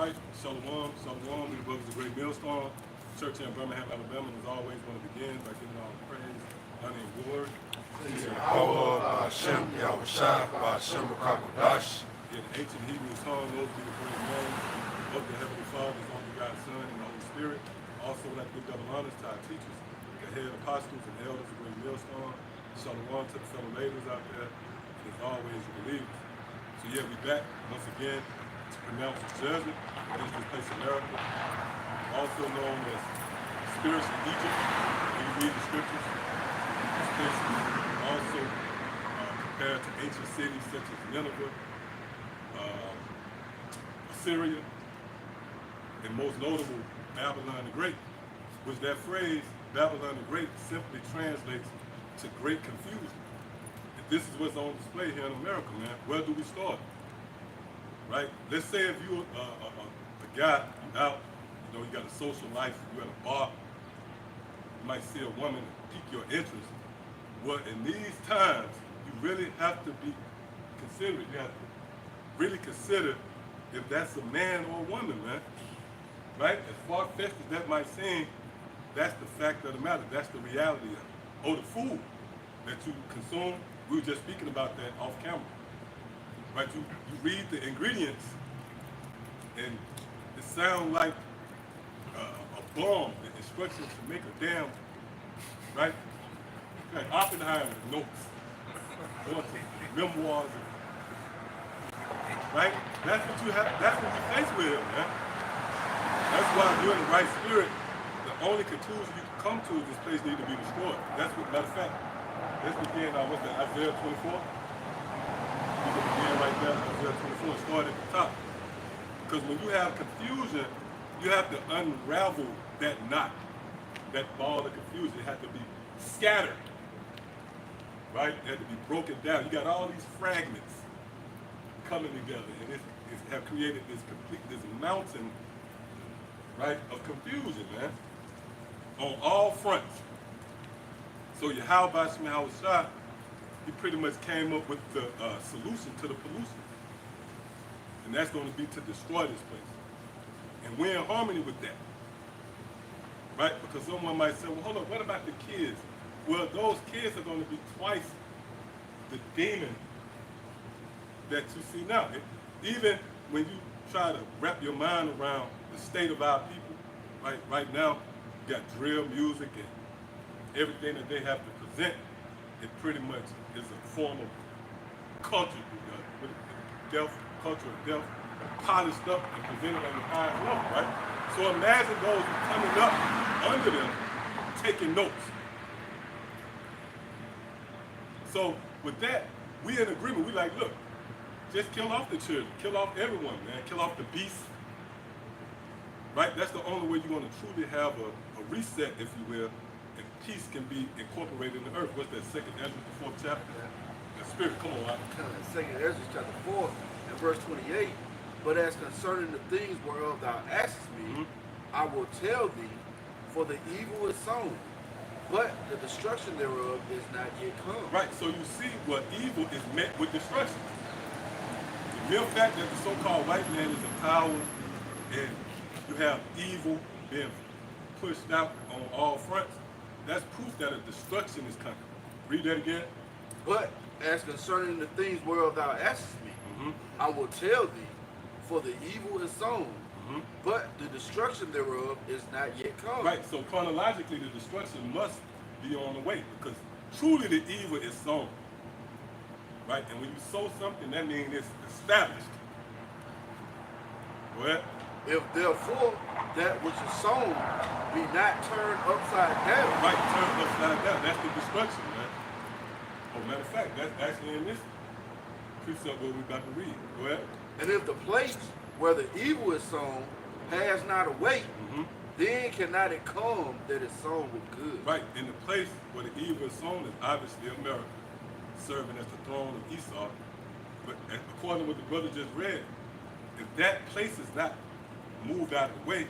right, Shalom, Shalom, we the brothers of Great Millstone, church here in Birmingham, Alabama, and as always, want to begin by giving all praise, honor, and glory. Yahweh, Hashem, Yahweh Shai, Hashem, Rakakodash. In the ancient Hebrew tongue, those be the great names of the Heavenly Father, His only God, Son, and the Holy Spirit. Also, like to give double honors to our teachers, the head apostles and elders of Great Millstone. Shalom to the fellow laborers out there, and as always, the believers. So yeah, we back once again to pronounce judgment against this place of America, also known as spirits of Egypt. When you read the scriptures, this place is also compared to ancient cities such as Nineveh, Assyria, and most notable, Babylon the Great, which that phrase, Babylon the Great, simply translates to great confusion. And this is what's on display here in America, man. Where do we start? Right? Let's say if you're a guy, you out, you know, you got a social life, you're at a bar, you might see a woman and pique your interest. Well, in these times, you really have to be considerate. You have to really consider if that's a man or a woman, man. Right? As far-fetched as that might seem, that's the fact of the matter. That's the reality of it. Oh, the food that you consume, we were just speaking about that off camera. Right? You read the ingredients, and it sounds like a bomb, the instructions to make a damn, right? Like Oppenheimer notes, going to memoirs, right? That's what you have, that's what you face with, man. That's why if you're in the right spirit, the only conclusion you can come to is this place needs to be destroyed. That's what, matter of fact, let's begin, what's that, Isaiah 24? We can begin right there, Isaiah 24, start at the top. Because when you have confusion, you have to unravel that knot, that ball of confusion. It has to be scattered, right? It has to be broken down. You got all these fragments coming together, and it have created this mountain, right, of confusion, man, on all fronts. So Yahweh Shem Yahweh Shai, he pretty much came up with the solution to the pollution. And that's going to be to destroy this place. And we're in harmony with that. Right? Because someone might say, well, hold on, what about the kids? Well, those kids are going to be twice the demon that you see now. Even when you try to wrap your mind around the state of our people, right now, you got drill music and everything that they have to present. It pretty much is a form of culture, culture of death, polished up and presented on the highest level, right? So imagine those coming up under them, taking notes. So with that, we in agreement. We like, look, just kill off the children, kill off everyone, man, kill off the beasts. Right? That's the only way you're going to truly have a reset, if you will, and peace can be incorporated in the earth. What's that, 2nd Ezra, the 4th chapter? The Spirit, come on, right? 2nd Ezra chapter 4 and verse 28. But as concerning the things whereof thou askest me, I will tell thee, for the evil is sown, but the destruction thereof is not yet come. Right, so you see what evil is met with destruction. The mere fact that the so-called white man is in power and you have evil being pushed out on all fronts, that's proof that a destruction is coming. Read that again. But as concerning the things whereof thou askest me, I will tell thee, for the evil is sown, but the destruction thereof is not yet come. Right, so chronologically the destruction must be on the way, because truly the evil is sown. Right, and when you sow something, that means it's established. Well, if therefore that which is sown be not turned upside down. Right, turned upside down, that's the destruction, man. Oh, matter of fact, that's actually in this precept what we're about to read. Go ahead. And if the place where the evil is sown has not a weight, then cannot it come that is sown with good. Right, in the place where the evil is sown is obviously America, serving as the throne of Esau. But according to what the brother just read, if that place is not moved out of the way,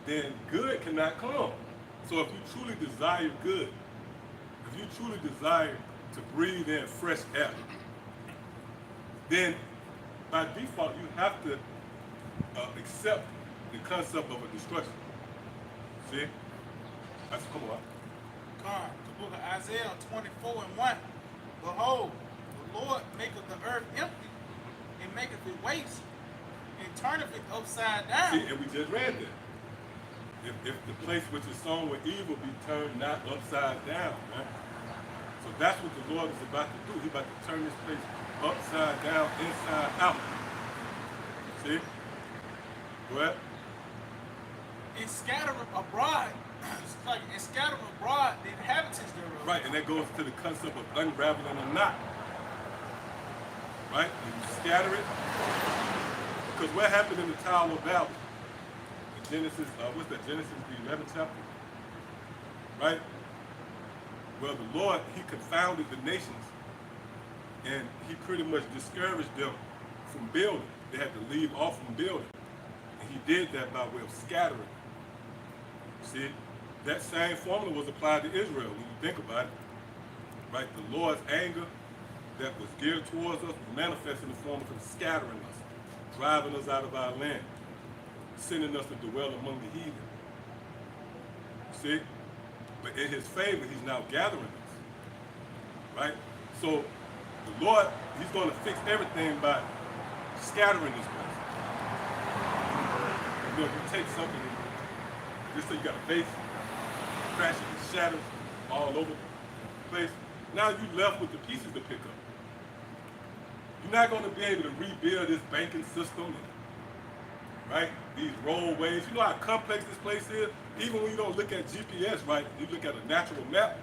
then good cannot come. So if you truly desire good, if you truly desire to breathe in fresh air, then by default you have to accept the concept of a destruction. See? That's come on. Come, the book of Isaiah 24:1. Behold, the Lord maketh the earth empty, and maketh it waste, and turneth it upside down. See, and we just read that. If the place which is sown with evil be turned not upside down, man. So that's what the Lord is about to do. He's about to turn this place upside down, inside out. See? Go ahead. And scatter abroad, and scatter abroad the inhabitants thereof. Right, and that goes to the concept of unraveling a knot. Right? And you scatter it. Because what happened in the Tower of Babel? In Genesis, what's that? Genesis, the 11th chapter? Right? Well, the Lord, he confounded the nations. And he pretty much discouraged them from building. They had to leave off from building. And he did that by way of scattering. See, that same formula was applied to Israel when you think about it. Right? The Lord's anger that was geared towards us was manifest in the form of him scattering us, driving us out of our land, sending us to dwell among the heathen. See? But in his favor, he's now gathering us. Right? So the Lord, he's going to fix everything by scattering this place. You know, if you take something, just say you got a base, crashing and shatters all over the place, now you left with the pieces to pick up. You're not going to be able to rebuild this banking system, right? These roadways. You know how complex this place is? Even when you don't look at GPS, right? You look at a natural map.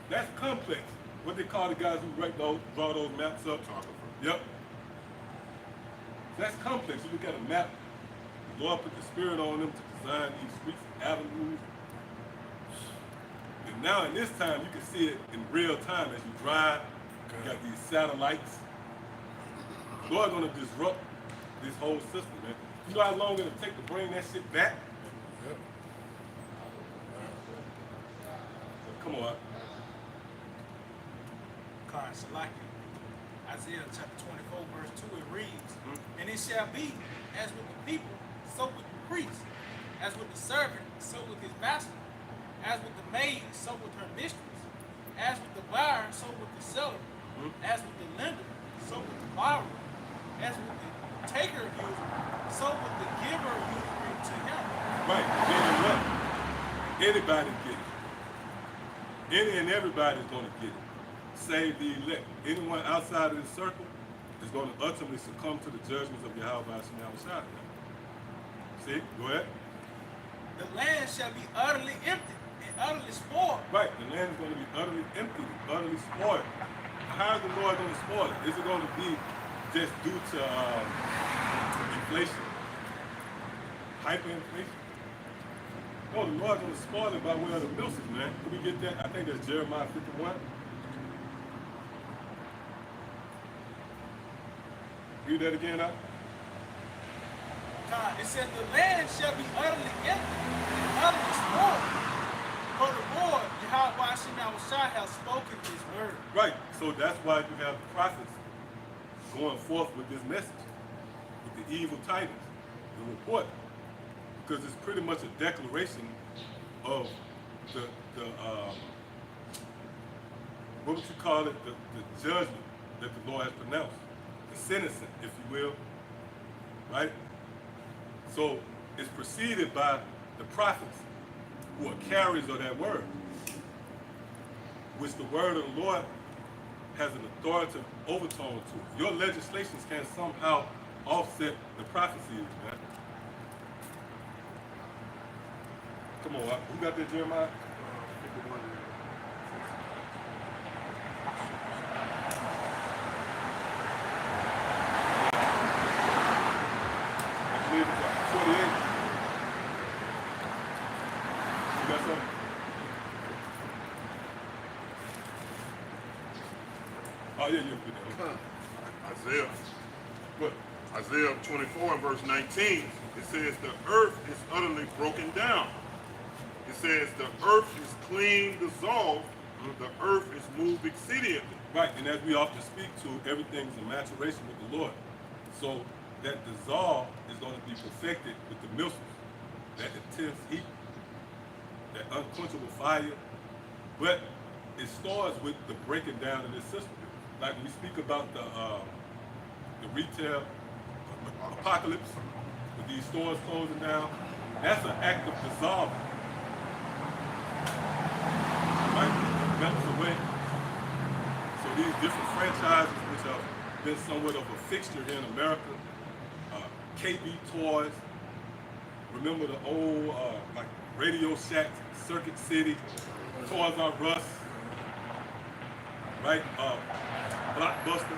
That's complex. What they call the guys who draw those maps up? Yep. That's complex. You look at a map. The Lord put the spirit on them to design these streets and avenues. And now in this time, you can see it in real time as you drive. You got these satellites. The Lord's going to disrupt this whole system, man. You know how long it'll take to bring that shit back? Yep. Come on. Khan Salaki. Isaiah chapter 24, verse 2, it reads, And it shall be as with the people, so with the priest, as with the servant, so with his master, as with the maid, so with her mistress, as with the buyer, so with the seller, as with the lender, so with the borrower, as with the taker of usury, so with the giver of usury to him. Right. Meaning what? Anybody get it. Any and everybody is going to get it. Save the elect. Anyone outside of this circle is going to ultimately succumb to the judgments of Yahweh Shai. See? Go ahead. The land shall be utterly empty and utterly spoiled. Right. The land is going to be utterly empty, utterly spoiled. How is the Lord going to spoil it? Is it going to be just due to inflation? Hyperinflation? No, the Lord's going to spoil it by way of the milsies, man. Can we get that? I think that's Jeremiah 51. Read that again, huh? It says the land shall be utterly empty and utterly spoiled. For the Lord, Yahweh Shai has spoken his word. Right. So that's why you have the prophets going forth with this message, with the evil tidings, the report. Because it's pretty much a declaration of the what would you call it, the judgment that the Lord has pronounced, the sentencing, if you will, right? So it's preceded by the prophets who are carriers of that word, which the word of the Lord has an authoritative overtone to. Your legislations can somehow offset the prophecies, man. Come on, who got that, Jeremiah? I believe it's 48. You got something? Oh, yeah, you put that. Isaiah. What? Isaiah 24 and verse 19, it says the earth is utterly broken down. It says the earth is clean dissolved, the earth is moved exceedingly. Right, and as we often speak to, everything is a maturation with the Lord. So that dissolve is going to be perfected with the missiles, that intense heat, that unquenchable fire. But it starts with the breaking down of this system. Like when we speak about the retail apocalypse, with these stores closing down, that's an act of dissolving. Right? Melts away. So these different franchises, which have been somewhat of a fixture here in America, KB Toys, remember the old like Radio Shack, Circuit City, Toys R Us, right? Blockbuster,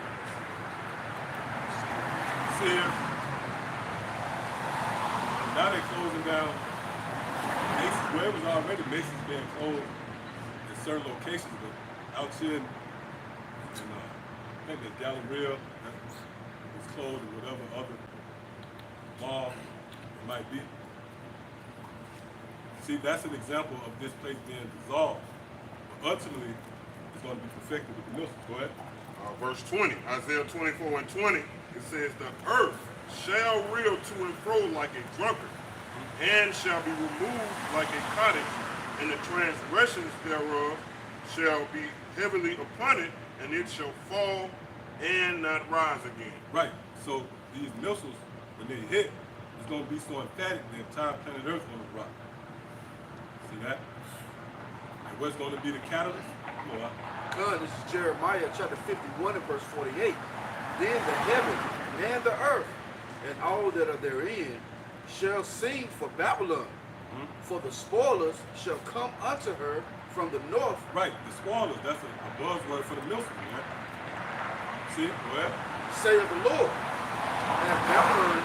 Sears. Now they're closing down Macy's, where it was already Macy's being closed in certain locations, but out here in I think the Galleria was closed or whatever other mall it might be. See, that's an example of this place being dissolved. But ultimately, it's going to be perfected with the missiles. Go ahead. Verse 20, Isaiah 24:20, it says, the earth shall reel to and fro like a drunkard, and shall be removed like a cottage, and the transgressions thereof shall be heavily upon it, and it shall fall and not rise again. Right. So these missiles, when they hit, it's going to be so emphatic the entire planet Earth is going to rock. See that? And what's going to be the catalyst? Come on. This is Jeremiah chapter 51 and verse 48. Then the heaven and the earth and all that are therein shall sing for Babylon, for the spoilers shall come unto her from the north. Right, the spoilers, that's a buzzword for the missiles, man. See, go ahead. Saith the Lord, as Babylon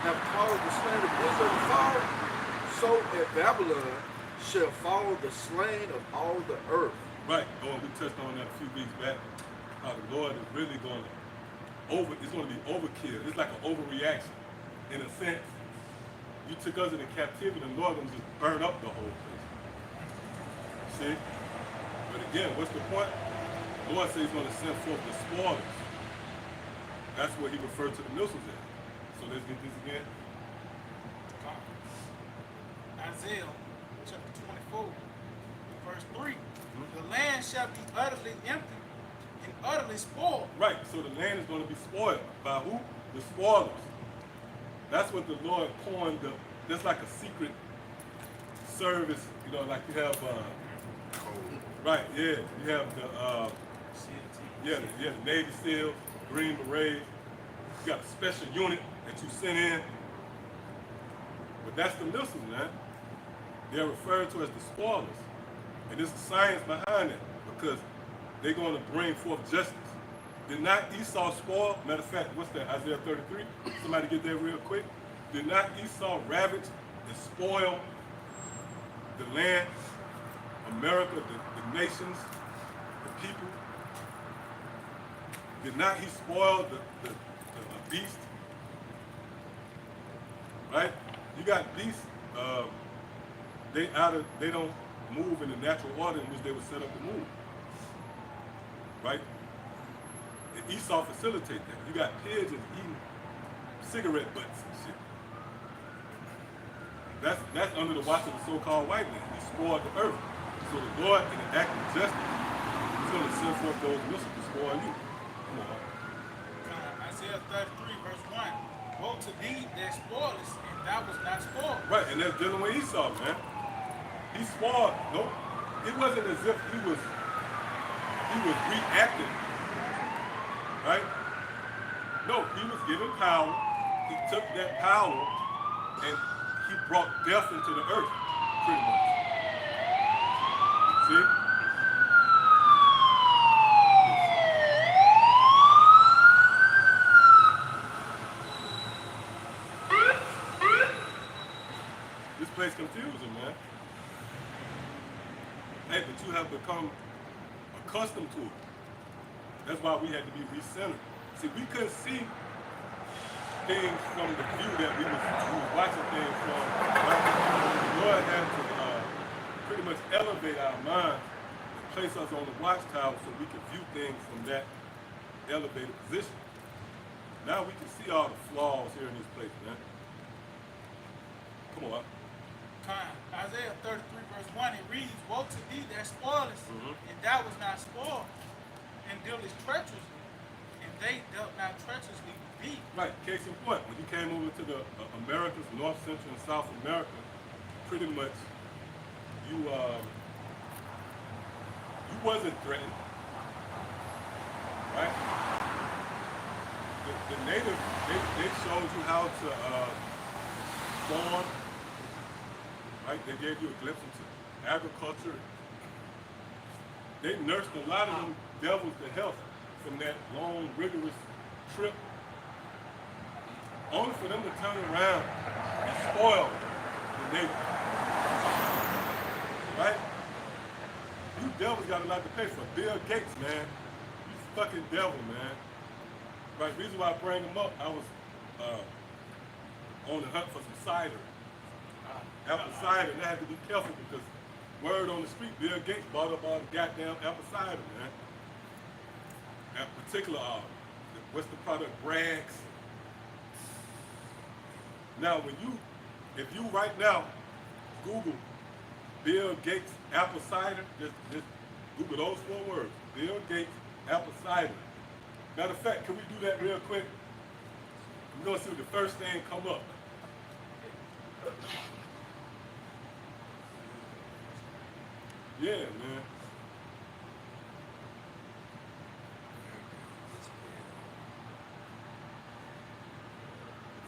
have caused the slain of Israel to fall, so at Babylon shall fall the slain of all the earth. Right, we touched on that a few weeks back, how the Lord is really going to it's going to be overkill. It's like an overreaction. In a sense, you took us into captivity, and the Lord will just burn up the whole place. See? But again, what's the point? The Lord says he's going to send forth the spoilers. That's what he referred to the missiles as. So let's get this again. Isaiah chapter 24, verse 3. The land shall be utterly empty and utterly spoiled. Right, so the land is going to be spoiled. By who? The spoilers. That's what the Lord coined, just like a secret service, like you have, right, yeah, you have the Navy SEALs, Green Berets, you got a special unit that you send in, but that's the missiles, man. They're referred to as the spoilers, and there's a science behind it, because they're going to bring forth justice. Did not Esau spoil? Matter of fact, what's that, Isaiah 33? Somebody get that real quick. Did not Esau ravage and spoil the land, America, the nations, the people? Did not he spoil the beast? Right? You got beasts, they don't move in the natural order in which they were set up to move. Right? And Esau facilitate that. You got pigeons eating cigarette butts and shit. That's under the watch of the so-called white man. He spoiled the earth. So the Lord, in an act of justice, is going to send forth those missiles to spoil you. Come on. Isaiah 33, verse 1. Woe to thee that spoilest, and thou was not spoiled. Right, and that's dealing with Esau, man. He spoiled. Nope. It wasn't as if he was reacting. Right? No, he was given power. He took that power and he brought death into the earth, pretty much. See? This place confusing, man. Hey, but you have become accustomed to it. That's why we had to be recentered. See, we couldn't see things from the view that we was watching things from. The Lord had to pretty much elevate our minds and place us on the watchtower so we could view things from that elevated position. Now we can see all the flaws here in this place, man. Come on. Time. Isaiah 33 verse 1, it reads, woe to thee that spoilest, Mhm. and thou was not spoiled, and dealest treacherously, and they dealt not treacherously with thee. Right, case in point, when you came over to the Americas, North, Central, and South America, pretty much you wasn't threatened, right? The native, they showed you how to farm, right? They gave you a glimpse into agriculture. They nursed a lot of them devils to health from that long, rigorous trip, only for them to turn around and spoil the native. Right? You devils got a lot to pay for. Bill Gates, man. You fucking devil, man. Right, reason why I bring him up, I was on the hunt for some cider. Apple cider, and I had to be careful because word on the street, Bill Gates bought up all the goddamn apple cider, man. In particular, what's the product? Bragg's. Now, if you right now Google Bill Gates apple cider, just Google those 4 words. Bill Gates apple cider. Matter of fact, can we do that real quick? We're gonna see what the first thing come up. Yeah, man.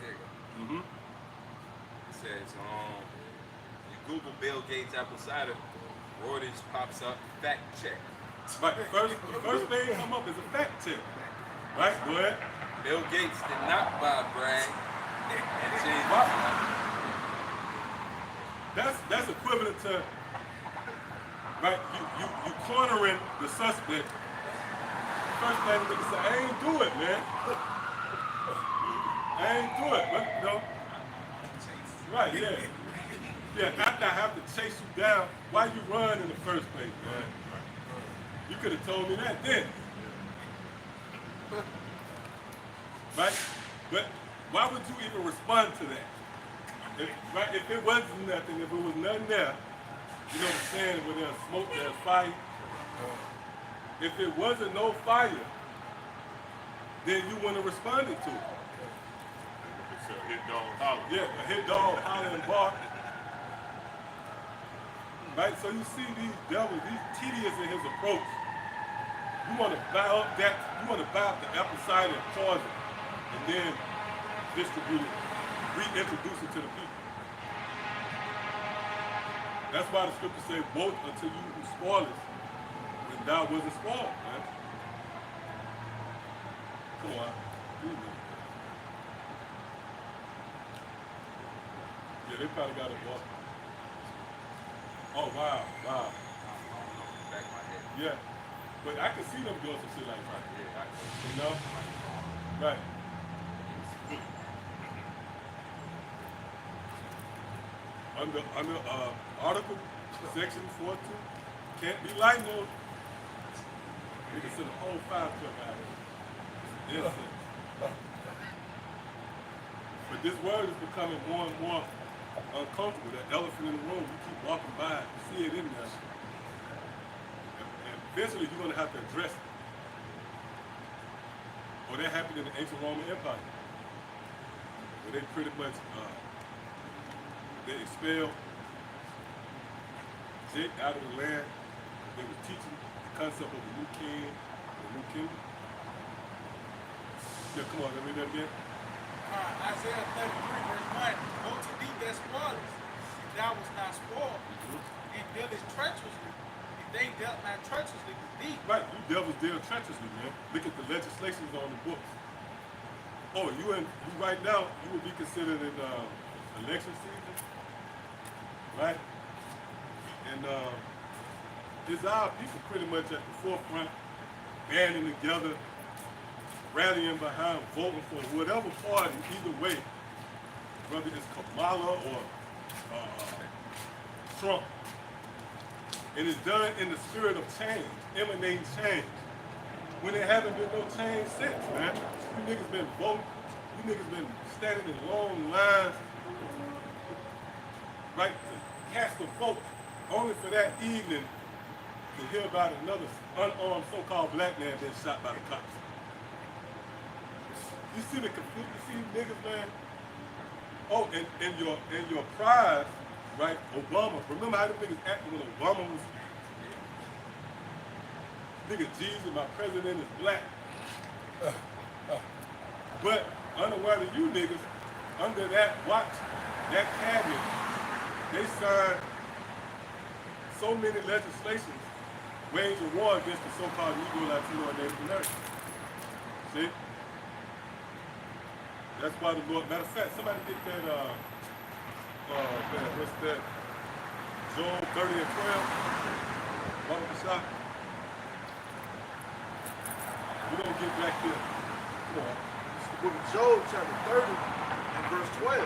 There you go. Mm-hmm. It says, you Google Bill Gates apple cider, Reuters pops up, fact check. Right, the first thing come up is a fact check. Right, go ahead. Bill Gates did not buy Bragg and changed Wow. That's equivalent to, right, you cornering the suspect. First thing the nigga say, I ain't do it, man. I ain't do it, but no. Right, yeah. Yeah, after I have to chase you down, why you run in the first place, man? You could have told me that then. Right? But why would you even respond to that? If it wasn't nothing, if it was nothing there, you know what I'm saying, when there's smoke, there's fire. If it wasn't no fire, then you wouldn't have responded to it. It's a hit dog holler. Yeah, a hit dog, holler and bark. Right? So you see these devils, he's tedious in his approach. You want to buy up the apple cider and pause it, and then distribute it, reintroduce it to the people. That's why the scripture says, woe unto you who spoilest, when thou wasn't spoiled, man. Come on. Yeah, they probably got it bought. Oh, wow. back of my head. Yeah. But I can see them doing some shit like that. Yeah, You know? Right. Under article section 42, can't be light mode. You can send a whole 5 truck out of it. Innocent. But this word is becoming more and more uncomfortable. That elephant in the room, you keep walking by, you see it in there. And eventually you're gonna have to address it. Well, that happened in the ancient Roman Empire, where they pretty much they expelled Jake out of the land. They were teaching the concept of the new king, the new kingdom. Yeah, come on, let me read that again. Isaiah 33 verse 1, woe to thee that spoilest, and thou was not spoiled, and dealest treacherously, and they dealt not treacherously with thee. Right, you devils deal treacherously, man. Look at the legislations on the books. Oh, you right now, you would be considered in election season, right? And it's our people pretty much at the forefront, banding together, rallying behind, voting for whatever party, either way, whether it's Kamala or Trump. It is done in the spirit of change, emanating change. when there haven't been no change since, man. You niggas been voting. You niggas been standing in long lines, right, to cast a vote, only for that evening to hear about another unarmed so-called black man being shot by the cops. You see the conflict? You see niggas, man? Oh, and your prize, right, Obama. Remember how the niggas acted when Obama was, nigga, Jesus, my president is black. But unaware of you niggas, under that watch, that cabinet, they signed so many legislations wage a war against the so-called Negro, Latino, and Native American. See? That's why the Lord, matter of fact, somebody get that, what's that? Job 30 and 12. One of the shot. We're going to get back here. Come on. It's the book of Job, chapter 30, and verse 12.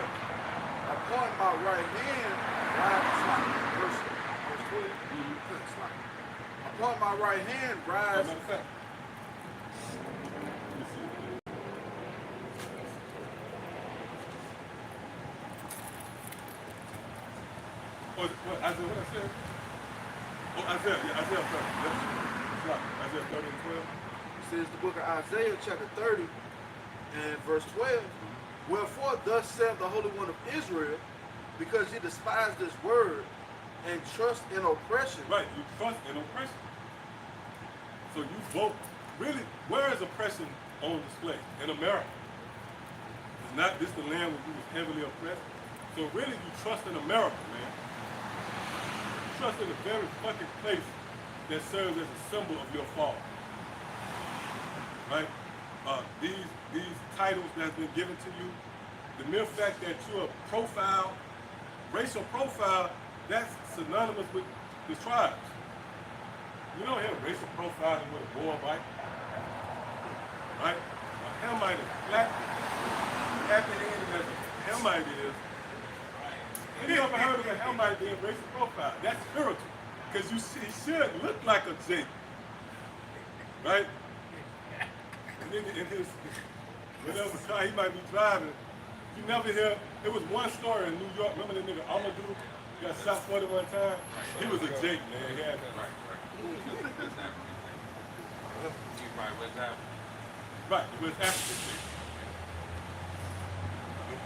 Upon my right hand, verse 12. Upon my right hand rise. Matter of fact. What Isaiah, what I said? Oh, Isaiah, yeah, Isaiah 30. Yes. It's right. Isaiah 30 and 12. It says the book of Isaiah, chapter 30, and verse 12. Wherefore thus saith the Holy One of Israel, because ye despise this word and trust in oppression. Right, you trust in oppression. So you vote. Really, where is oppression on display? In America. It's not this the land where you was heavily oppressed. So really, you trust in America, man. You trust in the very fucking place that serves as a symbol of your fall. Right? These titles that's been given to you, the mere fact that you're a profile, racial profile, that's synonymous with the tribes. You don't hear racial profiling with a Moabite, right? A Hamite is black, apprehended as a Hamite is. Have you ever heard of a Hamite being racial profile? That's spiritual, because he should look like a Jake, right? And then in his, whatever car he might be driving, you never hear, there was one story in New York, remember the nigga Amadou got shot 41 times? He was a Jake, man. He had West African. He's right, West African. right, the West African Jake.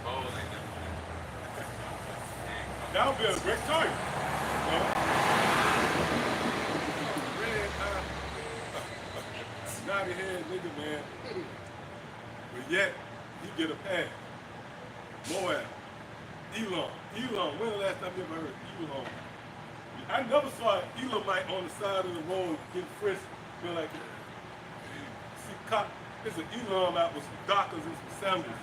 Bold ain't never That would be a great story. Red naughty head nigga, man. But yet, he get a pass. Moab, Elon. Elon, when the last time you ever heard Elon? I never saw an Elamite on the side of the road getting frisked. Feel like, see, cop, there's an Elon out with some Dockers and some sandals.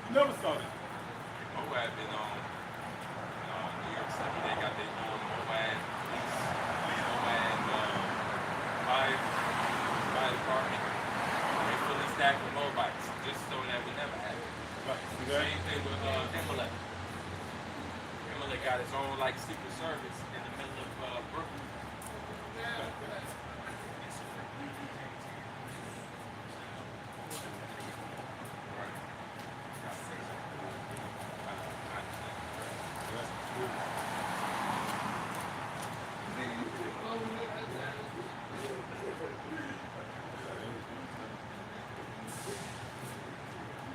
You never saw that. Moab been on New York City. They got their own Moab police, Moab fire department. They fully stacked with Moabites, just so that would never happen. Right, see that? Same thing with Amalek. Amalek got his own like secret service in the middle of Brooklyn.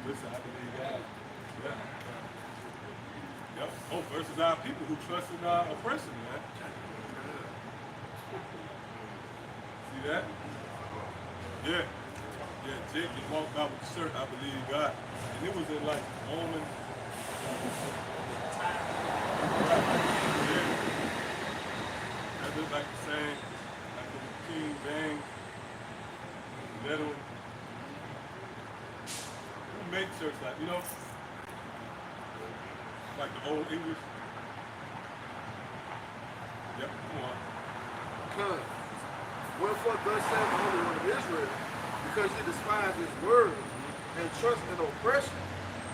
Listen, I believe God. Yeah. Yep. Oh, versus our people who trust in our oppression, man. See that? Yeah. Yeah, Jake just walked out with the shirt, I believe God. And it was in like Roman. Yeah. That looked like the same, like the King James, metal. Make shirts like, you know, like the old English. Yep, come on. Because, wherefore thus saith the Holy One of Israel, because ye despise his word, and trust in oppression,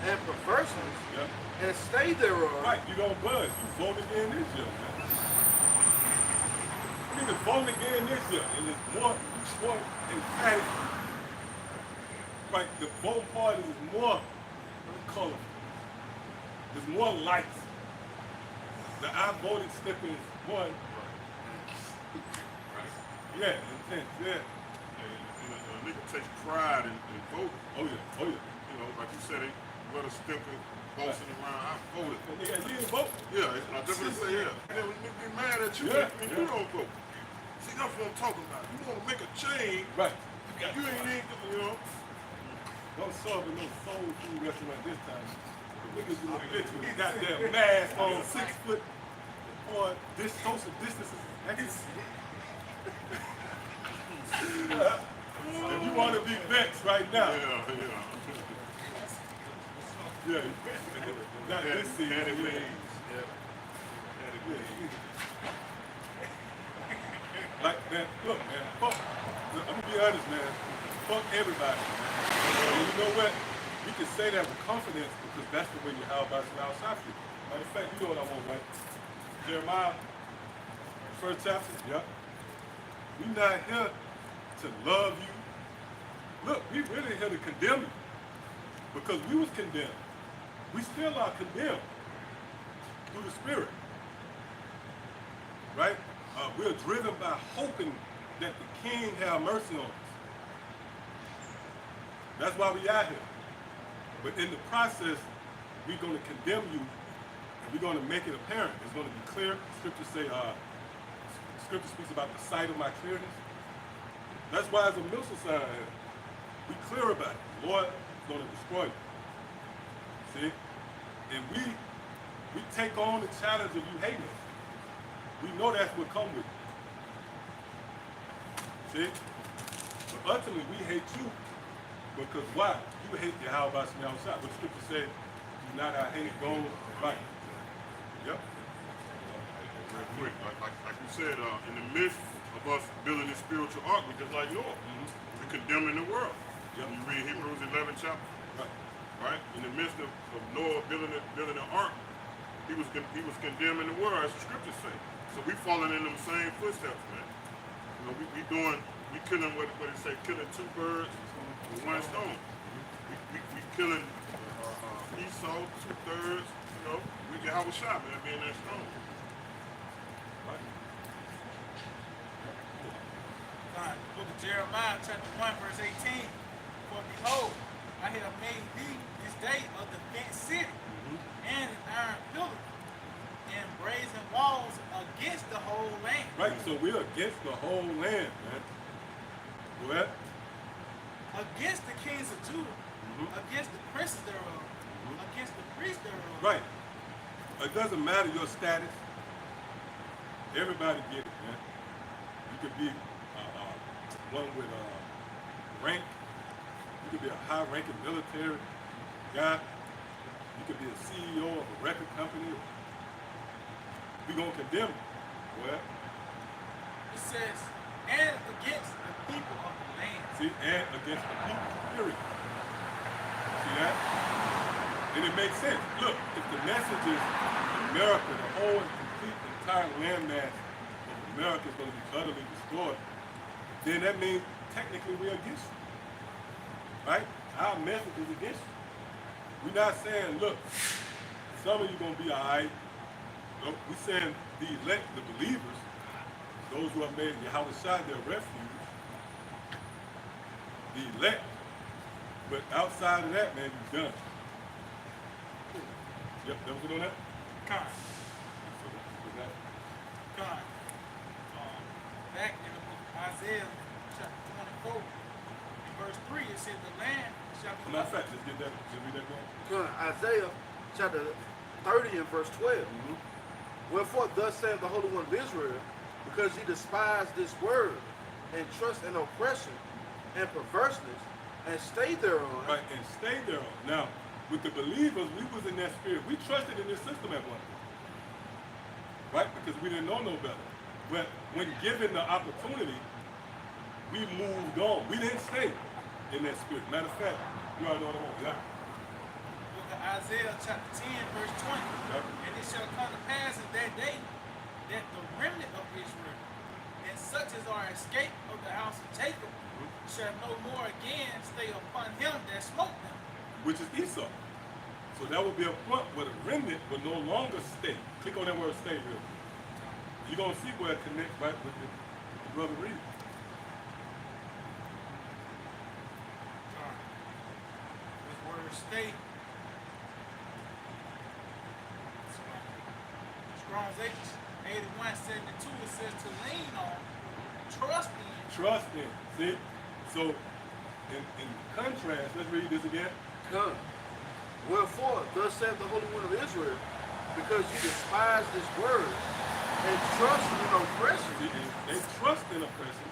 and perverseness, Yep. and stay thereof. Right, you don't budge. You voted in Israel, man. niggas voting again this year, and it's more emphatic. Right, the voting party is more colorful. There's more lights. The I voted sticker is one. Yeah, intense, yeah. And a nigga takes pride in voting. Oh yeah, oh yeah. You know, like you said, they wear the sticker, bossing around. I voted. And nigga, you didn't vote. Yeah, I definitely say yeah. And then when niggas get mad at you Yeah, when yeah. you don't vote. See, that's what I'm talking about. You want to make a change, Right. you ain't even, you know. Don't serve in no soul food restaurant this time. The niggas will literally got their mask on 6 foot or this social distances. If you want to be vexed right now, Yeah. yeah, not this season. Daddy Yeah. ways. Like, man, look, man, fuck. Look, I'm gonna be honest, man. Fuck everybody, man. And you know what? We can say that with confidence because that's the way you how about smile Safi. Matter of fact, you know what I want, right? Jeremiah, first chapter. Yeah. We not here to love you. Look, we really here to condemn you because we was condemned. We still are condemned through the Spirit, right? We're driven by hoping that the King have mercy on us. That's why we out here. But in the process, we're going to condemn you, and we're going to make it apparent. It's going to be clear. Scripture say, Scripture speaks about the sight of my clearness. That's why it's a missile sign here. Be clear about it. The Lord is going to destroy you. See? And we take on the challenge of you hating us. We know that's what comes with it. See? But ultimately, we hate you because why? You hate the how about me outside. What Scripture said, do not I hate gold, right? Yep. Real quick, like you said, in the midst of us building this spiritual ark, we just like Noah. We're condemning the world. Yep. You read Hebrews 11 chapter, Right. right? In the midst of Noah building the ark, he was condemning the world, as the scriptures say. So we falling in them same footsteps, man. You know, we killing what it say, killing 2 birds with 1 stone. We killing Esau 2/3. You know, we get how we shot, man, being that strong. Book of Jeremiah, chapter 1, verse 18. For behold, I have made thee this day a defense city, and an iron pillar, and brazen walls against the whole land. Right, so we're against the whole land, man. Go ahead. Against the kings of Judah, against the princes thereof, against the priests thereof. Right. It doesn't matter your status. Everybody get it, man. You could be one with rank. You could be a high-ranking military guy. You could be a CEO of a record company. We're going to condemn you. Well, It says, and against the people of the land. see, and against the people, period. See that? And it makes sense. Look, if the message is America, the whole complete entire landmass of America is going to be utterly destroyed, then that means technically we're against you. Right? Our message is against you. We're not saying, look, some of you going to be all right. No, we're saying the elect, the believers, those who have made Yahweh Shai their refuge, the elect. But outside of that, man, you're done. Yep, that was it on that? Con. So, with that. Con. Back in the book of Isaiah, chapter 24, in verse 3, it said, the land shall be Matter of fact, let's get that. Let's read that going. Isaiah chapter 30 and verse 12. Wherefore thus saith the Holy One of Israel, because ye despise this word, and trust in oppression and perverseness, and stay thereon. Right, and stay there. Now, with the believers, we was in that spirit. We trusted in this system at one point. Right? Because we didn't know no better. But when given the opportunity, we moved on. We didn't stay in that spirit. Matter of fact, you already know what I want. Yeah? Book of Isaiah chapter 10, verse 20. Yep. And it shall come to pass in that day that the remnant of Israel and such as are escaped of the house of Jacob shall no more again stay upon him that smote them. which is Esau. So that would be a point where the remnant will no longer stay. Click on that word stay real quick. You're going to see where it connects right with the brother Reed. This word stay. Strong's H8172, it says to lean on, trust in. Trust in. See? So, in contrast, let's read this again. Come. Wherefore, thus saith the Holy One of Israel, because you despise this word and trust in oppression See, they trust in oppression.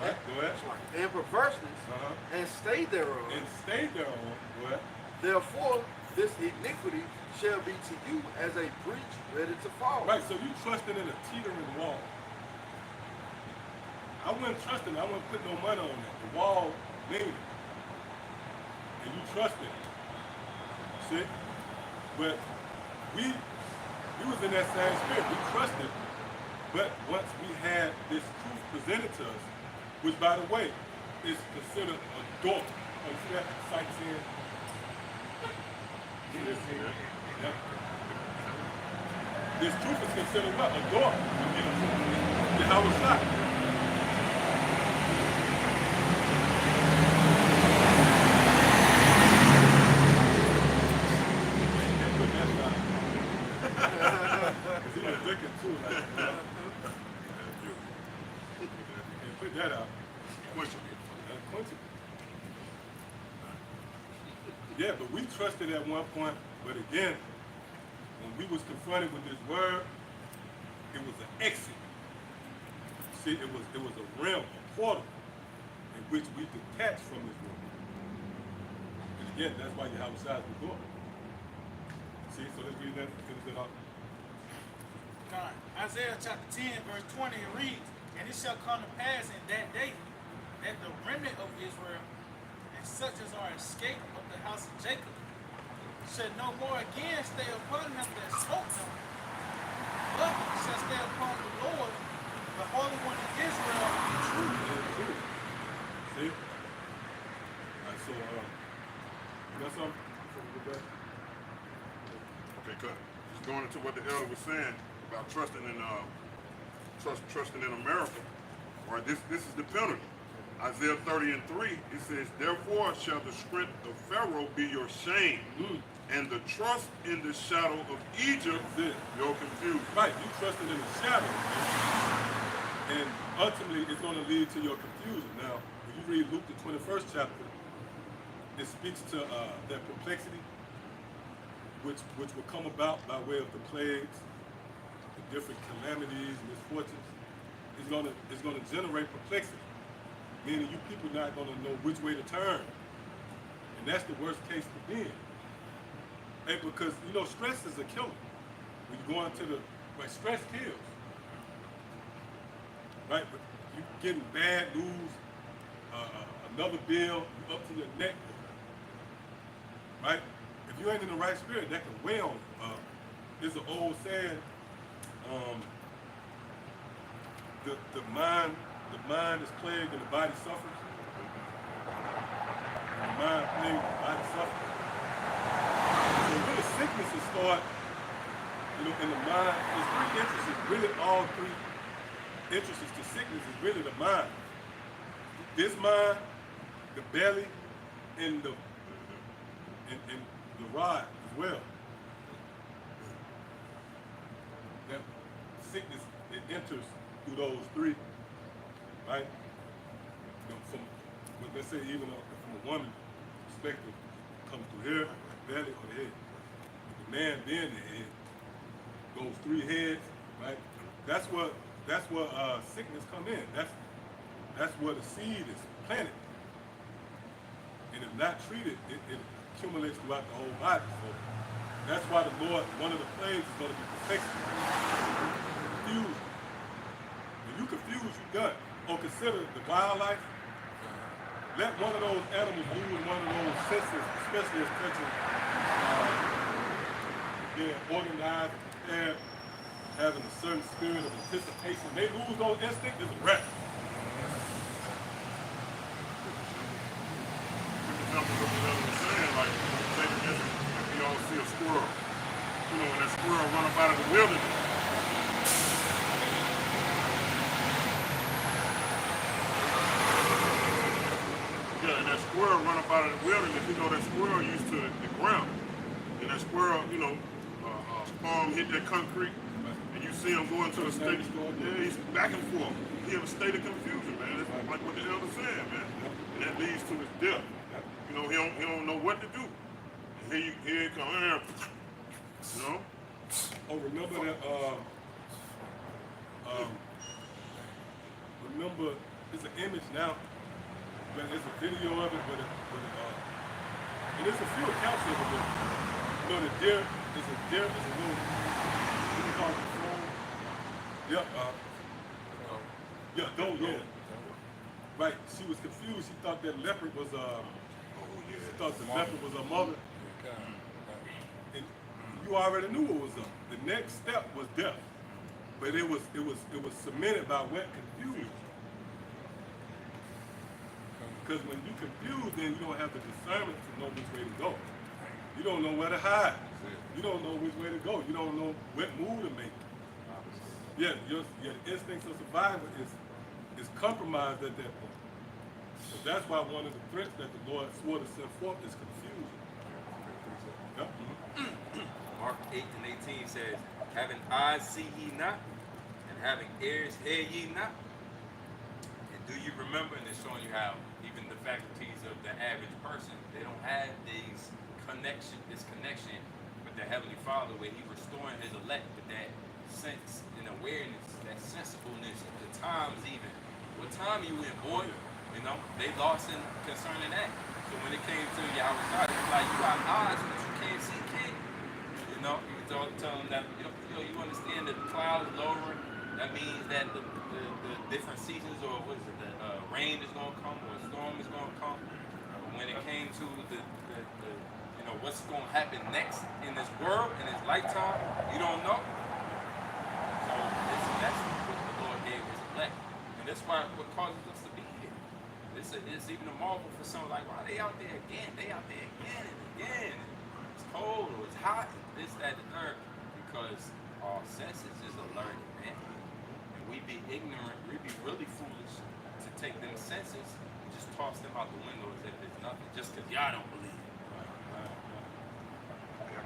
Right? Go ahead. and perverseness Uh-huh. and stay thereon. And stay thereon. Go ahead. Therefore, this iniquity shall be to you as a breach ready to fall. Right, so you trusting in a teetering wall. I wouldn't trust in it. I wouldn't put no money on it. The wall leaning. And you trust in it. See? But we was in that same spirit. We trusted. But once we had this truth presented to us, which by the way is considered a door. Oh, you see that? Sights in. See this here? Yep. This truth is considered what? A door. The Howard shot. Because he was looking too. Like, and put that out. Quentin. Yeah, but we trusted at one point, but again, when we was confronted with this word, it was an exit. See, it was a realm, a portal, in which we detached from this world. And again, that's why Yahweh Shai was going. See, so let's read that, finish it off. God. Isaiah chapter 10, verse 20, it reads, and it shall come to pass in that day that the remnant of Israel and such as are escaped of the house of Jacob shall no more again stay upon them that smote them, but shall stay upon the Lord, the Holy One of Israel, the true. See? All right, so, you got something before we go back? Okay, cut. Just going into what the elder was saying about trusting in trusting in America. All right, this is the penalty. Isaiah 30:3, it says, therefore shall the strength of Pharaoh be your shame, and the trust in the shadow of Egypt your confusion. Right, you trusted in the shadow, and ultimately it's going to lead to your confusion. Now, when you read Luke the 21st chapter, it speaks to that perplexity, which will come about by way of the plagues, the different calamities, misfortunes. It's going to generate perplexity, meaning you people not going to know which way to turn, and that's the worst case to be in. Hey, because you know stress is a killer. When you go into stress kills, right? But you getting bad news, another bill, you up to your neck, right? If you ain't in the right spirit, that can weigh on you. There's an old saying, the mind is plagued and the body suffers. The mind plagued, the body suffers. So when the sicknesses start, in the mind, there's three entrances, really all three entrances to sickness is really the mind. This mind, the belly, and the rod as well. That sickness, it enters through those three, right? From, let's say even from a woman's perspective, comes through here, the belly, or the head. The man being the head, those three heads, right? That's what sickness come in. That's where the seed is planted. And if not treated, it accumulates throughout the whole body. So that's why the Lord, one of the plagues is going to be perfection. Confusion. When you confuse, you done. Or consider the wildlife. Let one of those animals lose one of those senses, especially as touching being organized, prepared, having a certain spirit of anticipation. They lose those instincts, it's a wreck. Example what the other was saying, like, say for instance, if you all see a squirrel, you know, when that squirrel run up out of the wilderness, yeah, and that squirrel run up out of the wilderness, you know, that squirrel used to the ground, and that squirrel, you know, palm hit that concrete, and you see him go into a state, yeah, he's back and forth. He in a state of confusion, man. It's like what the elder said, man, and that leads to his death. You know, he don't know what to do. And here it come, you know. Oh, remember that? Remember, it's an image now, but it's a video of it. And there's a few accounts of it. But, you know, the deer is a little. What do you call it? Yeah. Don't. Yeah. Right. She was confused. She thought that leopard was She thought the leopard was her mother. And you already knew what was up. The next step was death. But it was cemented by wet confusion. Because when you confused, then you don't have the discernment to know which way to go. You don't know where to hide. You don't know which way to go. You don't know what move to make. Yeah, your instincts of survival is compromised at that point. So that's why one of the threats that the Lord swore to send forth is confusion. Yep. Mark 8:18 says, having eyes see ye not, and having ears hear ye not. And do you remember, and it's showing you how even the faculties of the average person, they don't have this connection with the Heavenly Father where He restoring His elect with that sense and awareness, that sensibleness of the times even. What time you in, boy? You know, they lost in concerning that. So when it came to Yahweh, it's like you got eyes but you can't see, kid. You know, you tell them that you understand that the clouds lowering. That means that the different seasons, or what is it, the rain is gonna come or a storm is gonna come. When it came to the you know what's gonna happen next in this world in His lifetime, you don't know. So that's what the Lord gave His elect, and that's why what causes us to be here. It's even a marvel for some, like, why they out there again? They out there again and again. It's cold or it's hot, this, that, and the third. Because our senses is alerted, man. And we be ignorant, we be really foolish to take them senses and just toss them out the window as if it's nothing, just because y'all don't believe it. I got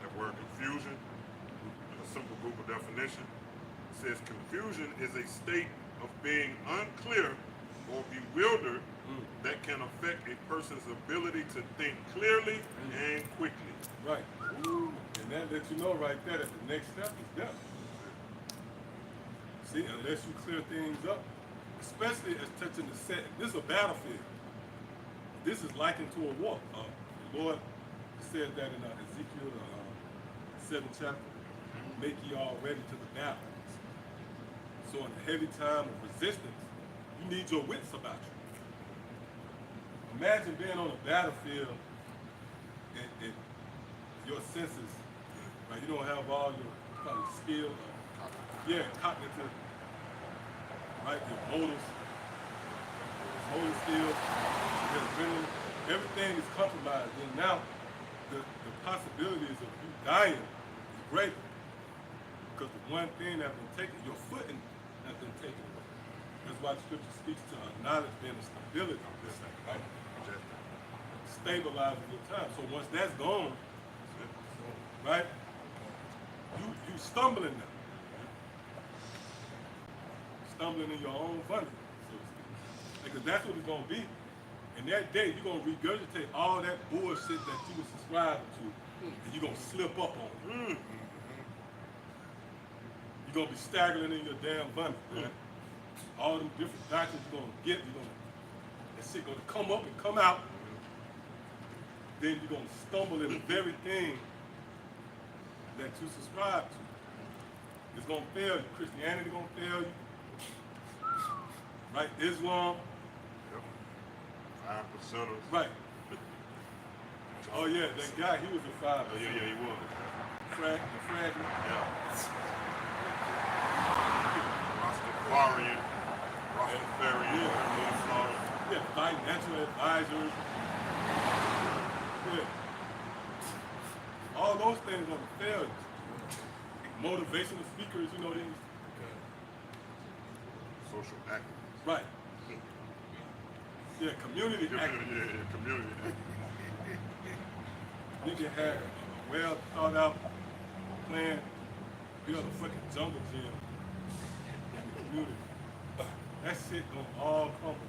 that word confusion, a simple Google definition. It says confusion is a state of being unclear or bewildered that can affect a person's ability to think clearly and quickly. Right. Ooh. And that lets you know right there that the next step is death. See, unless you clear things up, especially as touching the setting. This is a battlefield. This is likened to a war. The Lord said that in Ezekiel, the 7th chapter, make ye all ready to the battle. So in a heavy time of resistance, you need your wits about you. Imagine being on a battlefield and your senses, right? You don't have all your probably skill, cognitive, right? Your motor skills, your adrenaline, everything is compromised. And now the possibilities of you dying is greater because the one thing that's been taken, your footing has been taken away. That's why the scripture speaks to knowledge being a stability of this thing, right? Stabilizing your time. So once that's gone, right, you stumbling now. Stumbling in your own vomit, so to speak. Because that's what it's going to be. And that day, you're going to regurgitate all that bullshit that you were subscribing to, and you're going to slip up on it. You're going to be staggering in your damn vomit, right? All them different doctrines you're going to get, that shit going to come up and come out. Then you're going to stumble in the very thing that you subscribe to. It's going to fail you. Christianity going to fail you. Right? Islam. Yep. 5%ers. Right. Oh yeah, that guy, he was a 5%. Oh, yeah, he was. fragment. Yeah. Rastafarian, Rastafarian, Muslim. Yeah, financial advisors. Yeah. All those things are failures. Motivational speakers, you know these. Social activists. Right. Yeah, community activists. Yeah, community activists. You can have a well thought out plan, build a fucking jungle gym in the community. That shit gonna all crumble.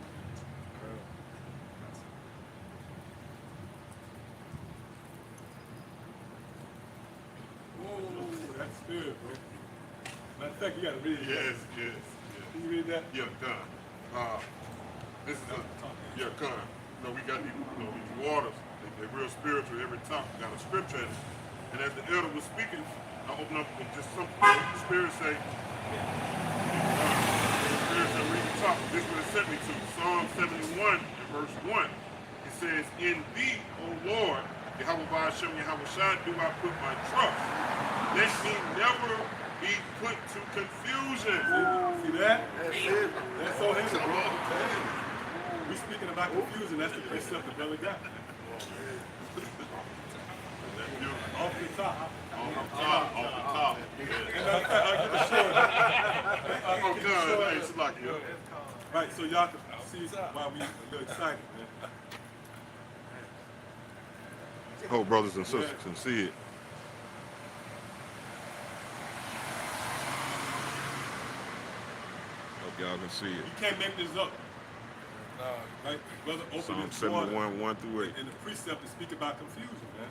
Whoa, that's spirit, bro. Matter of fact, you gotta read it. Yes, yes, yes. Can you read that? Yeah, done. This is yeah, done. You know, we got these, you know, these waters. They're real spiritual. Every top got a scripture in it. And as the elder was speaking, I opened up with just something. The Spirit say, read the top. This is what it sent me to. Psalm 71 and verse 1. It says, "In thee, O Lord, Yahweh Ba'ashem, Yahweh Shai, do I put my trust. Let me never be put to confusion." See that? That's it. That's so heavy, bro. We speaking about confusion. That's the precept the brother got. That's beautiful. Off the top. Off the top, off the top. And matter of fact, I'll give a short. Oh, God, hey, it's like, yeah. Right, so y'all can see why we a little excited, man. Hope brothers and sisters can see it. Hope y'all can see it. You can't make this up. Right? Brother, open Psalm it water. 71, 1 through 8. And the precept is speak about confusion, man.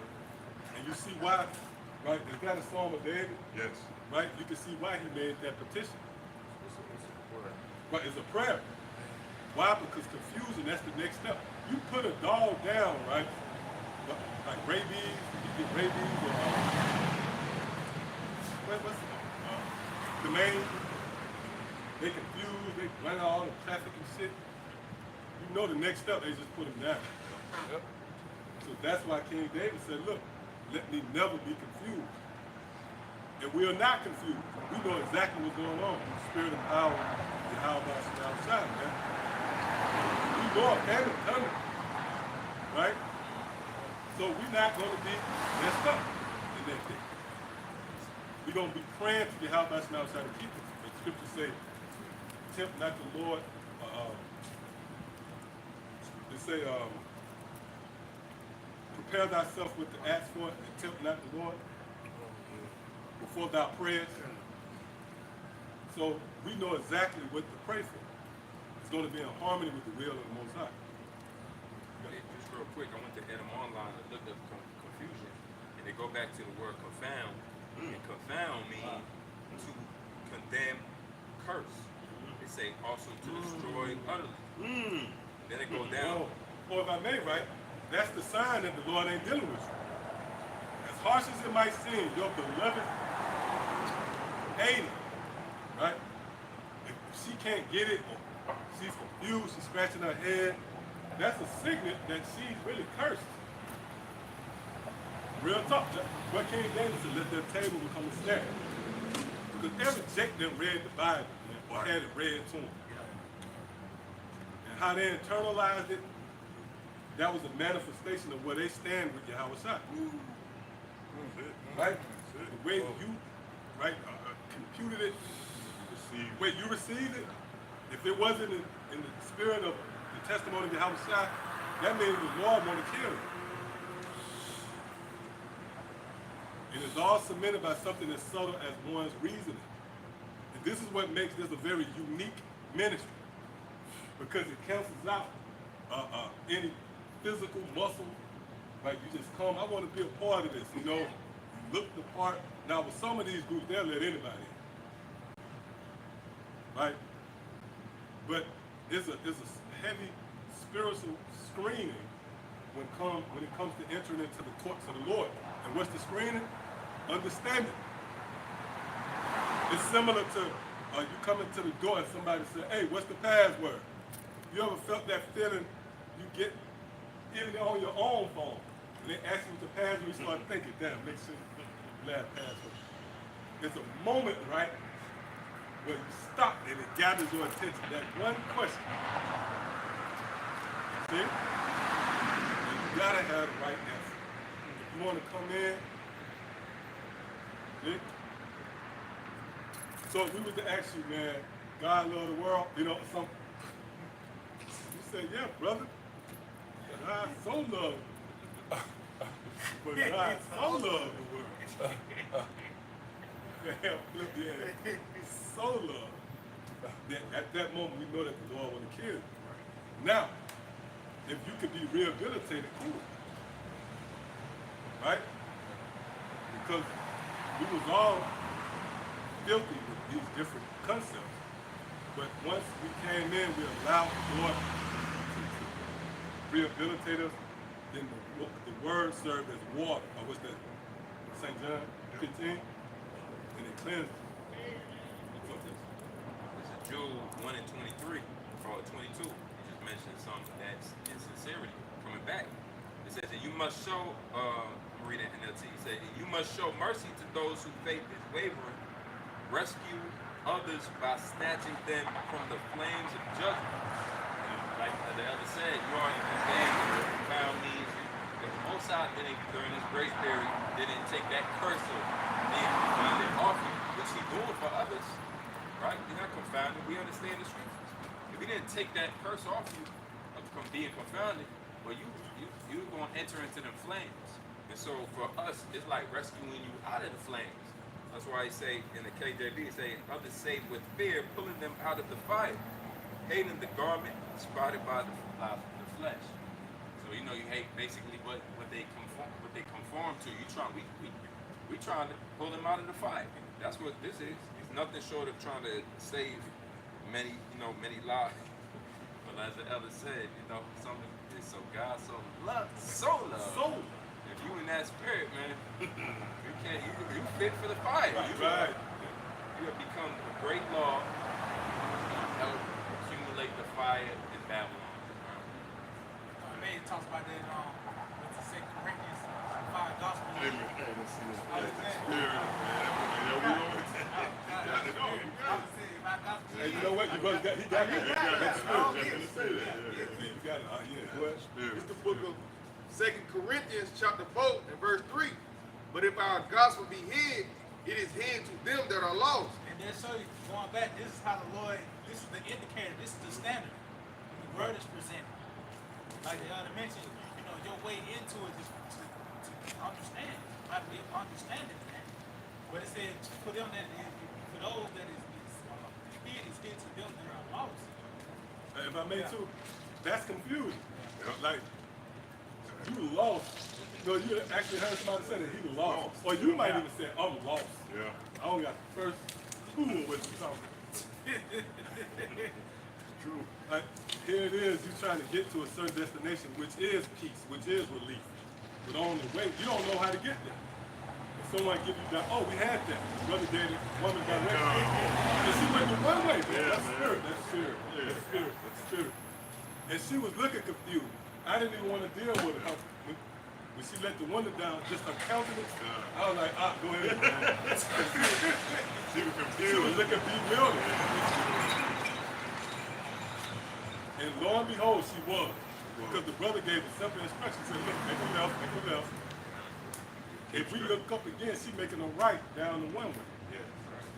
And you see why, right? Is that a Psalm of David? Yes. Right? You can see why he made that petition. Right, it's a prayer. Why? Because confusion, that's the next step. You put a dog down, right? Like rabies, you get rabies or what's the main? They confused, they run all the traffic and shit. You know the next step, they just put them down. Yep. So that's why King David said, look, let me never be confused. And we are not confused. We know exactly what's going on. The spirit and power, the how about outside, man. We know a panic coming. Right? So we're not going to be messed up in that day. We're going to be praying to the how about outside of people. The scriptures say, tempt not the Lord. They say, prepare thyself with the axe for it, and tempt not the Lord before thou prayest. So we know exactly what to pray for. It's going to be in harmony with the will of the Most High. Just real quick, I went to Edom Online and looked up confusion, and they go back to the word confound, and confound means to condemn, curse. They say also to destroy utterly. Then it goes down. Or if I may, right, that's the sign that the Lord ain't dealing with you. As harsh as it might seem, your beloved Ada, right? If she can't get it, or she's confused, she's scratching her head, that's a signet that she's really cursed. Real talk. What King David said, let their table become a snare. Because every Jake that read the Bible, man, or had it read to him. And how they internalized it, that was a manifestation of where they stand with Yahweh Shai. Right? The way you, right, computed it, the way you received it, if it wasn't in the spirit of the testimony of Yahweh Shai, that means the Lord want to kill it. And it's all cemented by something as subtle as one's reasoning. And this is what makes this a very unique ministry. Because it cancels out any physical muscle. Like you just come, I want to be a part of this, you know. You look the part. Now with some of these groups, they'll let anybody in. Right? But it's a heavy spiritual screening when it comes to entering into the courts of the Lord. And what's the screening? Understanding. It's similar to you come into the door and somebody say, hey, what's the password? You ever felt that feeling you get even on your own phone? And they ask you what the password, you start thinking, damn, make sure last Passover. It's a moment, right, where you stop and it gathers your attention. That one question. See? And you gotta have the right answer. If you want to come in, see? So if we were to ask you, man, God love the world, you know, you say, yeah, brother. God so loved. But God so loved the world. Man, flip your head. So loved. That at that moment, we know that the Lord want to kill you. Now, if you could be rehabilitated, cool. Right? Because we was all filthy with these different concepts. But once we came in, we allowed the Lord to rehabilitate us. Then the word served as water. Or what's that? St. John 15? And it cleansed us. This is Jude 1 and 23, or 22. You just mentioned something that's insincerity coming back. It says that you must show, read it in NLT, it says, you must show mercy to those whose faith is wavering, rescue others by snatching them from the flames of judgment. And like the elder said, you are in the band of profound needs. The Most High didn't, during this grace period, didn't take that curse of being confounded off you, which He's doing for others, right? You're not confounded. We understand the scriptures. If He didn't take that curse off you from being confounded, well, you're going to enter into the flames. And so for us, it's like rescuing you out of the flames. That's why he say in the KJV, he say, others say with fear, pulling them out of the fire, hating the garment spotted by the flesh. So you know you hate basically what they conform to. We trying to pull them out of the fire. That's what this is. It's nothing short of trying to save many lives. But as the elder said, something is so God so love. If you in that spirit, man, you fit for the fire. Right. You have become a great law to help accumulate the fire in Babylon. Man, talks about that with the 2 Corinthians 5 gospel. Hey, you know what? You brother he got it. That's spirit. You got it. Yeah. What? It's the book of 2 Corinthians chapter 4 and verse 3. But if our gospel be hid, it is hid to them that are lost. And then show you, going back, this is how the Lord, this is the indicator, this is the standard. When the word is presented. Like the other mentioned, your way into it is to understand. Not to be understanding that. But it said, for them that is, for those that is hid to them that are lost. If I may too, that's confusing. Like, you lost. You actually heard somebody say that he lost. Or you might even say, I'm lost. Yeah. I only got the first school with something. True. Like, here it is, you trying to get to a certain destination, which is peace, which is relief. But on the way, you don't know how to get there. If someone give you that, oh, we had that. Brother gave the woman direction. And she went the one way. That's spirit. That's spirit. That's spirit. That's spirit. And she was looking confused. I didn't even want to deal with her. When she let the window down, just her countenance, I was like, go ahead. She was She confused. was looking bewildered. And lo and behold, she was. Because the brother gave a simple instruction. He said, look, make a left, make a left. If we look up again, she's making a right down the one way. Yes, right.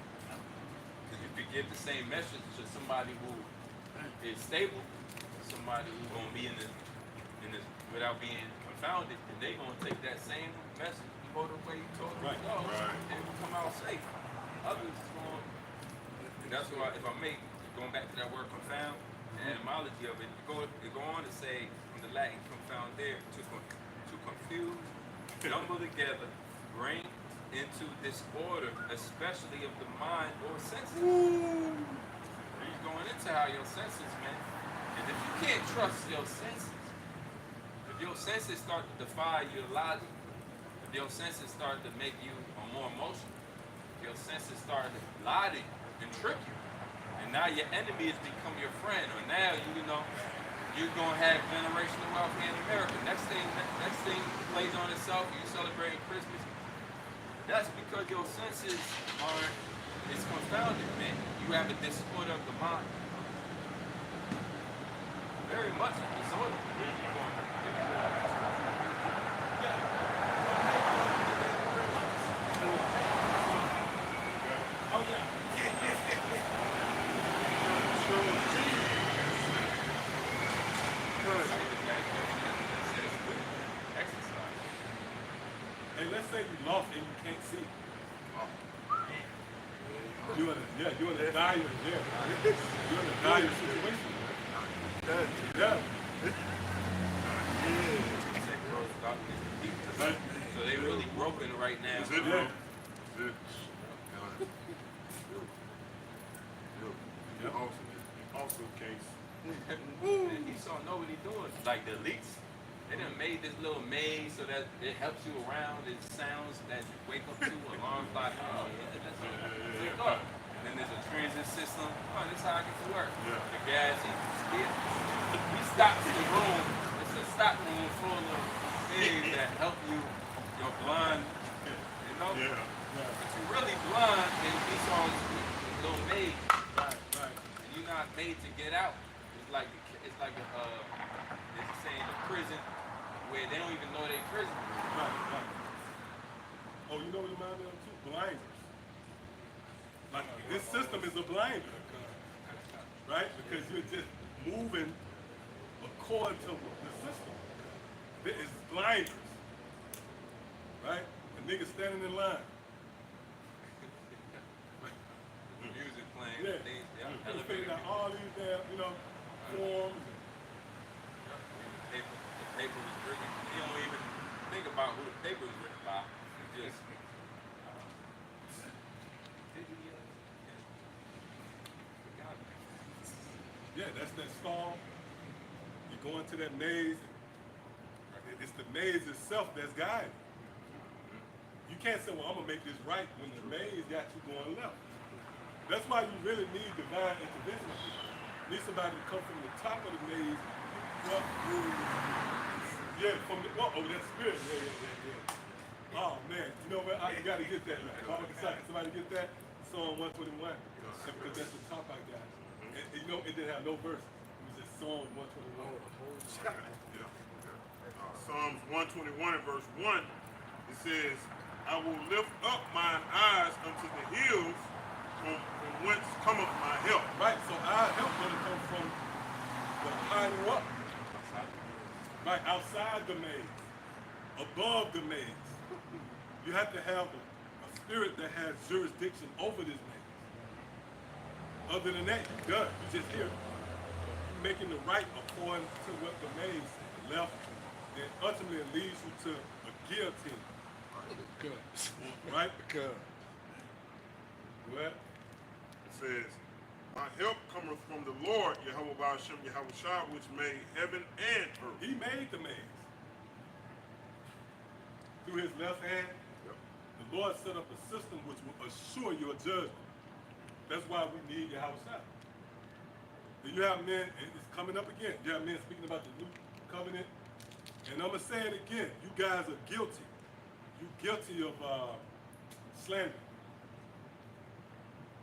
Because you could give the same message to somebody who is stable, somebody who's going to be in this without being confounded, and they're going to take that same message and go the way you told them to go, and will come out safe. Others going, and that's why, if I may, going back to that word confound, the etymology of it, it go on to say, from the Latin confound there, to confuse, jumble together, bring into disorder, especially of the mind or senses. He's going into how your senses, man. And if you can't trust your senses, if your senses start to defy your logic, if your senses start to make you more emotional, if your senses start to lie to you and trick you, and now your enemy has become your friend, or now you're gonna have generational wealth here in America. Next thing plays on itself. You celebrating Christmas. That's because your senses are, it's confounded, man. You have a disorder of the mind. Very much a disorder. Oh yeah. Exercise. Hey, let's say you lost and you can't see. You're in a dire, you're in a dire situation. Yeah. Right. So they really broken right now. Is it, bro? Is it? Yeah. Also case. And he saw know what he doing. Like the elites, they done made this little maze so that it helps you around. It sounds that you wake up to alarm clock. Oh, yeah, that's it. Look. And then there's a transit system. Oh, this is how I get to work. Yeah. The gas, he stops the room. It's a stop room full of things that help you. You're blind, you know. Yeah. But you really blind, and these songs little maze. Right. And you're not made to get out. It's like there's a saying in prison where they don't even know they're prisoners. Right. Oh, you know what you remind me of too? Blinders. Like this system is a blinder, right? Because you're just moving according to the system. It's blinders, right? The nigga standing in line. Music playing, Yeah. they You figure out all these damn, forms. the paper was written. You don't even think about who the paper was written by. It's just. Yeah, that's that stall. You go into that maze. It's the maze itself that's guiding. You can't say, well, I'm gonna make this right when the maze got you going left. That's why you really need divine intervention. You need somebody to come from the top of the maze. From the that spirit. Yeah. Oh man, you know what? You gotta get that. Somebody get that? Psalm 121. Because that's the top I got. And, it didn't have no verse. It was just Psalm 121. Psalms 121 and verse 1, it says, I will lift up mine eyes unto the hills from whence cometh my help. Right, so our help gonna come from the higher up. Right, outside the maze, above the maze. You have to have a spirit that has jurisdiction over this maze. Other than that, you're done. You just here making the right according to what the maze said. Left, then ultimately it leads you to a guillotine. Right? What? It says, my help cometh from the Lord, Yahweh Ba'ashem Yahweh Shah, which made heaven and earth. He made the maze. Through his left hand, the Lord set up a system which will assure your judgment. That's why we need Yahweh Shah. Then you have men, and it's coming up again, you have men speaking about the new covenant. And I'm going to say it again. You guys are guilty. You're guilty of slander.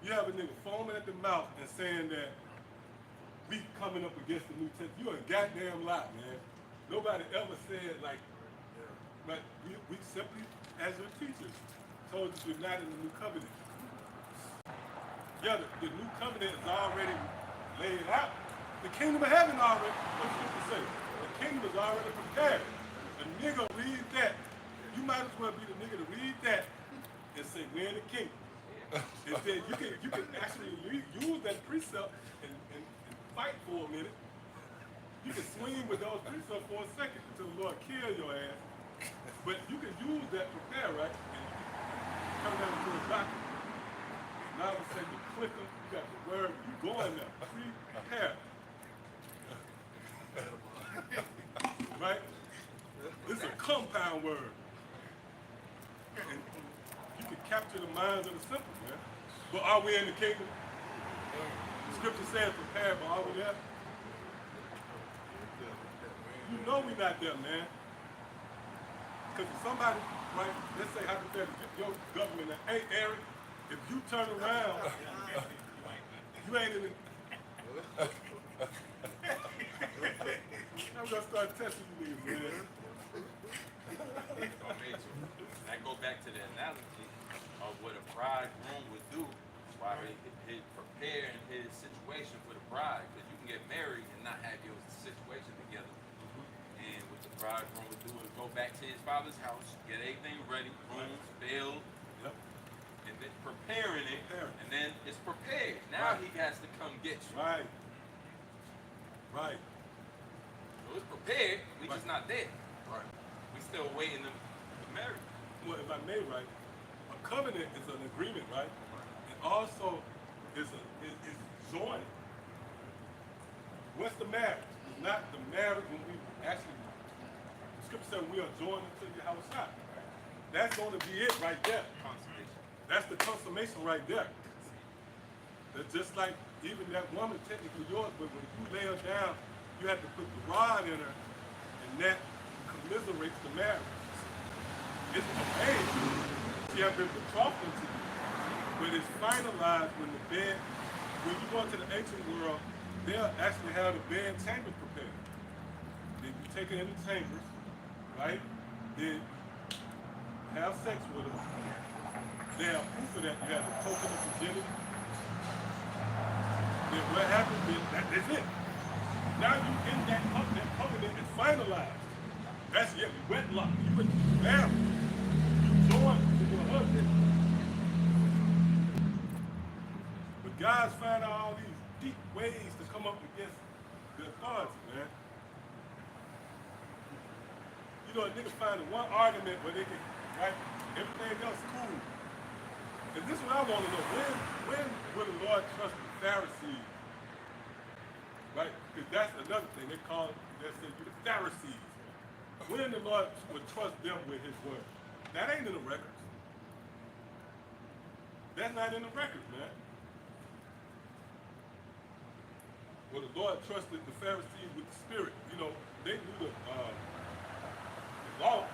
You have a nigga foaming at the mouth and saying that we coming up against the New Testament. You're a goddamn lie, man. Nobody ever said like, but we simply, as your teachers, told you we're not in the new covenant. Yeah, the new covenant is already laid out. The kingdom of heaven already, what you say? The kingdom is already prepared. A nigga read that. You might as well be the nigga to read that and say, we're in the kingdom. And then you can actually use that precept and fight for a minute. You can swing with those precepts for a second until the Lord kill your ass. But you can use that prepare, right? And you can turn that into a doctrine. Now I would say the clicker, you got the word, you going there. Prepare. Right? This is a compound word. And you can capture the minds of the simple, man. But are we in the kingdom? The scripture says prepare, but are we there? You know we're not there, man. Because if somebody right? Let's say hypothetically, if your government, hey Eric, if you turn around, you ain't in the. I'm gonna start testing you niggas, man. That go back to the analogy of what a bridegroom would do while he preparing his situation for the bride. Because you can get married and not have your situation together. And what the bridegroom would do is go back to his father's house, get everything ready, rooms, build, Yep. and then preparing it. Preparing. And then it's prepared. Now Right. he has to come get you. Right. Right. So it's prepared, we just not there. Right. We still waiting to marry. Well, if I may, right, a covenant is an agreement, right? And also is joining. What's the marriage? It's not the marriage when we actually, the scripture said we are joined to the house shop. That's going to be it right there. Consummation. That's the consummation right there. That's just like even that woman technically yours, but when you lay her down, you have to put the rod in her, and that commiserates the marriage. It's amazing. She has been betrothed to you, but it's finalized when the bed, when you go into the ancient world, they'll actually have the bed chambers prepared. Then you take her in the chambers, right? Then have sex with her. They have proof of that. You have the token of virginity. Then what happens is that's it. Now you in that covenant is finalized. That's it. Wedlock. You were married. You joined to your husband. But guys find out all these deep ways to come up against the authority, man. You know, a nigga find one argument where they can, right? Everything else cool. And this is what I want to know. When will the Lord trust the Pharisees? Right? Because that's another thing. They call it, they say, you the Pharisees. When the Lord would trust them with his word. That ain't in the records. That's not in the records, man. Well, the Lord trusted the Pharisees with the Spirit. You know, they knew the law,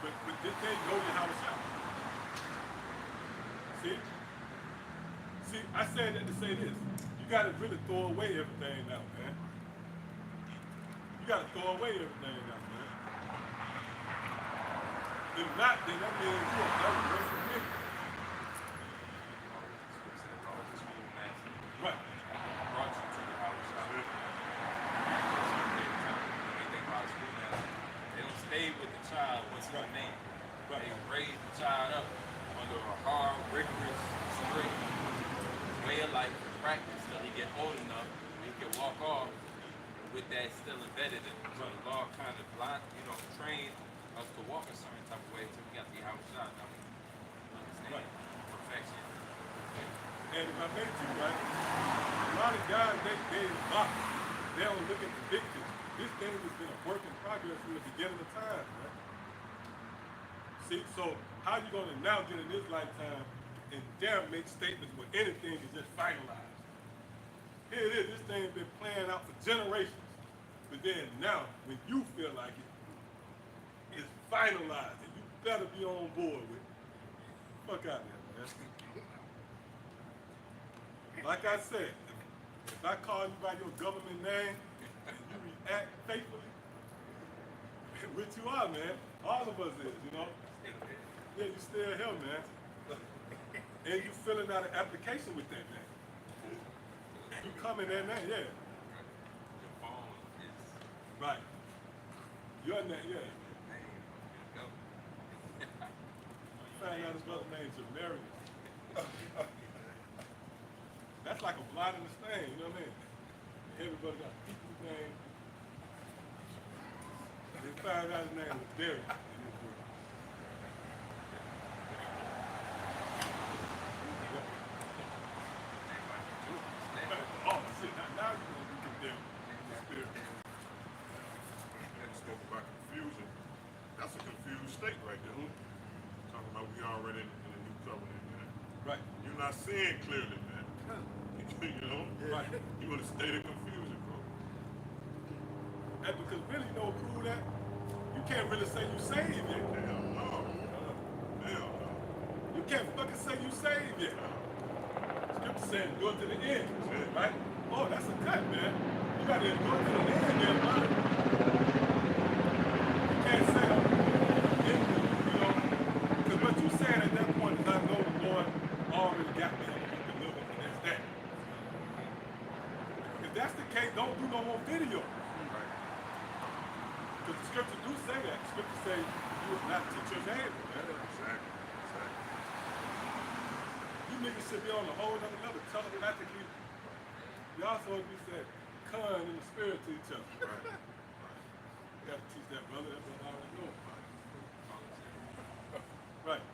but they didn't know how to shout. See, I said that to say this. You gotta really throw away everything now, man. You gotta throw away everything now, man. If not, then that means you are never worse than me. Right. Brought you to the house. They don't stay with the child. What's her name? Right. They raise the child up under a hard, rigorous, strict way of life, practice till he get old enough, he can walk off with that still embedded in him. So the law kind of trained us to walk a certain type of way until we got the house shot. Now we understand perfection. And if I make you right, a lot of guys, they box. They don't look at the big picture. This thing has been a work in progress from the beginning of time, right? See, so how you gonna now get in this lifetime and dare make statements when anything is just finalized? Here it is, this thing has been playing out for generations. But then now, when you feel like it, it's finalized and you better be on board with it. Fuck out of there, man. Like I said, if I call you by your government name and you react faithfully, which you are, man. All of us is, you know. Yeah, you still here, man. And you filling out an application with that, man. You come in there, man, yeah. Your phone is Right. Your name, yeah. go. Find out his brother's name, Jamarius. That's like a blot in the stain, you know what I mean? Everybody got people's name. They found out his name was Derek in this world. Oh, shit, now you're going to be condemned in the spirit. And spoke about confusion. That's a confused state right there. Talking about we already in the new covenant, man. Right. You're not seeing clearly, man. You know? Right. You in a state of confusion, bro. And because really, you know, prove that? You can't really say you saved yet. Hell no. Hell no. You can't fucking say you saved yet. Scripture saying do it to the end, right? Oh, that's a cut, man. You got to endure to the end, man, brother. You can't say, because what you saying at that point is I know the Lord already got me. I'm going to be delivered, and that's that. If that's the case, don't do no more video. Because the scripture do say that. The scripture say you will not teach your neighbor, man. Exactly. You niggas should be on a whole other level, telepathically. Y'all supposed to be saying, con in the spirit to each other. Right. You gotta teach that brother, that brother already know. Right.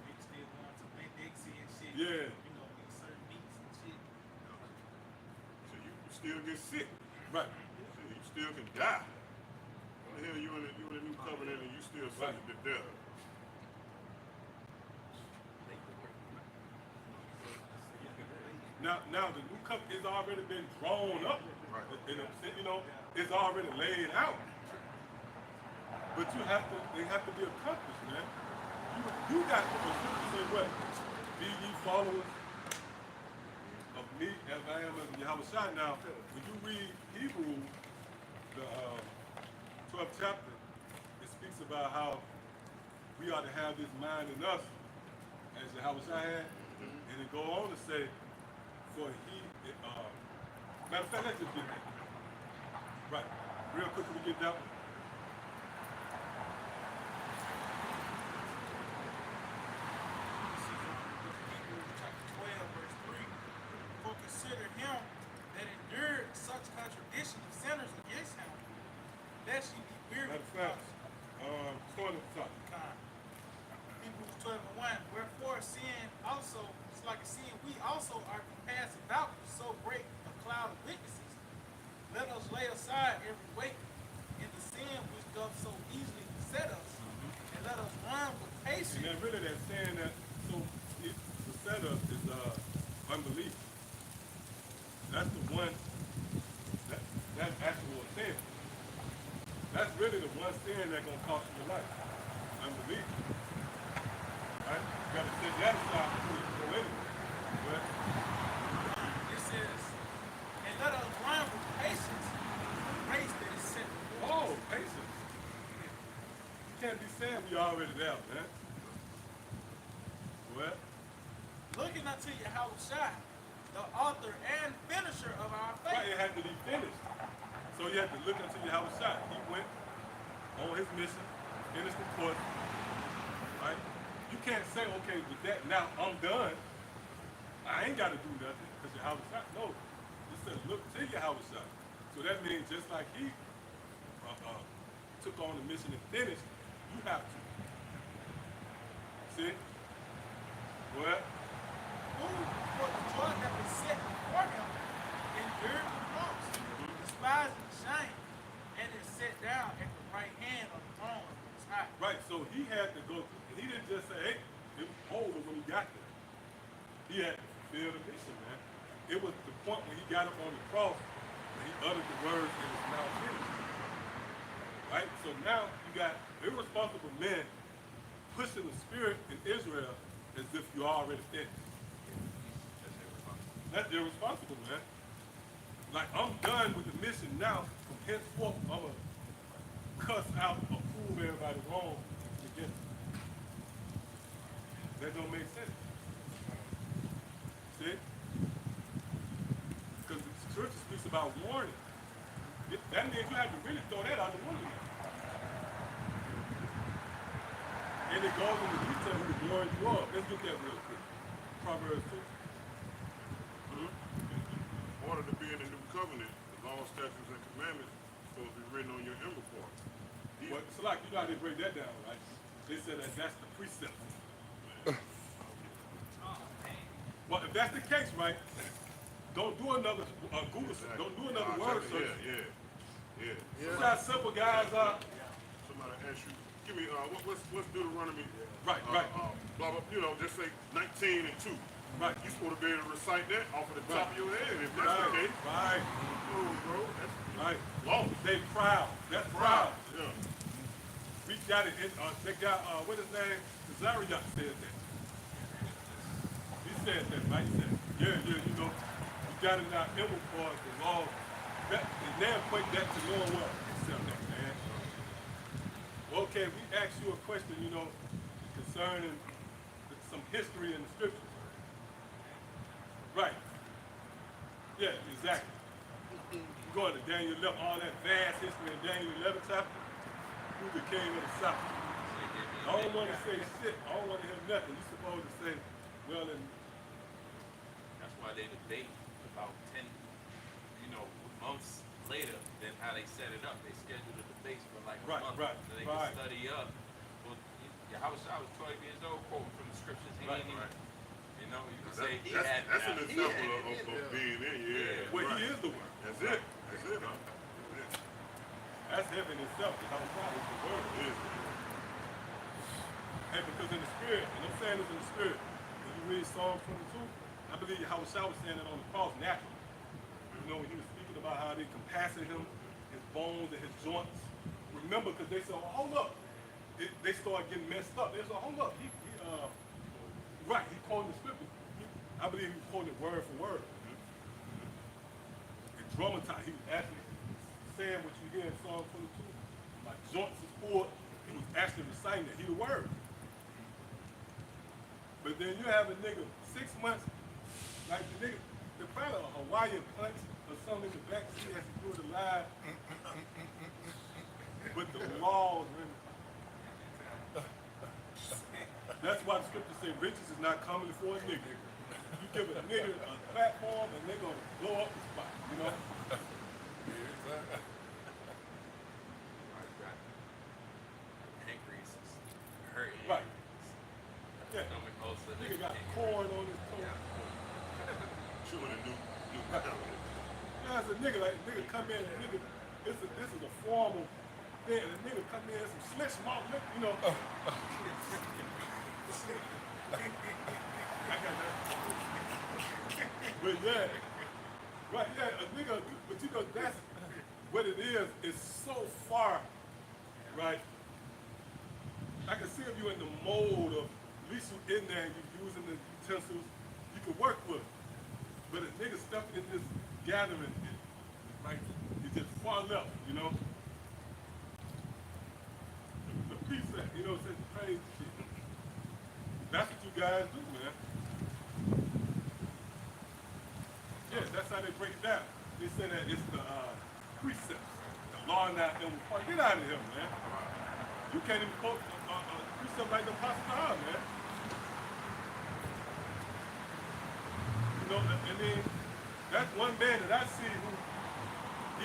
They still going to Big Dixie and shit. Yeah. You know, get certain meats and shit. So you still get sick. Right. So you still can die. What the hell you in the new covenant and you still subject to death? Now the new cup has already been drawn up. Right. It's already laid out. But they have to be accomplished, man. You got to say what? Be ye followers of me as I am of Yahweh. Now, when you read Hebrews, the 12th chapter, it speaks about how we ought to have this mind in us as Yahweh had, and it go on to say, for he, matter of fact, let's just get that. Right, real quick, can we get that one? Hebrews chapter 12, verse 3. For consider him that endured such contradiction of sinners against him, lest ye be weary. Matter of fact, start at the top. Hebrews 12 and 1. Wherefore, sin also, it's like a sin, we also are compassed about with so great a cloud of witnesses. Let us lay aside every weight and the sin which doth so easily beset us, and let us run with And patience. then really that saying that so it beset us is unbelief. That's the one that's actual sin. That's really the one sin that's gonna cost you your life. Unbelief. Right? You gotta set that aside before you go in it. But It says, and let us run with patience the race that is set before us. patience. You can't be saying we already there, man. Well, Looking unto Yahushua, the author and finisher of our right, faith. it had to be finished. So you have to look until you have a shot. He went on his mission, finished the course. Right? You can't say, okay, with that, now I'm done. I ain't got to do nothing because you have a shot. No. It said look till you have a shot. So that means just like he took on the mission and finished, you have to. See? Well, Who, for the joy that was set before him, endured the cross, despising the shame, and is set down at the right hand of the throne of his high. right, so he had to go through, he didn't just say, hey, it was over when he got there. He had to fulfill the mission, man. It was the point when he got up on the cross, when he uttered the words, it is now finished. Right? So now you got irresponsible men pushing the spirit in Israel as if you already finished. That's irresponsible, man. Like, I'm done with the mission now. From henceforth, I'm going to cuss out or prove everybody wrong against me. That don't make sense. See? Because the scripture speaks about warning. That means you have to really throw that out the window. And it goes into detail who the glory you are. Let's look at it real quick. Proverbs 2. In order to be in the new covenant, the law, statutes, and commandments are supposed to be written on your inward part. Well, so like, you know how they break that down, right? They said that that's the precept. Oh, man. Well, if that's the case, right, don't do another Google search. Don't do another word search. Yeah. See how simple guys are? Somebody ask you, give me, what's Deuteronomy? Right. Blah, blah, just say 19 and 2. Right. You're supposed to be able to recite that off of the top of your head. If that's the case, Right. oh, bro, that's Right. law. They proud. That's proud. Yeah. Yeah. We got it in, that guy, what his name? Zariot said that. He said that, right? He said, yeah, you know, we got it in our inward parts, the law. That, and they equate that to knowing what? Accept that, man. Okay, we asked you a question, you know, concerning some history in the scriptures. Right. Yeah, exactly. Going to Daniel 11, all that vast history in Daniel 11 chapter, who's the king of the south? I don't want to say shit. I don't want to hear nothing. You're supposed to say, well, then, That's why they debate about 10, months later than how they set it up. They scheduled the debates for like a month so they can study up. Well, Yahushua was 12 years old, quoting from the scriptures. He ain't even, you can say he had. That's an example of being in, yeah. well, he is the word. That's it. That's it, huh? That's it. That's heaven itself. The whole problem is the word. It is. And because in the spirit, and I'm saying this in the spirit, when you read Psalm 22, I believe Yahushua was saying it on the cross naturally. You know, when he was speaking about how they compasted him, his bones and his joints. Remember, because they said, oh, hold up. They started getting messed up. They said, hold up. He quoted the scripture. I believe he quoted word for word. And dramatized. He was actually saying what you hear in Psalm 22. My joints is pulled. He was actually reciting that. He the word. But then you have a nigga 6 months, like the nigga, they're probably a Hawaiian punch or something in the back seat as he threw the line. But the laws, man. That's why the scripture say riches is not coming for a nigga. You give a nigga a platform and they're gonna blow up the spot, you know? Increases. Hurting. Right. Yeah. Stomach ulcer. Nigga got corn on his toe. Chewing a new Yeah, as a nigga, like nigga come in and nigga, this is a formal thing, and a nigga come in some slick small, you know. But yeah, right, yeah, a nigga, but you know, that's what it is. It's so far, right? I can see if you're in the mode of, at least you in there and you're using the utensils, you can work with it. But a nigga stuck in this gathering, right, it's just far left, you know? The precept, you know, says praise shit. That's what you guys do, man. Yeah, that's how they break it down. They say that it's the precepts, the law and that. Get out of here, man. You can't even quote precept like the Apostle Paul, man. You know, and then that's one man that I see who,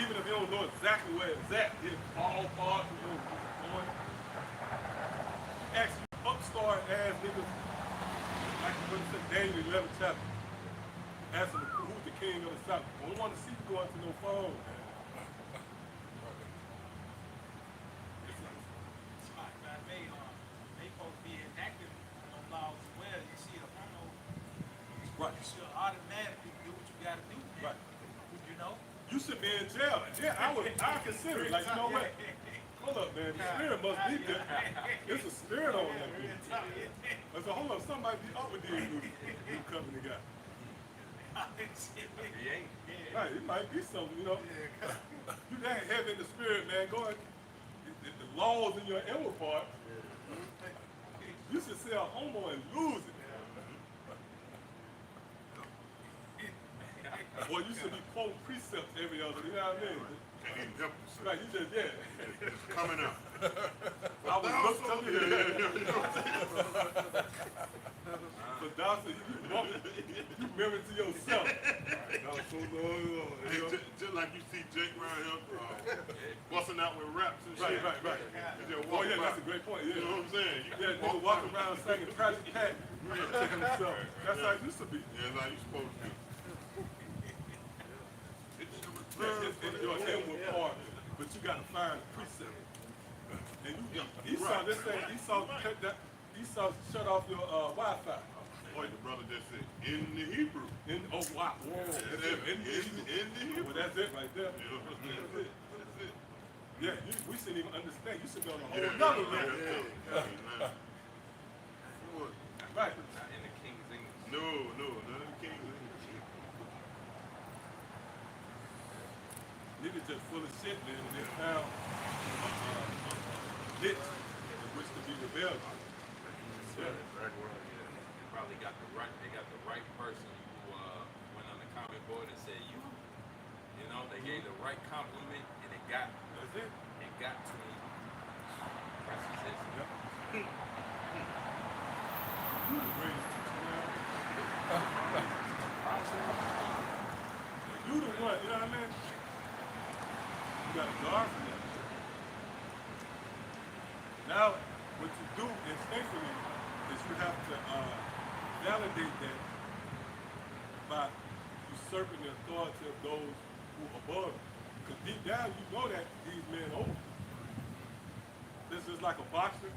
even if you don't know exactly where it's at, his ballpark, you know, going. Actually, upstart ass niggas, like what it said, Daniel 11 chapter. Ask him who's the king of the south. I don't want to see you go into no phone. They supposed to be enacting those laws as well. You see the homo, Right. you should automatically do what you gotta do, man. Right. You know? You should be in jail. Yeah, I consider it. Like, you know what? Hold up, man. The spirit must be there. There's a spirit on that dude. I said, hold up, somebody be up with these new company guy. He ain't. Right, it might be something, you know. You that heavy in the spirit, man. Go ahead. The laws in your inward part. You should see a homo and lose it. Or you should be quoting precepts every other, you know what I mean? Can't even help yourself. Right, you just, yeah. It's coming out. I was looked up here. But Dawson, you mirror to yourself. Hey, just like you see Jake around here busting out with raps and shit. Right. You just Oh walk yeah, by. that's a great point, You know yeah. what I'm saying? You Yeah, nigga walking around singing Tragic Cat, taking himself. That's how it used to be. Yeah, that's how you supposed to do. It's in your inward part, but you gotta find the precept. And Esau, this thing, Esau shut off your Wi-Fi. Boy, the brother just said, in the Hebrew. Wow, whoa. In the Hebrew. Well, that's it right there. Yeah, that's it. Yeah, we shouldn't even understand. You should be on a whole nother level. Yeah. Right. Not in the King's English. No, none of the kings. Niggas just full of shit, man, and they found niche in which to be rebelled. Yeah. They probably got the right. They got the right person who went on the comment board and said you. You know, they gave the right compliment and it got That's it. to him. That's what it says. Yep. You the greatest teacher now. You the one, you know what I mean? You got to guard from that. Now, what you do instinctively is you have to validate that by usurping the authority of those who are above you. Because deep down, you know that these men over. This is like a boxer.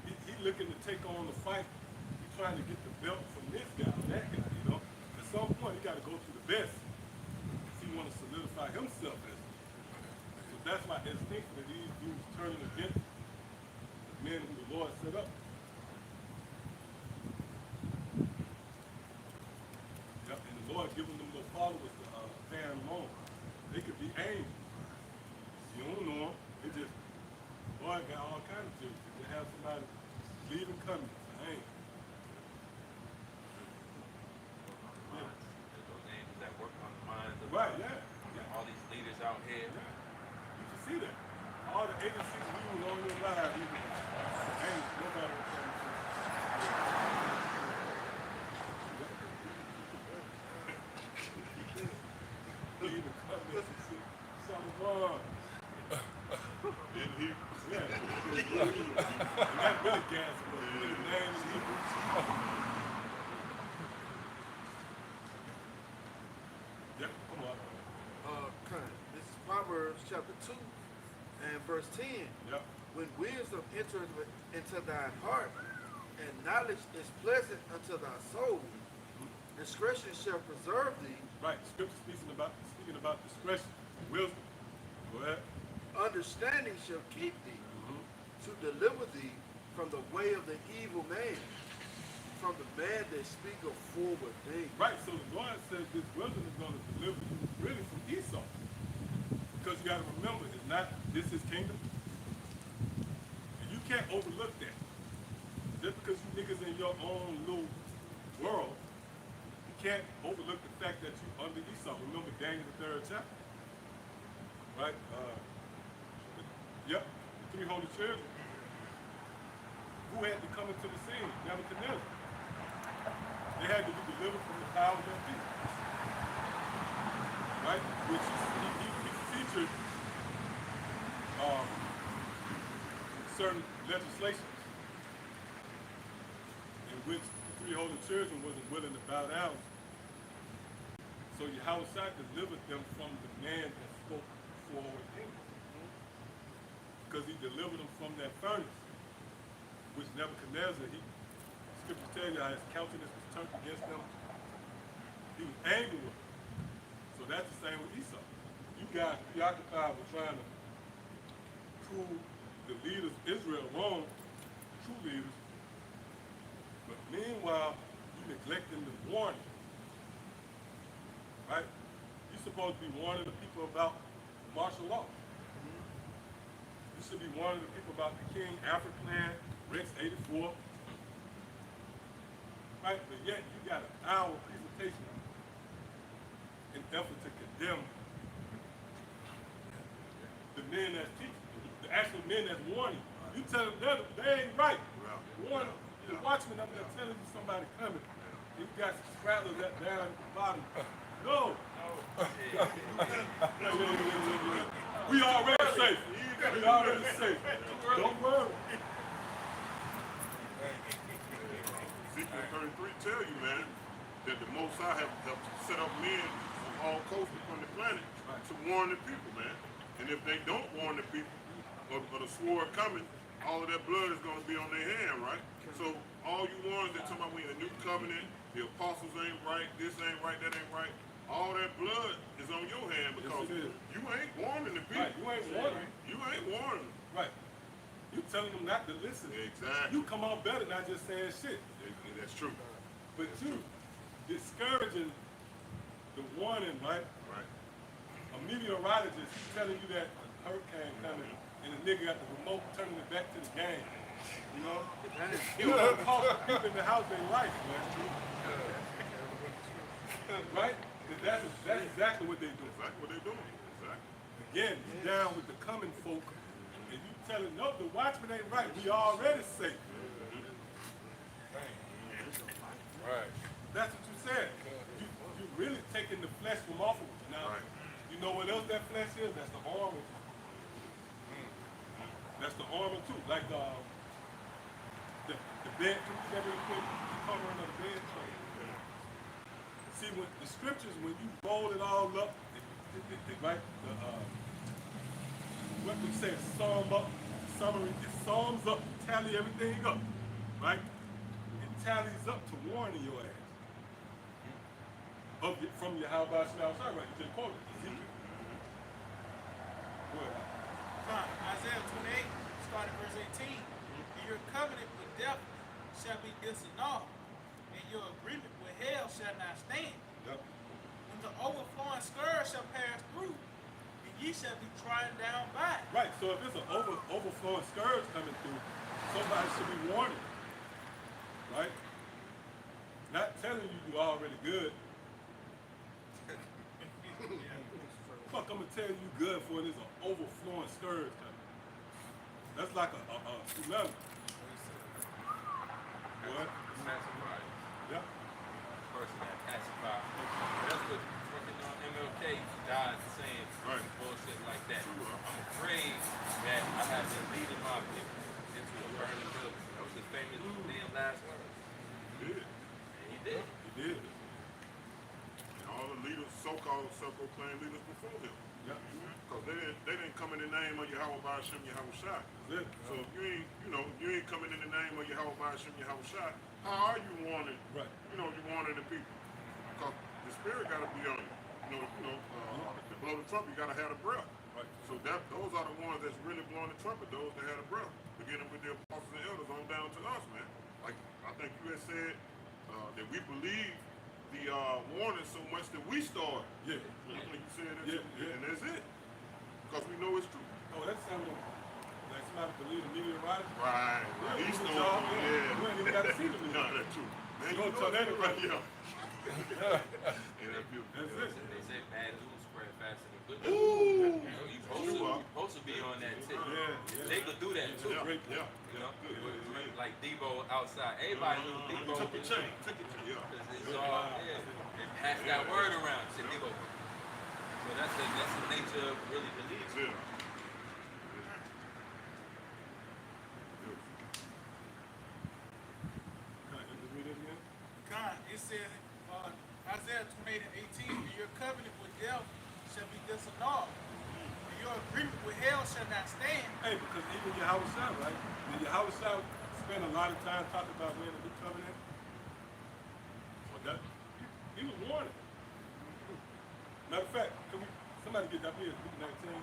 He looking to take on the fight. He's trying to get the belt from this guy or that guy, you know. At some point, he got to go to the best if he want to solidify himself as. So that's why instinctively these dudes turning against the men who the Lord set up. Yep, and the Lord giving them the followers to pay them along. They could be angels. You don't know them. They just, boy, got all kinds of things. They have somebody leaving coming. I ain't. There's those angels that work on the minds of Right, yeah. all these leaders out here. Yeah. You can see that. All the 86 views on your live, even ain't nobody was trying to see. Leaving coming and see something wrong. And he, Yeah. And that really gas was the name is Hebrew. Yep, come on. This is Proverbs chapter 2 and verse 10. Yep. When wisdom entereth into thine heart, and knowledge is pleasant unto thy soul, discretion shall preserve thee, Right. Scripture speaking about discretion, wisdom. Go ahead. understanding shall keep thee, to deliver thee from the way of the evil man, from the man that speaketh forward things. Right. So the Lord says this wisdom is going to deliver you really from Esau. Because you got to remember, it's not this is kingdom. And you can't overlook that. Just because you niggas in your own little world, you can't overlook the fact that you under Esau. Remember Daniel the 3rd chapter? Right? Yep, the 300 children. Who had to come into the scene? Nebuchadnezzar. They had to be delivered from the power of their feet. Right? Which he featured certain legislations in which the 3 holy children wasn't willing to bow down. So Yahushua delivered them from the man that spoke forward things. Because he delivered them from that furnace, which Nebuchadnezzar, scripture tells you how his countenance was turned against them. He was angry with them. So that's the same with Esau. You guys preoccupied with trying to prove the leaders of Israel wrong, true leaders, but meanwhile, you neglecting the warning. Right? You're supposed to be warning the people about martial law. You should be warning the people about the King Alfred Plan, Rex 84. Right? But yet you got an hour presentation in effort to condemn the men that's teaching, the actual men that's warning. You tell them they ain't right. Warn them. The watchman up there telling you somebody coming. You got some scrattlers that down at the bottom. No. We already safe. We already safe. Don't worry. Ezekiel 33 tell you, man, that the Most High have set up men on all coasts upon the planet to warn the people, man. And if they don't warn the people of the sword coming, all of that blood is going to be on their hand, right? So all you ones that talking about we in the new covenant, the apostles ain't right, this ain't right, that ain't right, all that blood is on your hand because Yes, it is. you ain't warning the people. Right, you ain't warning them. You ain't warning them. Right. You telling them not to listen. Exactly. You come out better not just saying shit. That's true. But you discouraging the warning, right? Right. A meteorologist telling you that a hurricane coming and the nigga got the remote turning it back to the game. You know? That is You don't cost the people in the house their life, man. Right? That's exactly what they do. Exactly what they doing. Exactly. Again, you down with the coming folk, and you telling, no, the watchman ain't right. We already safe. Right. That's what you said. You really taking the flesh from off of it. Now, Right. you know what else that flesh is? That's the armor. That's the armor too. Like the bed, you never put the covering of the bed. See, when the scriptures, when you roll it all up, right? What we say, sum up, summary, it sums up, tally everything up, right? It tallies up to warning your ass. From your how about you outside, right? You just quote it, Ezekiel. Go ahead. Isaiah 28, starting verse 18. And your covenant with death shall be disannulled, and your agreement with hell shall not stand. Yep. When the overflowing scourge shall pass through, and ye shall be trodden down by it. Right, so if it's an overflowing scourge coming through, somebody should be warning. Right? Not telling you you're already good. Fuck, I'm gonna tell you good for there's an overflowing scourge coming. That's like a tsunami. What? Pacified. Yeah. Person that pacified. That's what working on MLK died saying Right. bullshit like that. I'm afraid that I have been leading my people into a burning building. That was his famous damn last words. He did. And he did. He did. And all the leaders, so-called self-proclaimed leaders before him. Yeah. Because they didn't come in the name of Yahweh Ba'ashem Yahweh Shai. That's it. So if you ain't coming in the name of Yahweh Ba'ashem Yahweh Shai, how are you warning? Right. You warning the people. Because the spirit got to be on you. The blow the trumpet, you got to have the breath. Right. So those are the ones that's really blowing the trumpet, those that had a breath. Beginning with the apostles and elders on down to us, man. Like I think you had said that we believe the warning so much that we start. Yeah. I think you said that Yeah, too. yeah. And that's it. Because we know it's true. Oh, that's something like somebody believe the meteorologist. Right. Yeah, He's good still job, yeah. yeah. You ain't even got to see the No, meteorologist. that's true. Man, You gonna know tell it's that right, to- yeah. Yeah, that's beautiful. That's Yeah. it. They say bad news spread faster than good Ooh. news. You supposed to be on that tip. Yeah. They could do that too. Yeah, Great yeah, You know, yeah. like Debo outside. Everybody knew Debo. Took the chain. Took the chain. Yeah. It's all, yeah. They passed that word around. Said Debo. So that's the nature of really believing. Yeah. Just read it again. God, it says, Isaiah 28 and 18, and your covenant with death shall be disannulled, and your agreement with hell shall not stand. Hey, because even Yahweh Shai, right? And Yahweh Shai spent a lot of time talking about when the new covenant. Well, that, he was warning. Matter of fact, can we, somebody get that here, Luke 19.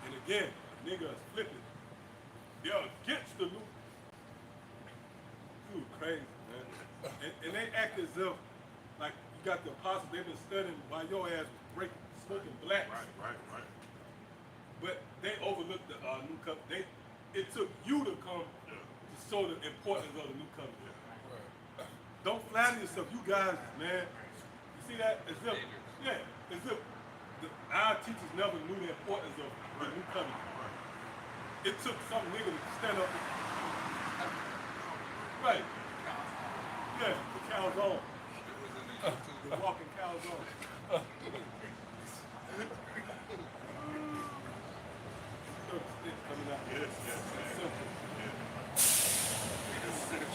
And again, a nigga is flipping. They're against the new. Dude, crazy, man. And they act as if, like, you got the apostles, they've been studying while your ass was breaking, smoking blacks. Right. But they overlooked the new covenant. It took you to come to show the importance of the new covenant. Don't flatter yourself, you guys, man. You see that? As if, yeah, as if our teachers never knew the importance of the new covenant. It took some nigga to stand up. Right. Yeah, the calzone. The walking calzone. Coming out. Yes. Simple.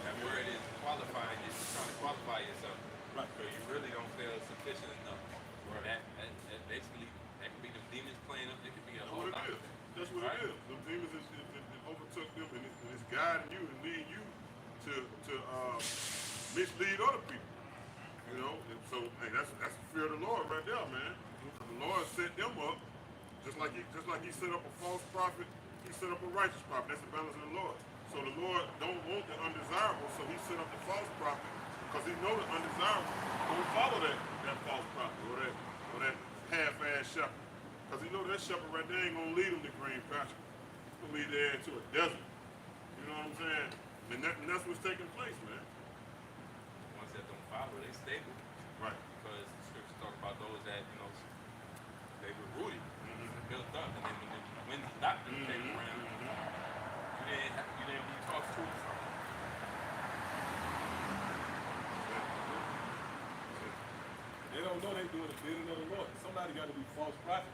That word is qualifying. You're trying to qualify yourself. Right. So you really don't feel sufficient enough. Or that basically, that could be the demons playing up. It could be a whole guiding you and leading you to mislead other people. You know, and so hey, that's the fear of the Lord right there, man. The Lord set them up just like he set up a false prophet. He set up a righteous prophet. That's the balance of the Lord. So the Lord don't want the undesirable, so he set up the false prophet because he know the undesirable don't follow that false prophet or that half-ass shepherd. Because he know that shepherd right there ain't gonna lead them to green pasture. He's gonna lead there into a desert. You know what I'm saying? And that's what's taking place, man. The ones that don't follow, they stable. Right. Because the scriptures talk about those that, they were rooted, built up, and then when the doctrine came around, you didn't be taught to it. They don't know they're doing the bidding of the Lord. Somebody got to be false prophets.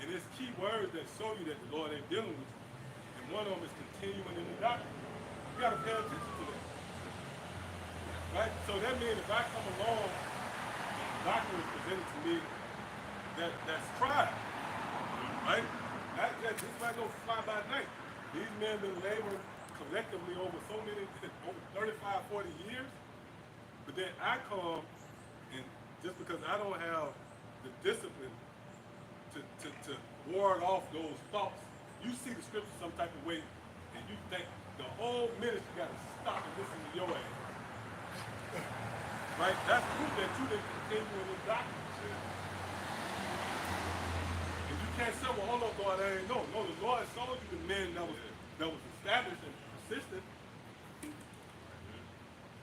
And it's key words that show you that the Lord ain't dealing with you. And one of them is continuing in the doctrine. You got to pay attention to that. Right? So that means if I come along and the doctrine is presented to me that's tried, right? This might go fly by night. These men been laboring collectively over over 35, 40 years. But then I come and just because I don't have the discipline to ward off those thoughts, you see the scripture some type of way, and you think the whole ministry got to stop and listen to your ass. Right? That's proof that you didn't continue in this doctrine. And you can't say, well, hold up, Lord, I ain't know. No, the Lord showed you the men that was established and persistent.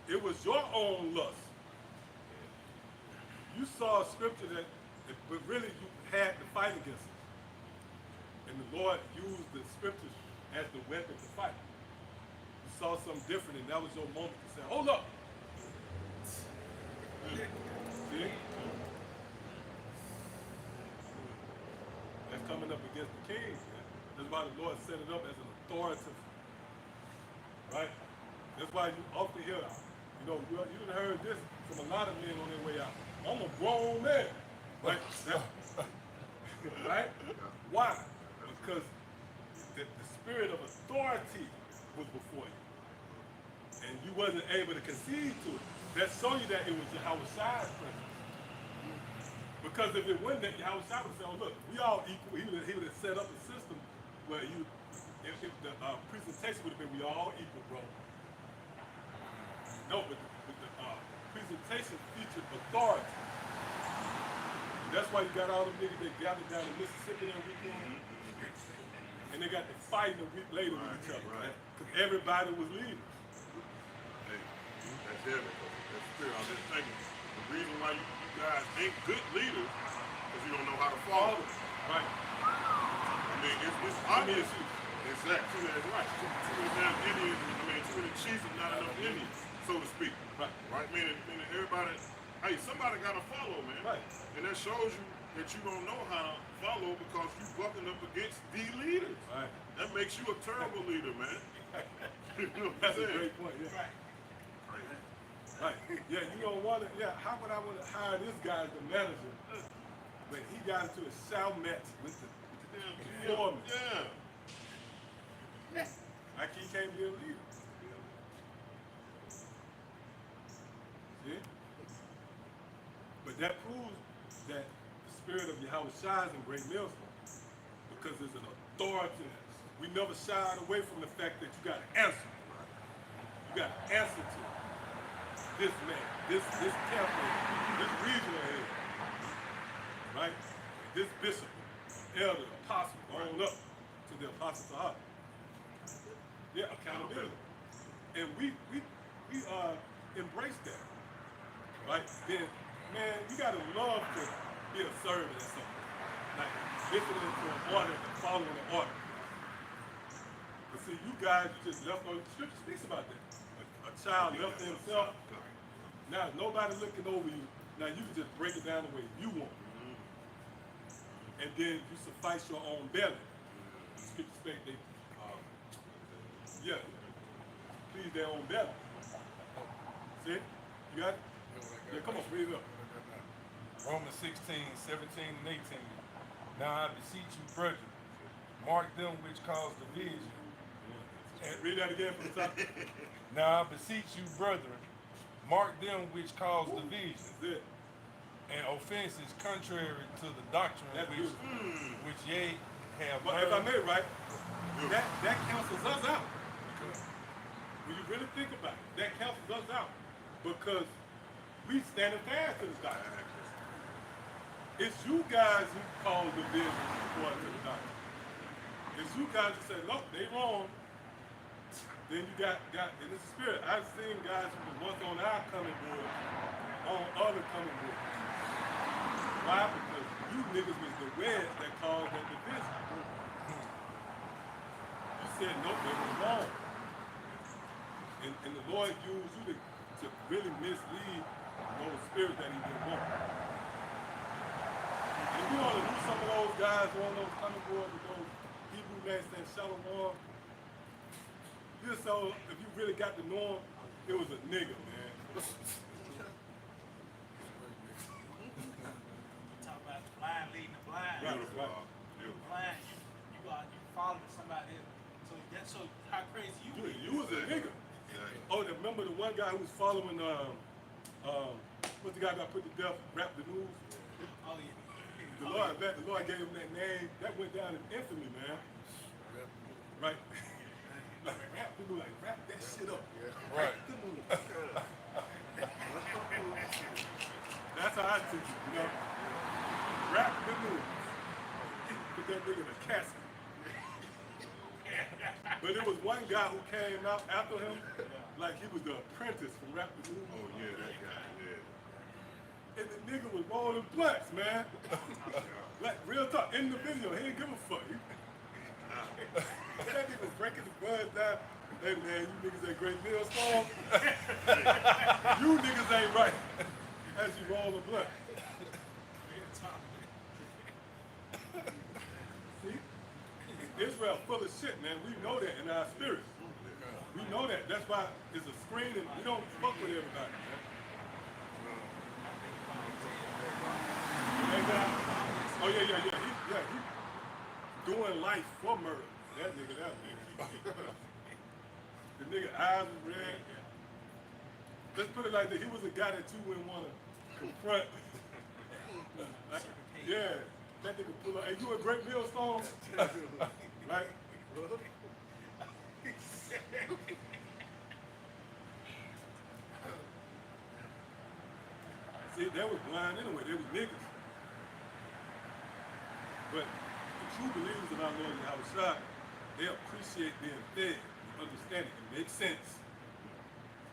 It was your own lust. You saw a scripture but really you had to fight against it. And the Lord used the scriptures as the weapon to fight. You saw something different, and that was your moment to say, hold up. See? That's coming up against the king. Man. That's why the Lord set it up as an authoritative. Right? That's why you often hear, you done heard this from a lot of men on their way out. I'm a grown man. Right? Right? Why? Because the spirit of authority was before you. And you wasn't able to concede to it. That showed you that it was Yahweh Shai's presence. Because if it wasn't that, Yahweh Shai would say, oh look, we all equal. He would have set up a system where if the presentation would have been we all equal, bro. No, but the presentation featured authority. And that's why you got all them niggas that gathered down in Mississippi that weekend. And they got to fighting a week later with each other. Right. Because everybody was leading. Hey, that's heavy. That's clear. I'm just thinking the reason why you guys ain't good leaders because you don't know how to follow. Right. I mean, it's obvious. Exactly. That's right. Too many damn Indians. Too many chiefs and not enough Indians, so to speak. Right. Meaning everybody. Hey, somebody got to follow, man. Right. And that shows you that you don't know how to follow because you bucking up against the leaders. Right. That makes you a terrible leader, man. You know what I'm That's a saying? great point. Yeah. Right. Right. Yeah, you don't want to, how would I want to hire this guy as the manager when he got into a shout match with the foreman? Yeah. Like he can't be a leader. See? But that proves that the spirit of Yahweh Shai is in Great Millstone because there's an authority. We never shied away from the fact that you got to answer. You got to answer to this man, this temple, this regional head, right? This bishop, elder, apostle, on up to the apostle Sahab. Yeah, accountability. And we embrace that, right? Then, man, you gotta love to be a servant or something. Like listening to an order and following the order. But see, you guys, you just left on the scripture speaks about that. A child left to himself. Now nobody looking over you. Now you can just break it down the way you want. And then you suffice your own belly. The scripture speak they please their own belly. See? You got it? Yeah, come on, read it up. Romans 16, 17, and 18. Now I beseech you, brethren, mark them which cause division, Read that again from the top. Now I beseech you, brethren, mark them which cause division That's it. and offenses contrary to the doctrine That's which, beautiful. which ye have But if I learned. may, right, that cancels us out. When you really think about it, that cancels us out because we standing fast to this doctrine. It's you guys who cause division according to the doctrine. It's you guys who say, look, they wrong. Then you got in the spirit. I've seen guys who were once on our coming board, on other coming boards. Why? Because you niggas was the wedge that caused that division. You said, no, they were wrong. And the Lord used you to really mislead those spirits that he didn't want. And you ought to lose some of those guys on those coming boards with those Hebrew names saying Shalom. Just so if you really got to know him, it was a nigga, man. Talk about the blind leading the blind. Right. Beautiful. You blind, you following somebody else. So that shows how crazy you Dude, is. you was a nigga. Oh, remember the one guy who was following what's the guy that got put to death, Rap the News? Oh yeah. The Lord gave him that name. That went down in infamy, man. Right? Like rap the news, like rap that shit up. Right. The news. That's how I teach it, you know. Rap the news. Put that nigga in a casket. But there was one guy who came out after him, like he was the apprentice from Rap the News. Oh yeah, that guy. Yeah. And the nigga was rolling blunts, man. Like real talk. In the video, he didn't give a fuck. That nigga was breaking the buzz down. Hey man, you niggas ain't great meal song. You niggas ain't right. As you roll the blunt. See? Israel full of shit, man. We know that in our spirits. We know that. That's why it's a screen and we don't fuck with everybody, man. And, oh yeah. He doing life for murder. That nigga. The nigga eyes was red. Let's put it like that. He was a guy that you wouldn't want to confront. Like, yeah. That nigga pull up. Hey, you a great millstone? Right? See, they was blind anyway. They was niggas. But the true believers of our Lord Yahweh Shai, they appreciate being fed and understanding. It makes sense.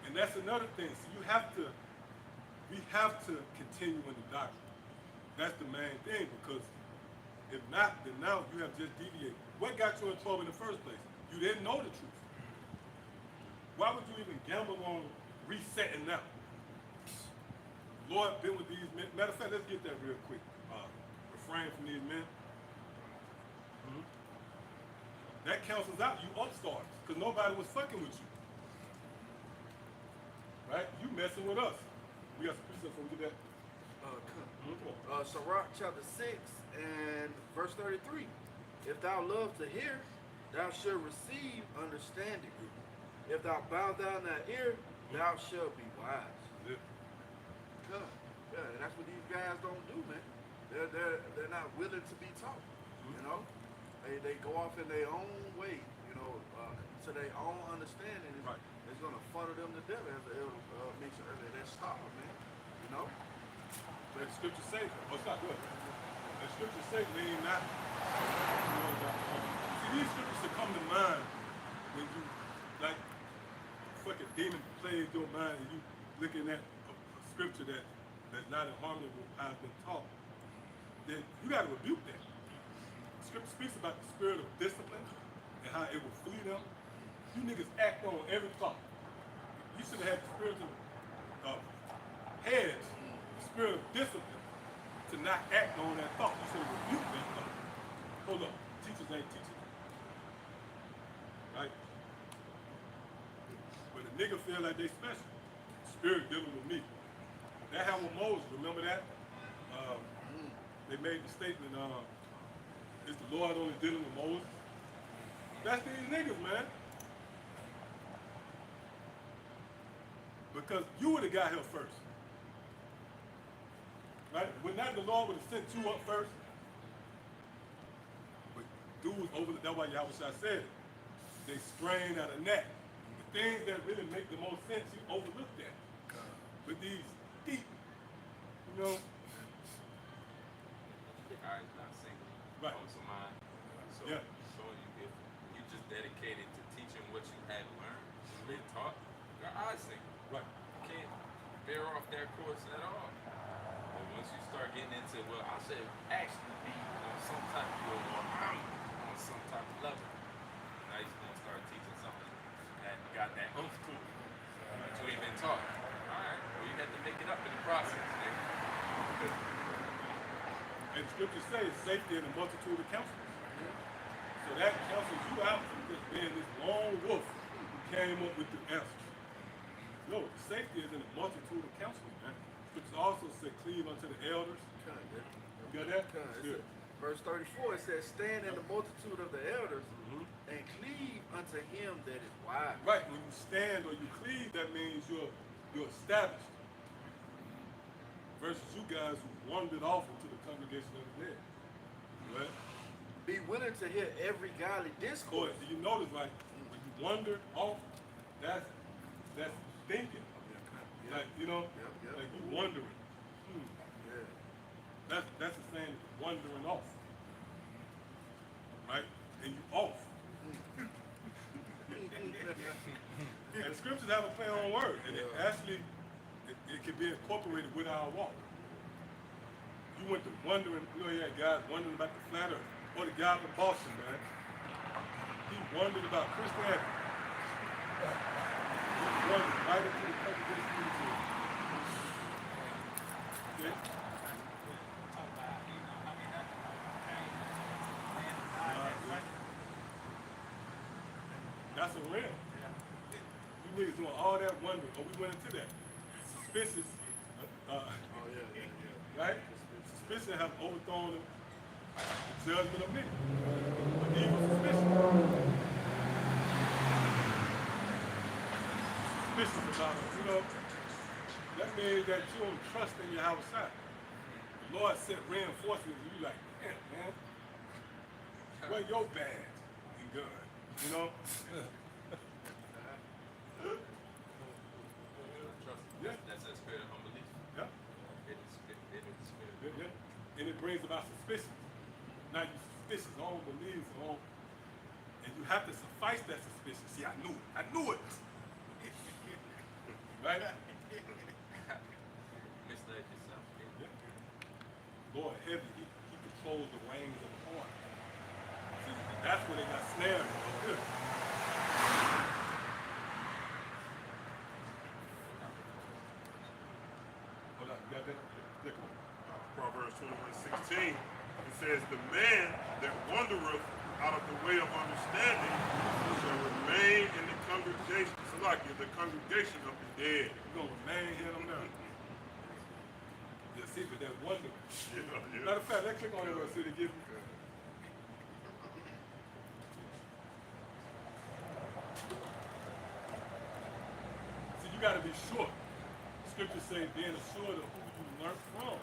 And that's another thing. So we have to continue in the doctrine. That's the main thing, because if not, then now you have just deviated. What got you in trouble in the first place? You didn't know the truth. Why would you even gamble on resetting now? Lord been with these men. Matter of fact, let's get that real quick. Refrain from these men. That cancels out you upstarts, because nobody was fucking with you. Right? You messing with us. We got some precepts when we get that. Sirach chapter 6 and verse 33. If thou love to hear, thou shalt receive understanding. If thou bow down thy ear, thou shalt be wise. Yeah. Yeah, and that's what these guys don't do, man. They're not willing to be taught. You know, they go off in their own way. You know, to their own understanding. Right. It's gonna funnel them to death. It'll make sure that they stop them, man. You know. But the scripture say, oh, it's not good. The scripture say, lean not. See, these scriptures should come to mind when you, like, fucking demon plays your mind and you looking at a scripture that's not in harmony with how it's been taught. Then you got to rebuke that. The scripture speaks about the spirit of discipline and how it will flee them. You niggas act on every thought. You should have had the spirit of heads, the spirit of discipline, to not act on that thought. You should have rebuked that thought. Hold up, teachers ain't teaching. Right? But a nigga feel like they special. Spirit dealing with me. That happened with Moses, remember that? They made the statement, is the Lord only dealing with Moses? That's these niggas, man. Because you would have got here first. Right? When not the Lord would have sent you up first. But dudes over that's why Yahweh Shai said it. They strain at a gnat. The things that really make the most sense, you overlook that. But these deep, you know, Eyes not single. Right. Comes to mind. So, Yeah. so if you just dedicated to teaching what you had learned, been taught, your eyes single. right. You can't veer off that course at all. But once you start getting into, well, I should actually be on some type of level, or I'm on some type of level. Now you're gonna start teaching something that got that oomph to it that you ain't been taught. All right, well, you have to make it up in the process, nigga. And scripture says safety in a multitude of counselors. So that counsels you out from just being this lone wolf who came up with the answers. No, safety is in a multitude of counselors, man. Scripture also said cleave unto the elders. You got that? It said- Verse 34, it says, stand in the multitude of the elders and cleave unto him that is wise. Right, when you stand or you cleave, that means you're established. Versus you guys who wandered off into the congregation of the dead. Right? Be willing to hear every godly Of discourse. course, do you notice like when you wander off, that's thinking. Like, you know, Yep. like you wondering. Yeah. That's the same as wandering off. Right? And you off. And scriptures have a play on word. And it actually it can be incorporated with our walk. You went to wondering, you know, you had guys wondering about the flat earth. Or the guy from Boston, man. He wondered about Christianity. He wondered right into the congregation. Okay? Talk about, you know, I mean, that came, That's a realm. You niggas doing all that wondering. Oh, we went into that. Suspicious, Oh, yeah. right? Suspicion have overthrown the judgment of men. Evil suspicion. Suspicious about it. You know, that means that you don't trust in your outside. The Lord sent reinforcements and you like, damn, man, where your badge and gun? You know? Trust. Yeah. That's a spirit of unbelief. Yeah. It is spirit. Yeah, yeah. And it brings about suspicion. Now you suspicious, I don't believe, so I don't. And you have to suffice that suspicion. See, I knew it. I knew it. Right? Misled yourself. Yeah. Lord heavy, he controls the reins of the horn. See, that's where they got snared. Hold on, you got that? Yeah, come on. Proverbs 21:16, it says, the man that wandereth out of the way of understanding shall remain in the congregation. So like the congregation of the dead. You're gonna remain here on down. Yeah, see, but that wonder. Yeah. Matter of fact, let's click on it and see what it gives me. See, you gotta be sure. Scripture say being assured of who you learned from.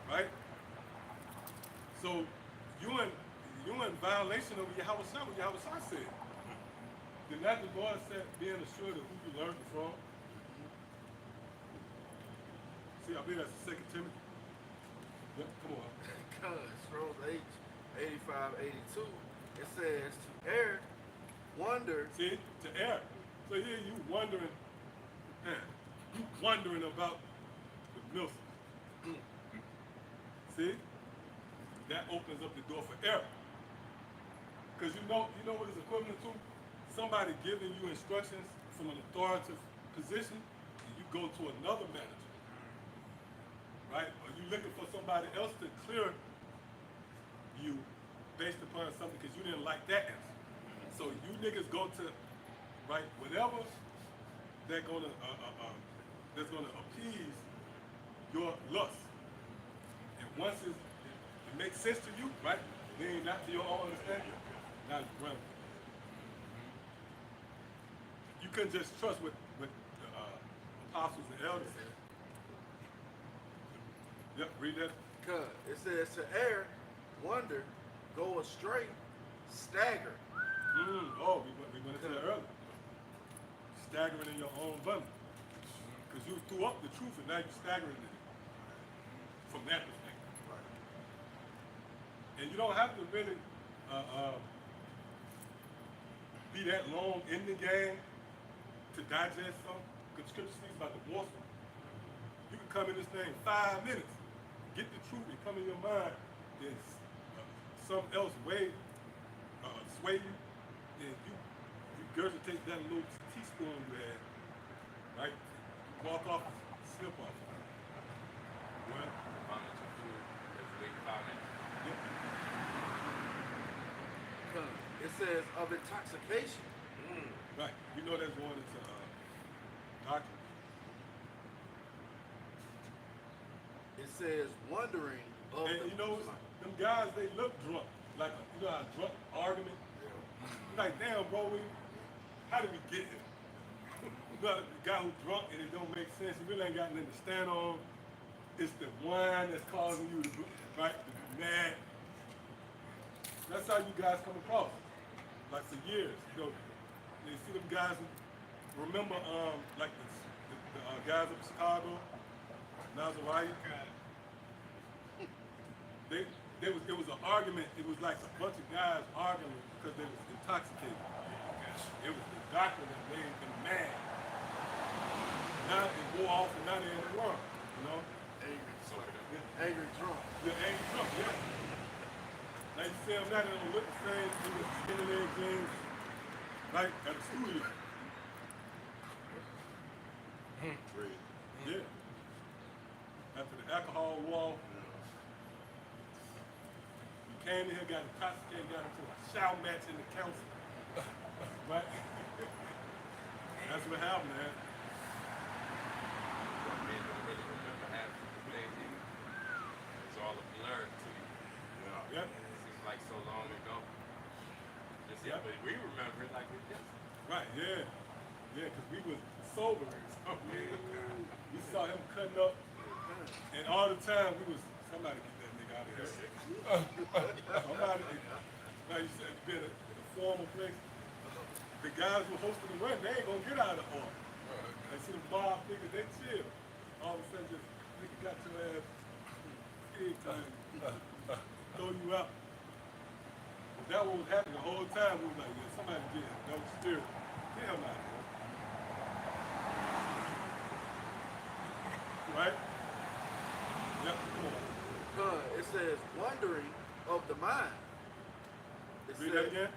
Right? So you in violation of Yahweh Shai, what Yahweh Shai said. Did not the Lord say being assured of who you learned from? See, I believe that's the 2 Timothy. Yep, come on. Scrolls H 8582. It says to err, wonder. See, to err. So here you wondering, man, you wondering about the milk. See? That opens up the door for error. Because you know what it's equivalent to? Somebody giving you instructions from an authoritative position, and you go to another manager. Right? Or you looking for somebody else to clear you based upon something because you didn't like that answer. So you niggas go to, right, whatever that's gonna appease your lust. And once it makes sense to you, right, then not to your own understanding, now it's running. You couldn't just trust what apostles and elders said. Yep, read that. Cause it says to err, wonder, go astray, stagger. Oh, we went into that earlier. Staggering in your own vomit. Because you threw up the truth and now you're staggering in it. From that perspective. And you don't have to really be that long in the game to digest something. Because scripture speaks about the morsel. You can come in this thing 5 minutes, get the truth and come in your mind, then something else sway you, then you regurgitate that little teaspoon you had, right? Walk off, slip off. Well, Vomit your food. Let's wait 5 minutes. yeah. It says of intoxication. Right. You know that's going into doctrine. It says wondering of And the you know, them guys, they look drunk. Like, you know how a drunk argument? You're like, damn, bro, how did we get here? You know, the guy who's drunk and it don't make sense, he really ain't got nothing to stand on. It's the wine that's causing you to be, right, to be mad. That's how you guys come across. Like for years, you know, you see them guys who remember, like the guys up in Chicago, Nazariah. It was an argument. It was like a bunch of guys arguing because they was intoxicated. It was the doctrine that made them mad. Now they go off and now they're in the world, you know? angry drunk. You're angry drunk, yeah. Now you see them now, they don't look the same. They look skinny leg jeans, right, at the studio. Yeah. After the alcohol wall, you came in here, got intoxicated, got into a shout match in the council. Right? That's what happened, man. Men don't really remember half of the things either. It's all a blur to you. Yep. It seems like so long ago. Just, yeah, Yep. but we remember it like it just. Right, yeah. Yeah, because we was sober. So we saw him cutting up. And all the time we was, somebody get that nigga out of here. Somebody, like you said, been a formal place. The guys who hosted the run, they ain't gonna get out of the order. They see the bar niggas, they chill. All of a sudden, just nigga got your ass big time, throw you out. But that what was happening the whole time. We was like, yeah, somebody did it. That was spirit. Get him out of here. Right? Yep, come on. It says wondering of the mind. It Read that again?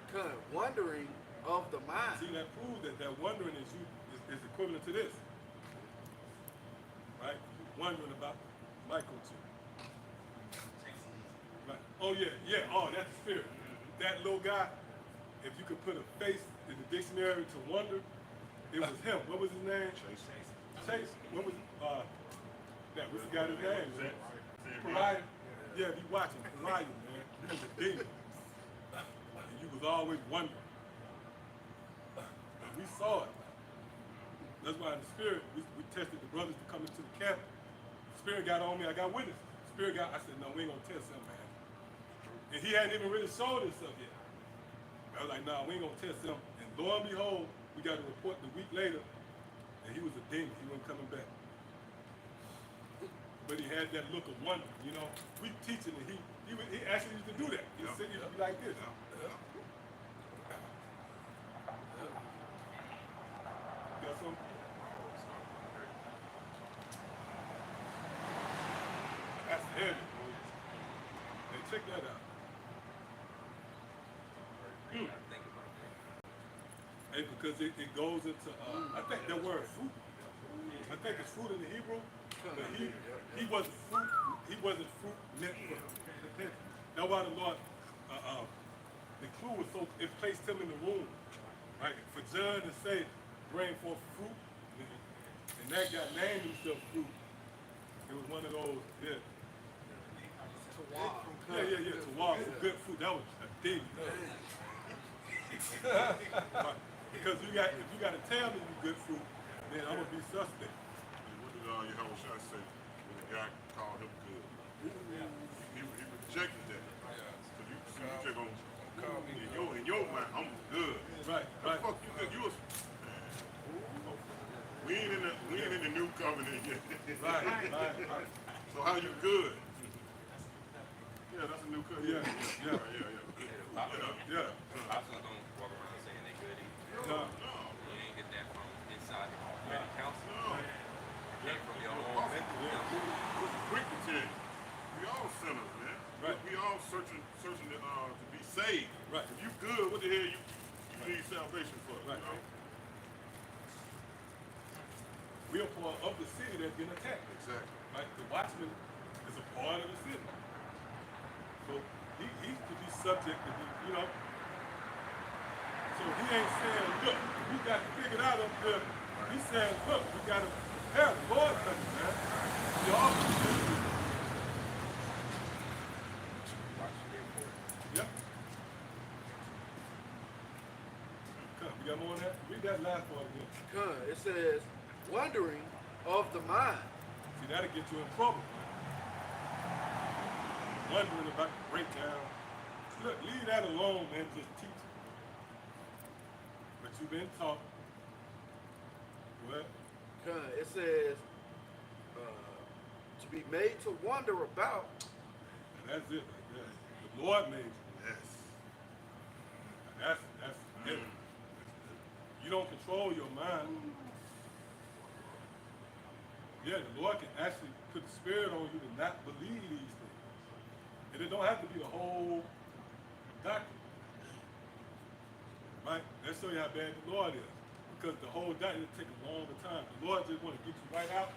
Wondering of the mind. See, that proves that wondering is equivalent to this. Right? Wondering about microchip. Right. Oh yeah, yeah. Oh, that's the spirit. That little guy, if you could put a face in the dictionary to wonder, it was him. What was his name? Chase. What was we forgot his name, man. Pariah. Yeah, if you watching Pariah, man, he was a demon. And you was always wondering. And we saw it. That's why in the spirit, we tested the brothers to come into the camp. The spirit got on me, I got witness. The spirit got, I said, no, we ain't gonna test him, man. And he hadn't even really showed himself yet. I was like, nah, we ain't gonna test him. And lo and behold, we got a report a week later, and he was a demon, he wasn't coming back. But he had that look of wonder, you know. We teaching and he actually used to do that. He used to be like this. Got some? That's heavy, boy. Hey, check that out. You gotta think about that. Hey, because it goes into, I think that word fruit, I think it's fruit in the Hebrew, but he wasn't fruit meant for repentance. That's why the Lord, the clue was so, it placed him in the womb, right? For John to say, bring forth fruit, and that guy named himself fruit. It was one of those, yeah. Yeah, to walk for good fruit. That was a demon. Right. Because if you got to tell me you good fruit, then I'm gonna be suspect. Yahushua said when the guy called him good. He rejected that. So you just gonna Call me in your mind, I'm good. Right, The right. fuck you good? You was we ain't in the new covenant yet. Right, right. So how you good? Yeah, that's a new covenant. Yeah. Yeah. Apostles don't walk around saying they good either. No. You ain't get that from inside the Ecumenical council. No. Came from your own Apostle, mental. was quick to tell you. We all sinners, man. Right. We all searching to be saved. Right. If you good, what the hell you need salvation for? Right. You know? We are part of the city that's getting attacked. Exactly. Right? The watchman is a part of the city. So he could be subject to be, you know. So he ain't saying, look, we got to figure it out up there. He's saying, look, we got to prepare. The Lord coming, man. We all Yep. Come, we got more on that? Read that last part again. It says, wondering of the mind. See, that'll get you in trouble. Wondering about the breakdown. Look, leave that alone, man. Just teach it. But you've been taught. What? It says, to be made to wonder about. And that's it. Right there. The Lord made you. Yes. That's it. You don't control your mind. Yeah, the Lord can actually put the spirit on you to not believe these things. And it don't have to be the whole doctrine. Right? Let's show you how bad the Lord is. Because the whole doctrine will take a longer time. The Lord just want to get you right out.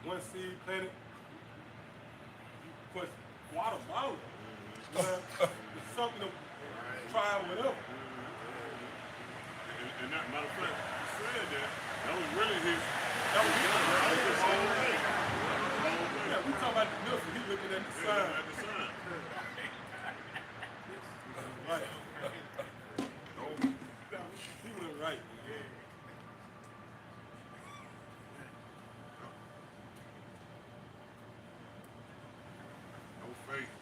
One seed planted. Put watermelon. It's something to try whatever. And that matter of fact, he said that was really his whole thing. Yeah, we talking about the milk. He looking at the sign. At the sign. Right. He went right. Man. No faith.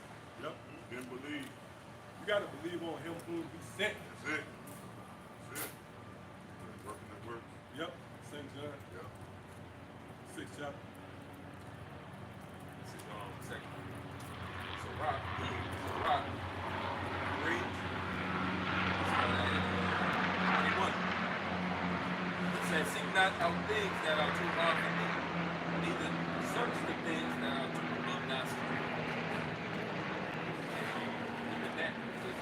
Yep. Didn't believe. You got to believe on him whom he sent. That's it. That's it. Working the work. Yep. St. John, Yeah. 6th chapter. This is second. So rock. Read. 21. It says, seek not out things that are too hard for thee, neither search the things that are too obnoxious. Even that is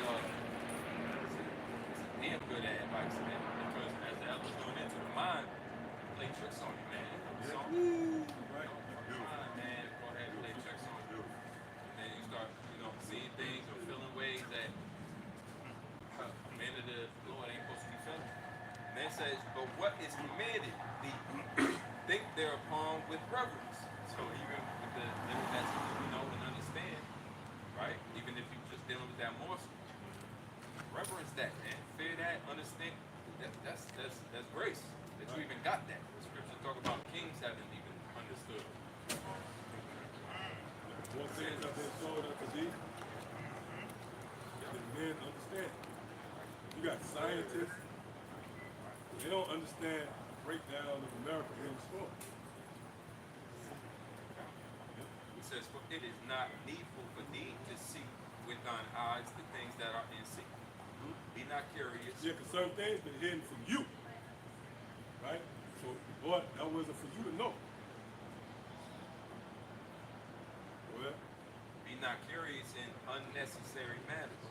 damn good advice, man. Because as the elders going into the mind, play tricks on you, man. So, Right. man, go ahead and play tricks on you. And then you start, seeing things or feeling ways that men of the Lord ain't supposed to be feeling. And then it says, but what is commanded thee, think thereupon with reverence. So even with the little that you know and understand, right? Even if you're just dealing with that morsel, reverence that, man. Fear that, understand. That's grace. That you even got that. The scriptures talk about kings haven't even understood. More things have been showed unto thee than men understand. You got scientists, they don't understand the breakdown of America being destroyed. It says, for it is not needful for thee to see with thine eyes the things that are in secret. Be not curious. Yeah, because certain things been hidden from you. Right? So, Lord, that wasn't for you to know. Well, Be not curious in unnecessary matters.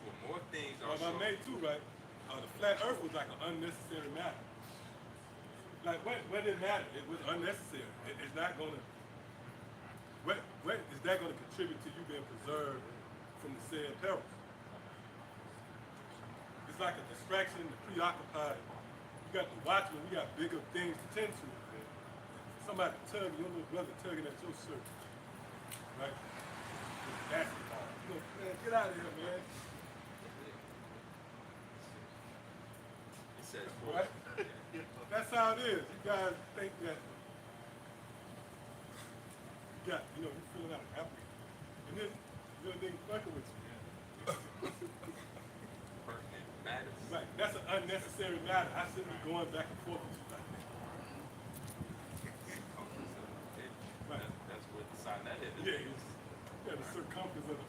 For more things are I made too, right? The flat earth was like an unnecessary matter. Like, what did it matter? It was unnecessary. It's not going to, what is that going to contribute to you being preserved from the said perils? It's like a distraction to preoccupy. You got the watchman, we got bigger things to tend to. Somebody tugging, your little brother tugging at your shirt. Right? With basketball. You know, man, get out of here, man. It says, for Right? That's how it is. You guys think that unnecessary matter. I shouldn't be going back and forth with you like that. Right. That's what the sign that is. Yeah, the circumference of the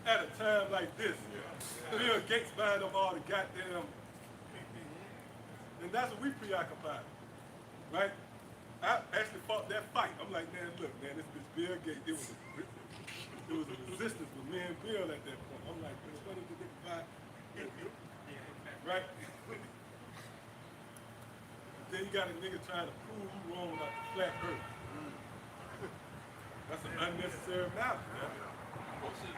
at a time like this, Bill Gates buying up all the goddamn, and that's what we preoccupied, right? I actually fought that fight. I'm like, man, look, man, this bitch Bill Gates, it was a resistance with me and Bill at that point. I'm like, man, what is the nigga buy? Right? Then you got a nigga trying to prove you wrong about the flat earth. That's an unnecessary matter, man. Supposed to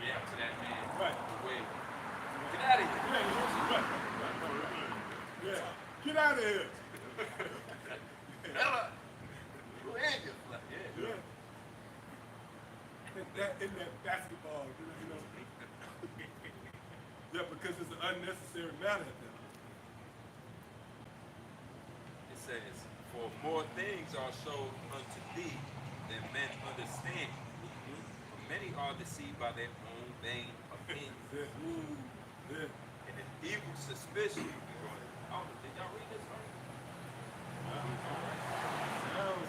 react to that man. Right. The way, get out of here. Yeah. Get out of here. Ella, you and your flag. Yeah. In that basketball, you know. Yeah, because it's an unnecessary matter at that point. It says, for more things are shown unto thee than men understand. For many are deceived by their own vain opinions. Yeah. Yeah. And an evil suspicion. Oh, did y'all read this?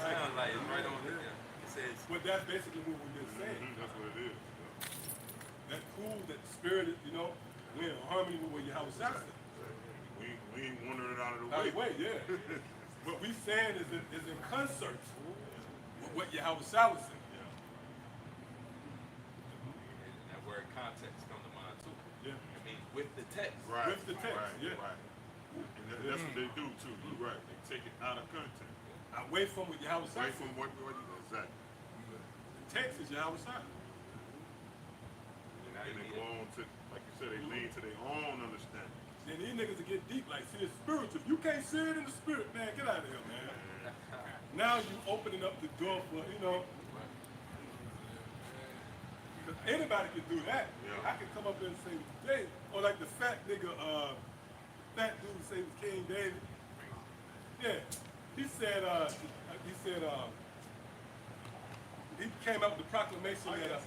Sound like it's right on there. It says, But that's basically what we've been saying. That's what it is. That proves that the spirit is, you know, we're in harmony with what Yahweh said. We ain't wandering out of the Out way. of the way, yeah. What we saying is in concert with what Yahweh said. and that word context come to mind too. Yeah. I mean, with the text. Right. With the text, right, yeah. Right. And that's what they do too. You're right. They take it out of context. Away from what Yahweh Away said. from what exactly. The text is Yahweh said. And now And you they need go it. on to, like you said, they lean to their own understanding. Then these niggas will get deep, like, see, it's spiritual. If you can't see it in the spirit, man, get out of here, man. Now you opening up the door for, you know, 'cause anybody can do that. Yeah. I can come up there and say today, or like the fat nigga, fat dude say was King David. Yeah, he said, he came out with the proclamation that,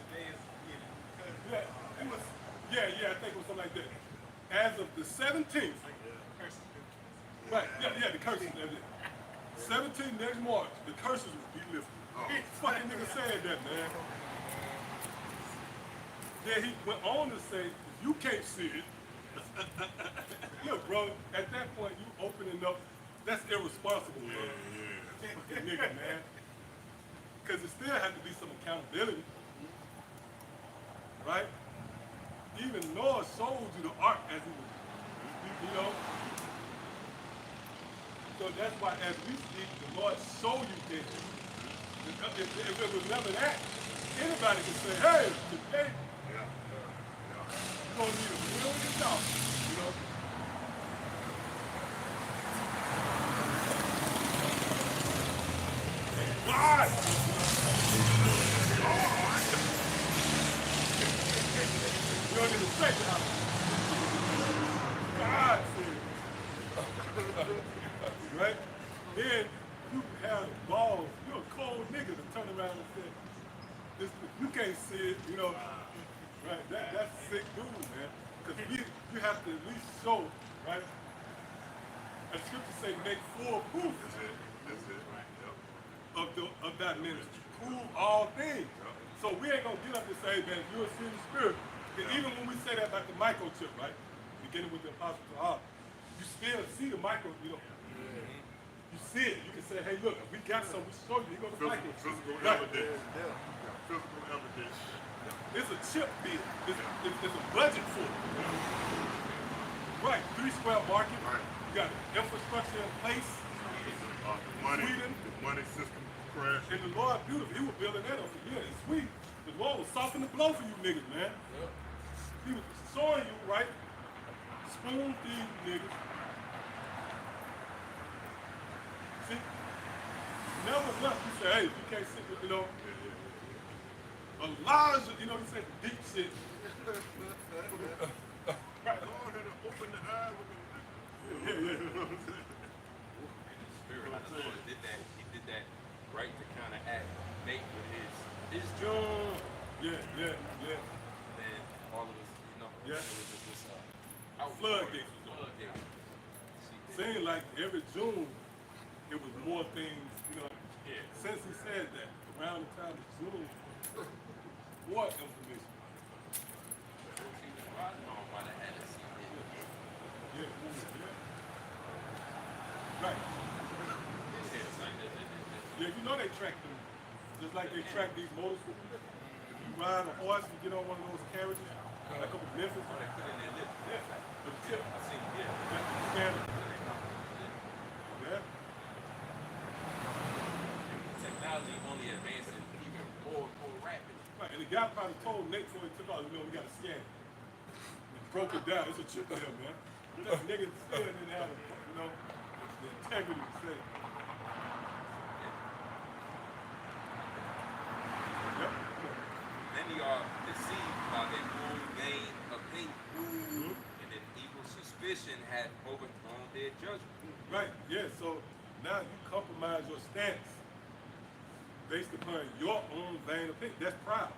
yeah, it was, yeah, I think it was something like that. As of the 17th, right, yeah, the curses, 17th next March, the curses will be lifted. Fucking nigga said that, man. Then he went on to say, if you can't see it, look, bro, at that point, you opening up, that's irresponsible, bro. Fucking nigga, man. Because it still had to be some accountability, right? Even Noah showed you the ark as he was, you know? So that's why as we speak, the Lord show you things. If it was never that, anybody can say, hey, today, you're going to need $1 million, you know? Why? You don't need to say that. God said. Right? Then you have the balls, you're a cold nigga to turn around and say, this, you can't see it, you know. Right? That's sick dude, man. Because you have to at least show, right? As scripture say, make full proof. That's it. Of that ministry. Prove all things. So we ain't gonna get up and say, man, you're a sin of spirit. And even when we say that about the microchip, right? Beginning with the apostle to all, you still see the micro, you know. You see it. You can say, hey, look, we got some, we show you. Here go the microchip. Physical Right. evidence. Physical evidence. It's a chip deal. It's a budget for it. Right. 3 square market. Right. You got infrastructure in place. The money system crashed. And the Lord beautiful. He was building that up for years. It's sweet. The Lord was softening the blow for you niggas, man. He was showing you, right? Spoon feed niggas. See? Never once you say, hey, you can't sit with, you know. Elijah, you know, he said deep shit. Right. Lord had to open the eye with Spirit of the Lord did that. He did that right to kind of act mate with his John. Yeah. Then all of us, you know, Yeah. it was just this floodgates was open. Seemed like every June, it was more things, you know. Yeah. Since he said that, around the time of June, more information. Yeah, right. Yeah, you know they track them, just like they track these motorcycles. If you ride a horse, you get on one of those carriages, like up in Memphis. Yeah, the tip. Yeah. Yeah. Technology only advancing even more rapidly. Right, and the guy probably told Nate before he took off, you know, we got to scan it. He broke it down. It's a chip there, man. That nigga still didn't have, you know, the integrity to say. Yep. Many are deceived by their own vain opinion, and an evil suspicion had overthrown their judgment. Right, yeah, so now you compromise your stance based upon your own vain opinion. That's pride.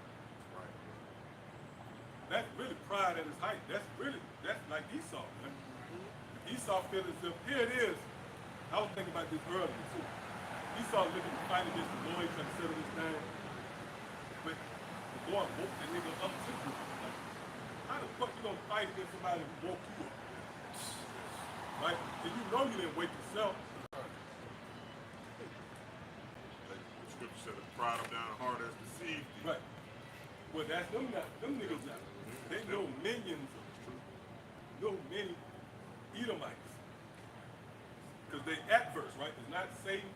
That's really pride at its height. That's like Esau, man. Esau feels as if, here it is. I was thinking about this earlier, too. Esau looking to fight against the Lord, trying to settle this thing. But the Lord woke the nigga up to you. Like, how the fuck you gonna fight against somebody who woke you up? Right? And you know you didn't wake yourself. The scripture said, the pride of thine heart has deceived thee. Right. Well, that's them niggas now. They know minions of the truth. Know many Edomites. Because they adverse, right? It's not Satan.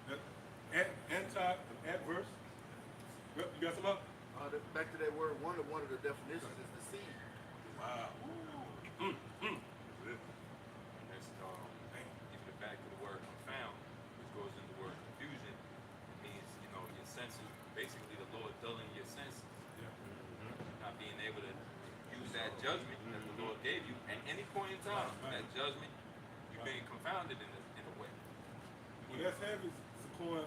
That's adverse. Yep, you got some up? Back to that word wonder, one of the definitions is deceive. Wow. That's even back to the word confound, which goes into the word confusion. It means, you know, your senses, basically the Lord dulling your senses. Not being able to use that judgment that the Lord gave you at any point in time. That judgment, you're being confounded in a way. Well, that's heavy, Sequoia.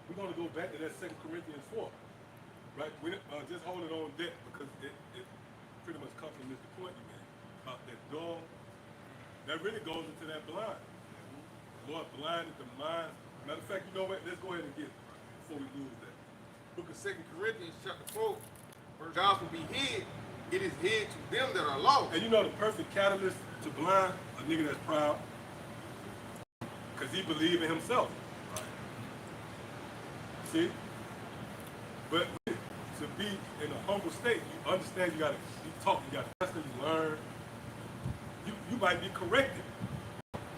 We're going to go back to that 2 Corinthians 4. Right? We just hold it on deck because it pretty much complements the point you made about that door. That really goes into that blind. The Lord blinded the mind. Matter of fact, you know what? Let's go ahead and get it before we lose that. Book of 2 Corinthians chapter 4. Gospel be hid. It is hid to them that are lost. And you know the perfect catalyst to blind a nigga that's proud? Because he believes in himself. See? But to be in a humble state, you understand you gotta talk, you gotta constantly learn. You might be corrected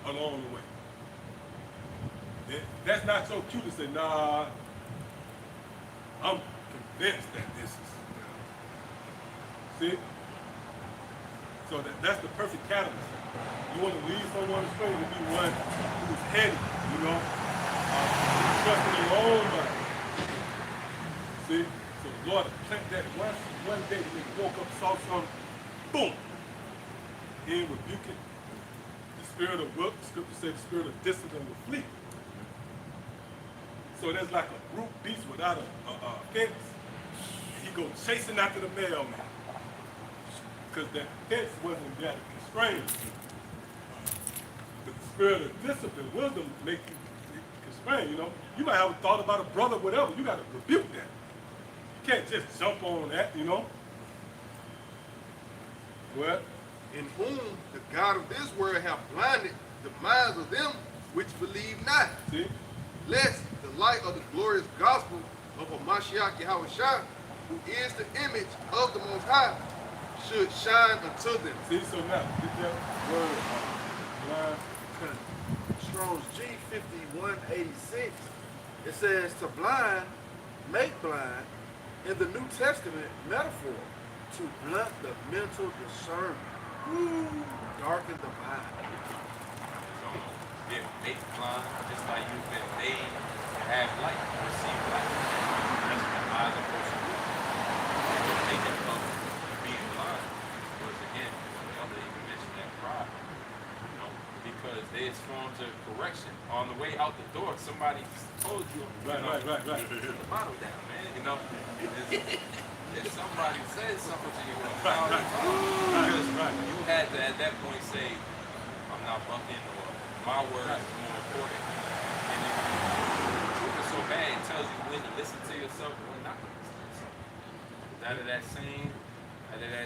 along the way. That's not so cute to say, nah, I'm convinced that this is. See? So that's the perfect catalyst. You want to lead someone astray to be one who's heady, you know, trusting their own mind. See? So the Lord plant that one day when they woke up, saw something, boom. He ain't rebuke it. The spirit of work, the scripture said the spirit of discipline will flee. So there's like a brute beast without a fence. He go chasing after the mailman. Because that fence wasn't that constrained. But the spirit of discipline, wisdom, make you constrained, you know. You might have thought about a brother, whatever. You got to rebuke that. You can't just jump on that, you know. Well, In whom the God of this world hath blinded the minds of them which believe not. see? Lest the light of the glorious gospel of Mashiach Yahushua, who is the image of the Most High, should shine unto them. See, so now, get that word blind. Strong's G 5186. It says to blind, make blind, in the New Testament metaphor, to blunt the mental discernment, darken the mind. Been made blind, just like you've been made to have light, to receive light. That's what the eyes are supposed to do. The making of being blind was, again, the other even mentioned that pride. You know, because there's forms of correction on the way out the door. Somebody told you, Right. put the bottle down, man. You know, if somebody says something to you, because Right. You had to at that point say, I'm not bucking, or my word is more important. And if the truth is so bad, it tells you when to listen to yourself and when not to listen to yourself. Out of that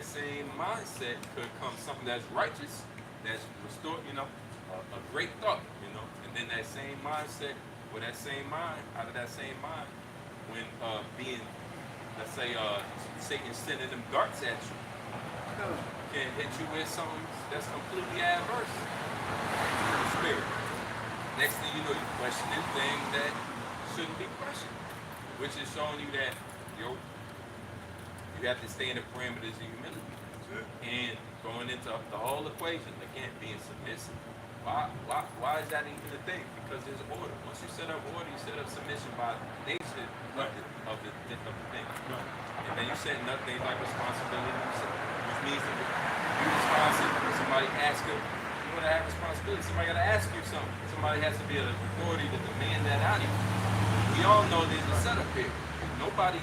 same mindset could come something that's righteous, that's restored, a great thought, and then that same mindset, or that same mind, out of that same mind, when being, let's say, Satan sending them darts at you, can hit you with something that's completely adverse to the spirit. Next thing you know, you're questioning things that shouldn't be questioned, which is showing you that, you have to stay in the parameters of humility. And going into the whole equation, again, being submissive. Why is that even a thing? Because there's order. Once you set up order, you set up submission by nature of the thing. And then you set up things like responsibility, which means that you're responsible when somebody asks you. You want to have responsibility. Somebody got to ask you something. Somebody has to be an authority to demand that out of you. We all know there's a setup here. Nobody.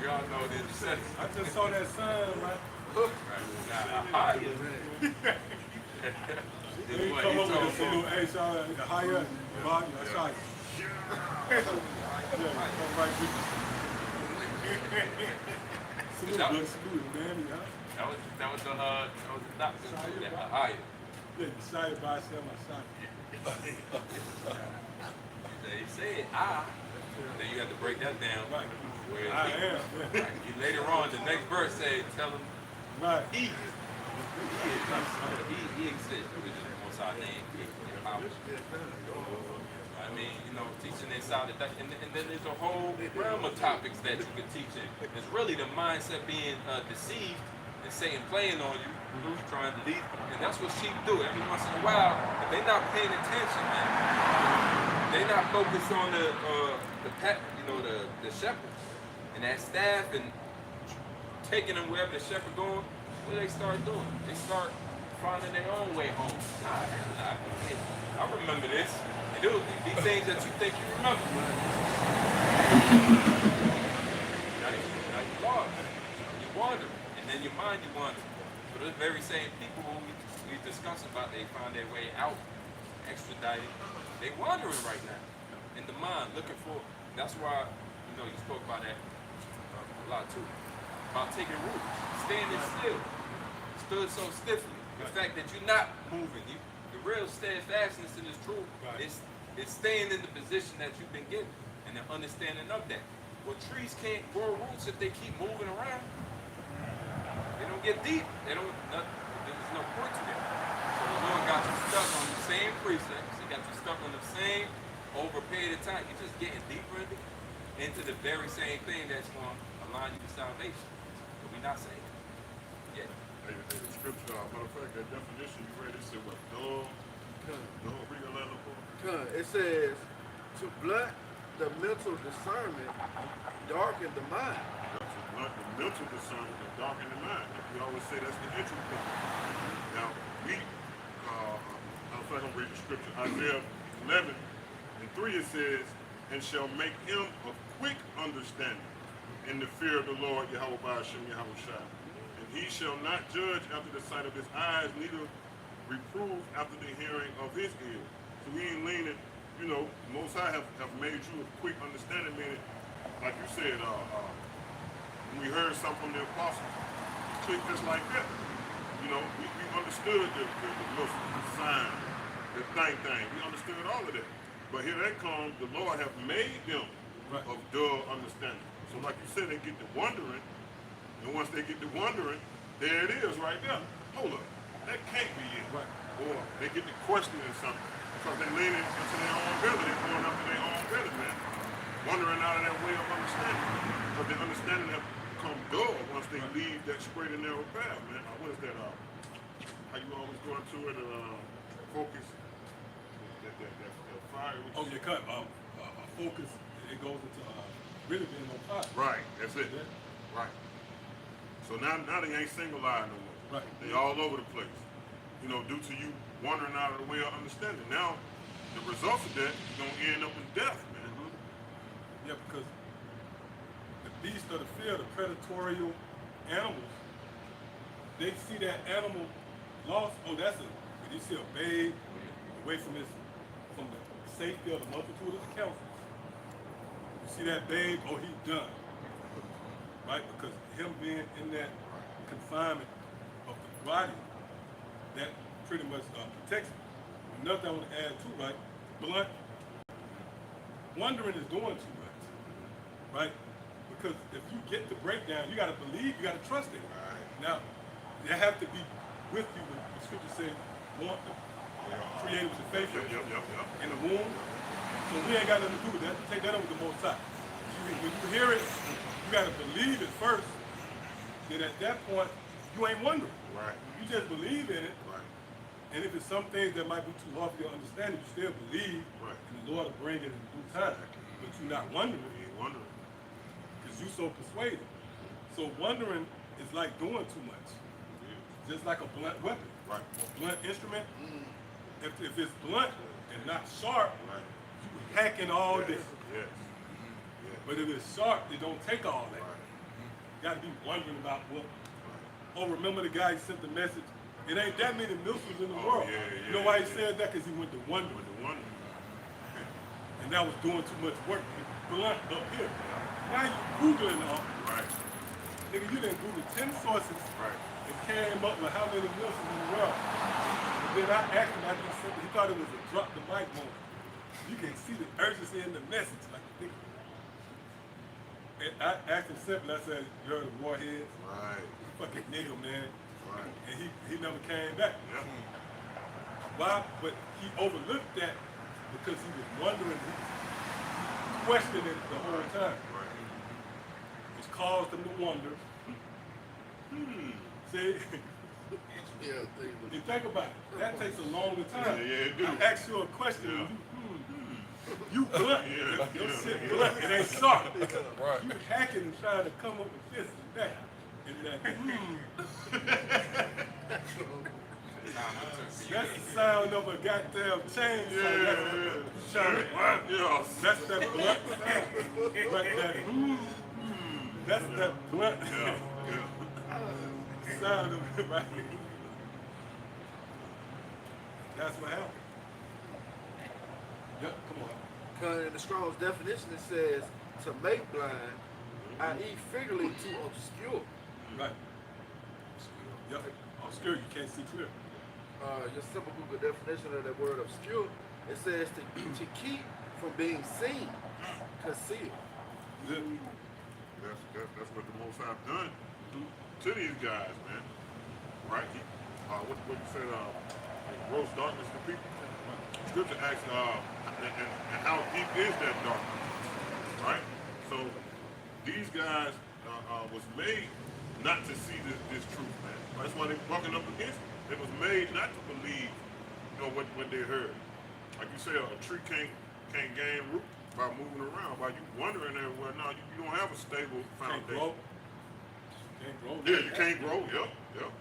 We all know there's a setup. I just saw that sign, man. Right. They come up with this little, hey, sorry, the higher, the bottom, that's right. Yeah, come right with you. Salute, brother, salute, man. That was the doctor. Yeah, higher. Yeah, decided by myself, my son. He said, then you have to break that down. Right. Where I am. Yeah. Later on, the next verse said, tell him Right. he exists, which is the most high name. I mean, teaching inside of that, and then there's a whole realm of topics that you can teach in. It's really the mindset being deceived and Satan playing on you, trying to lead, and that's what sheep do. Every once in a while, if they're not paying attention, man, they're not focused on the shepherds and that staff and taking them wherever the shepherd going. What do they start doing? They start finding their own way home. I remember this. And it was these things that you think you remember. Now you lost. You wander. And then your mind you wander. So those very same people who we discuss about, they find their way out, extradited. They wandering right now. In the mind, looking for. That's why, you spoke about that a lot too. About taking root, standing still, stood so stiffly. The fact that you're not moving, the real steadfastness in this truth is staying in the position that you've been given and the understanding of that. Well, trees can't grow roots if they keep moving around. They don't get deep. There's no point to them. So the Lord got you stuck on the same precepts. He got you stuck on the same over a period of time. You're just getting deeper and deeper into the very same thing that's going to align you to salvation. But we're not saying it yet. Hey, the scripture, matter of fact, that definition you read, it said what? Read a letter for. It says, to blunt the mental discernment, darken the mind. To blunt the mental discernment and darken the mind. We always say that's the entry point. Now, matter of fact, I'm reading the scripture. Isaiah 11:3 it says, and shall make him of quick understanding in the fear of the Lord, Yahweh Ba'ashem Yahweh Shai. And he shall not judge after the sight of his eyes, neither reprove after the hearing of his ears. So we ain't leaning, Most High have made you of quick understanding, meaning, like you said, when we heard something from the apostles, click just like that. We understood the sign, the thing. We understood all of that. But here that comes, the Lord have made them of dull understanding. So like you said, they get to wondering, and once they get to wondering, there it is right there. Hold up, that can't be it. Right. Or they get to questioning something because they're leaning into their own ability, going up to their own ability, man. Wondering out of that way of understanding. Because their understanding have become dull once they leave that straight and narrow path, man. What is that? How you always go into it, focus. That fire. Oh, you cut. Focus. It goes into really being on fire. Right. That's it. Yeah. Right. So now they ain't single-eyed no more. Right. They all over the place. Due to you wandering out of the way of understanding. Now, the results of that is gonna end up in death, man. Yeah, because the beast of the field, the predatorial animals, they see that animal lost. Oh, that's a. When you see a babe away from the safety of the multitude of the councils, you see that babe. Oh, he's done. Right, because him being in that confinement of the body, that pretty much protects him. Another thing I want to add too, right? Blunt. Wondering is doing too much, right? Because if you get the breakdown, you got to believe, you got to trust it. Now, they have to be with you when the scripture says, want to create with the faith in the womb. So we ain't got nothing to do with that. Take that over the Most High. When you hear it, you got to believe it first. Then at that point, you ain't wondering. Right. You just believe in it. Right. And if it's some things that might be too hard for your understanding, you still believe, Right. and the Lord will bring it in due time. But you're not wondering You ain't wondering. because you're so persuaded. So wondering is like doing too much. Just like a blunt weapon. Right. A blunt instrument, if it's blunt and not sharp, Right. you hacking all Yes. this. Yes. Yes. But if it's sharp, it don't take all that. Right. You gotta be wondering about what. Oh, remember the guy who sent the message? It ain't that many missiles in the Oh, world. yeah, You know yeah, why he yeah. said that? Because he went to wondering. With the wonder. And that was doing too much work. Blunt up here. Now you Googling all. Right. Nigga, you didn't Google 10 sources Right. and came up with how many missiles in the world. And then I asked him, he thought it was a drop the mic moment. You can see the urgency in the message. Like, nigga. And I asked him simply, I said, you heard of Warheads? Right. Fucking nigga, man. Right. And he never came back. Yep. Why? But he overlooked that because he was wondering, he was questioning it the whole time. Right. Which caused him to wonder. See? Yeah, things You think about it. That takes a longer time. Yeah, it do. I ask you a question. Yeah. You blunt. Yeah, Your yeah. shit blunt. It ain't sharp. Right. You hacking and trying to come up with this and that. And that, That's the sound of a goddamn chainsaw. Yeah. Yeah. That's that blunt sound. But that, that's that blunt Yeah. Yeah. sound of it, right? That's what happened. Yep, come on. Because in the Strong's definition, it says to make blind, i.e., figuratively to obscure. Right. Yep. Obscure, you can't see clear. Just simple Google definition of that word obscure, it says to keep from being seen, concealed. Good. That's what the Most High done to these guys, man. Right? What you said? Gross darkness to people. Scripture asks, and how deep is that darkness? Right? So these guys was made not to see this truth, man. That's why they bucking up against it. It was made not to believe, what they heard. Like you say, a tree can't gain root by moving around. By you wandering everywhere now, you don't have a stable Can't foundation. grow. Can't grow. Yeah, you can't grow. Yep.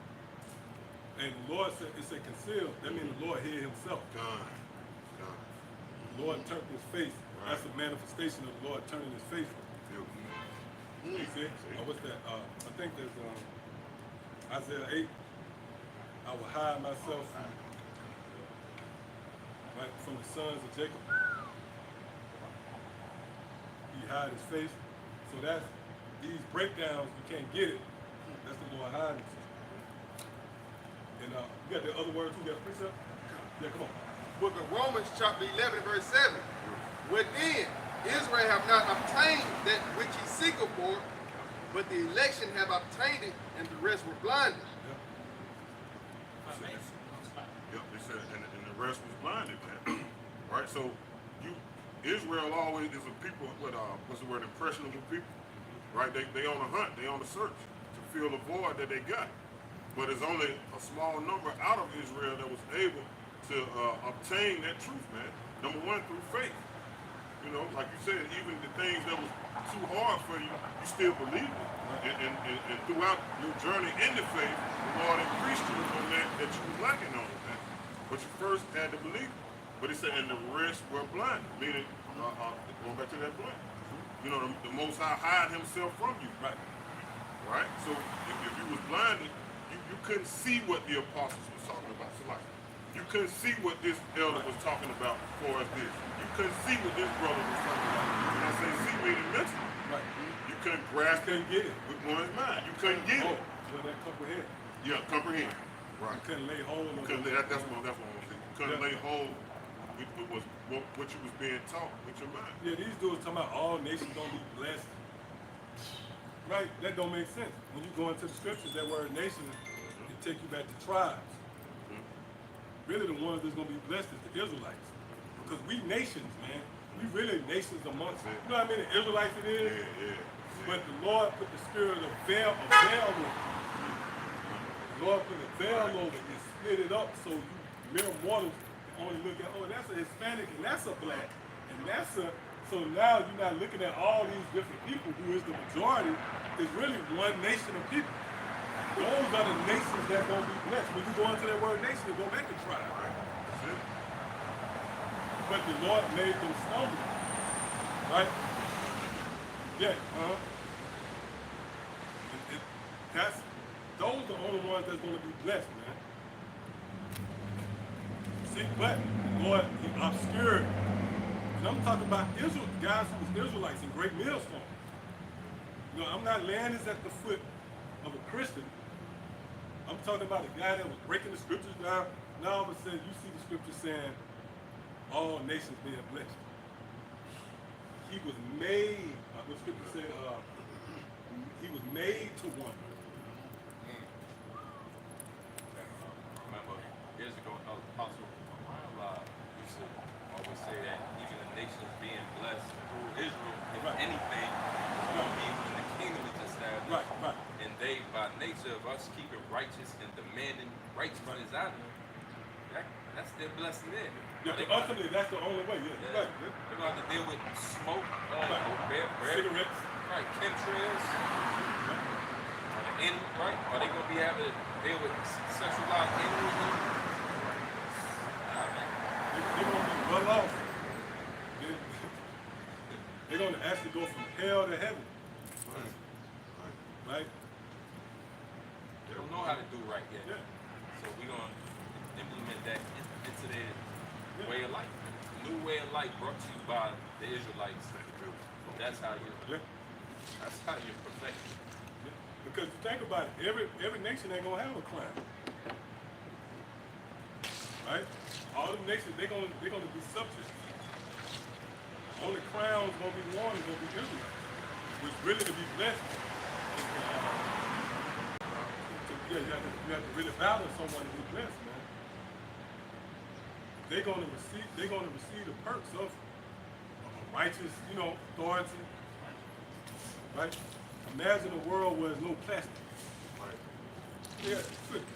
And the Lord said, it said concealed. That means the Lord hid himself. Done. The Lord turned his face. That's a manifestation of the Lord turning his face. You see? What's that? I think there's Isaiah 8. I will hide myself right from the sons of Jacob. He hide his face. So that's these breakdowns, you can't get it. That's the Lord hiding himself. And you got the other words too, you got a precept? Yeah, come on. Book of Romans chapter 11 verse 7. Within Israel have not obtained that which he seeketh for, but the election have obtained it, and the rest were blinded. Yep, they said, and the rest was blinded, man. Right? So, Israel always is a people with, what's the word, impressionable people. Right? They on a hunt, they on a search to fill the void that they got. But it's only a small number out of Israel that was able to obtain that truth, man. Number one, through faith. Like you said, even the things that was too hard for you, you still believe it. And throughout your journey in the faith, the Lord increased you on that you was lacking on that. But you first had to believe it. But he said, and the rest were blind. Meaning, going back to that point, you know, the Most High hide himself from you. Right. Right? So if you was blinded, you couldn't see what the apostles was talking about. So like, you couldn't see what this elder was talking about for us this. You couldn't see what this brother was talking about. And I say see meaning mentally. Right. You couldn't grasp it Couldn't get it. with one's mind. You couldn't get Oh, it. well, that comprehend. Yeah, comprehend. You couldn't lay hold on You couldn't it. that's what I'm saying. You couldn't Yeah. lay hold with what you was being taught with your mind. Yeah, these dudes talking about all nations gonna be blessed. Right? That don't make sense. When you go into the scriptures, that word nation, it take you back to tribes. Really, the ones that's gonna be blessed is the Israelites, because we nations, man. We really nations amongst. You know how many Israelites it is? Yeah. But the Lord put the spirit of veil over it. The Lord put a veil over it and split it up so you mere mortals can only look at, oh, that's a Hispanic and that's a black and that's a. So now you're not looking at all these different people who is the majority. It's really one nation of people. Those are the nations that are gonna be blessed. When you go into that word nation, it go back to tribe. That's it. But the Lord made them stumble. Right? Yeah, that's those are the only ones that's gonna be blessed, man. See, but the Lord, he obscured. And I'm talking about Israel, guys who was Israelites in Great Millstone. You know, I'm not laying this at the foot of a Christian. I'm talking about a guy that was breaking the scriptures down. Now all of a sudden you see the scripture saying all nations being blessed. He was made, what scripture said, he was made to one. Remember, years ago, Apostle used to always say that even the nations being blessed through Israel, if Right. anything, is going to be when the kingdom is established. Right. And they, by nature of us keeping righteous and demanding righteousness out of them, that's their blessing there. Yeah, They but ultimately, that's the only way. Yeah, Yeah. right. They're going to have to deal with smoke, Cigarettes. right, chemtrails, right? Are they going to be able to deal with sexualized animals? Nah, man. They're going to be well off. They're going to actually go from hell to heaven. Right? They don't know how to do right yet. Yeah. So we're going to implement that into their way of life. The new way of life brought to you by the Israelites. That's how you perfect. Yeah. Because you think about it, every nation ain't going to have a crown. Right? All the nations, they're gonna be subject. Only crown's gonna be worn is gonna be Israelites, which really to be blessed. You have to really value someone to be blessed, man. They're gonna receive the perks of a righteous, authority. Right? Imagine a world where there's no plastic. Right. Yeah,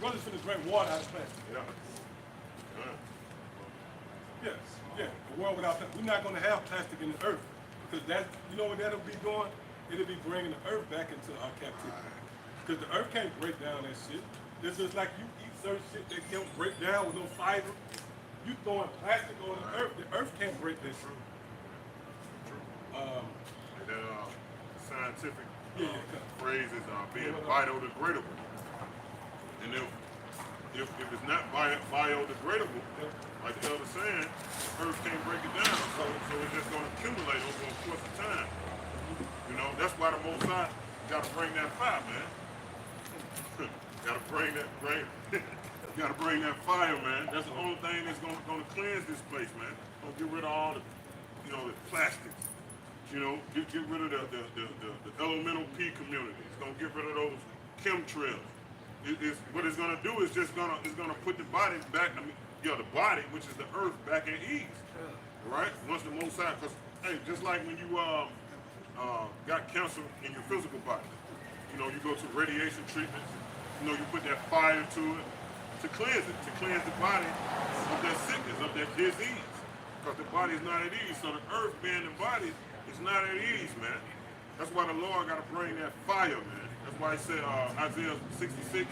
brothers finna drink water out of plastic. Yeah. Yeah. A world without plastic. We're not gonna have plastic in the earth because what that'll be doing? It'll be bringing the earth back into our captivity. Because the earth can't break down that shit. It's just like you eat certain shit that can't break down with no fiber. You throwing plastic on the earth can't break that shit. And that scientific phrase is being biodegradable. And if it's not biodegradable, like the elder saying, the earth can't break it down. So it's just going to accumulate over a course of time. That's why the Most High got to bring that fire, man. Got to bring that fire, man. That's the only thing that's going to cleanse this place, man. Don't get rid of all the, the plastics. Get rid of the elemental P community. It's gonna get rid of those chemtrails. What it's gonna do is it's gonna put the body back. The body, which is the earth, back at ease. Right? Once the Most High, because just like when you got cancer in your physical body, you go to radiation treatments. You put that fire to it to cleanse the body of that sickness, of that disease, because the body is not at ease. So the earth being the body. It's not at ease, man. That's why the Lord got to bring that fire, man. That's why he said, Isaiah 66,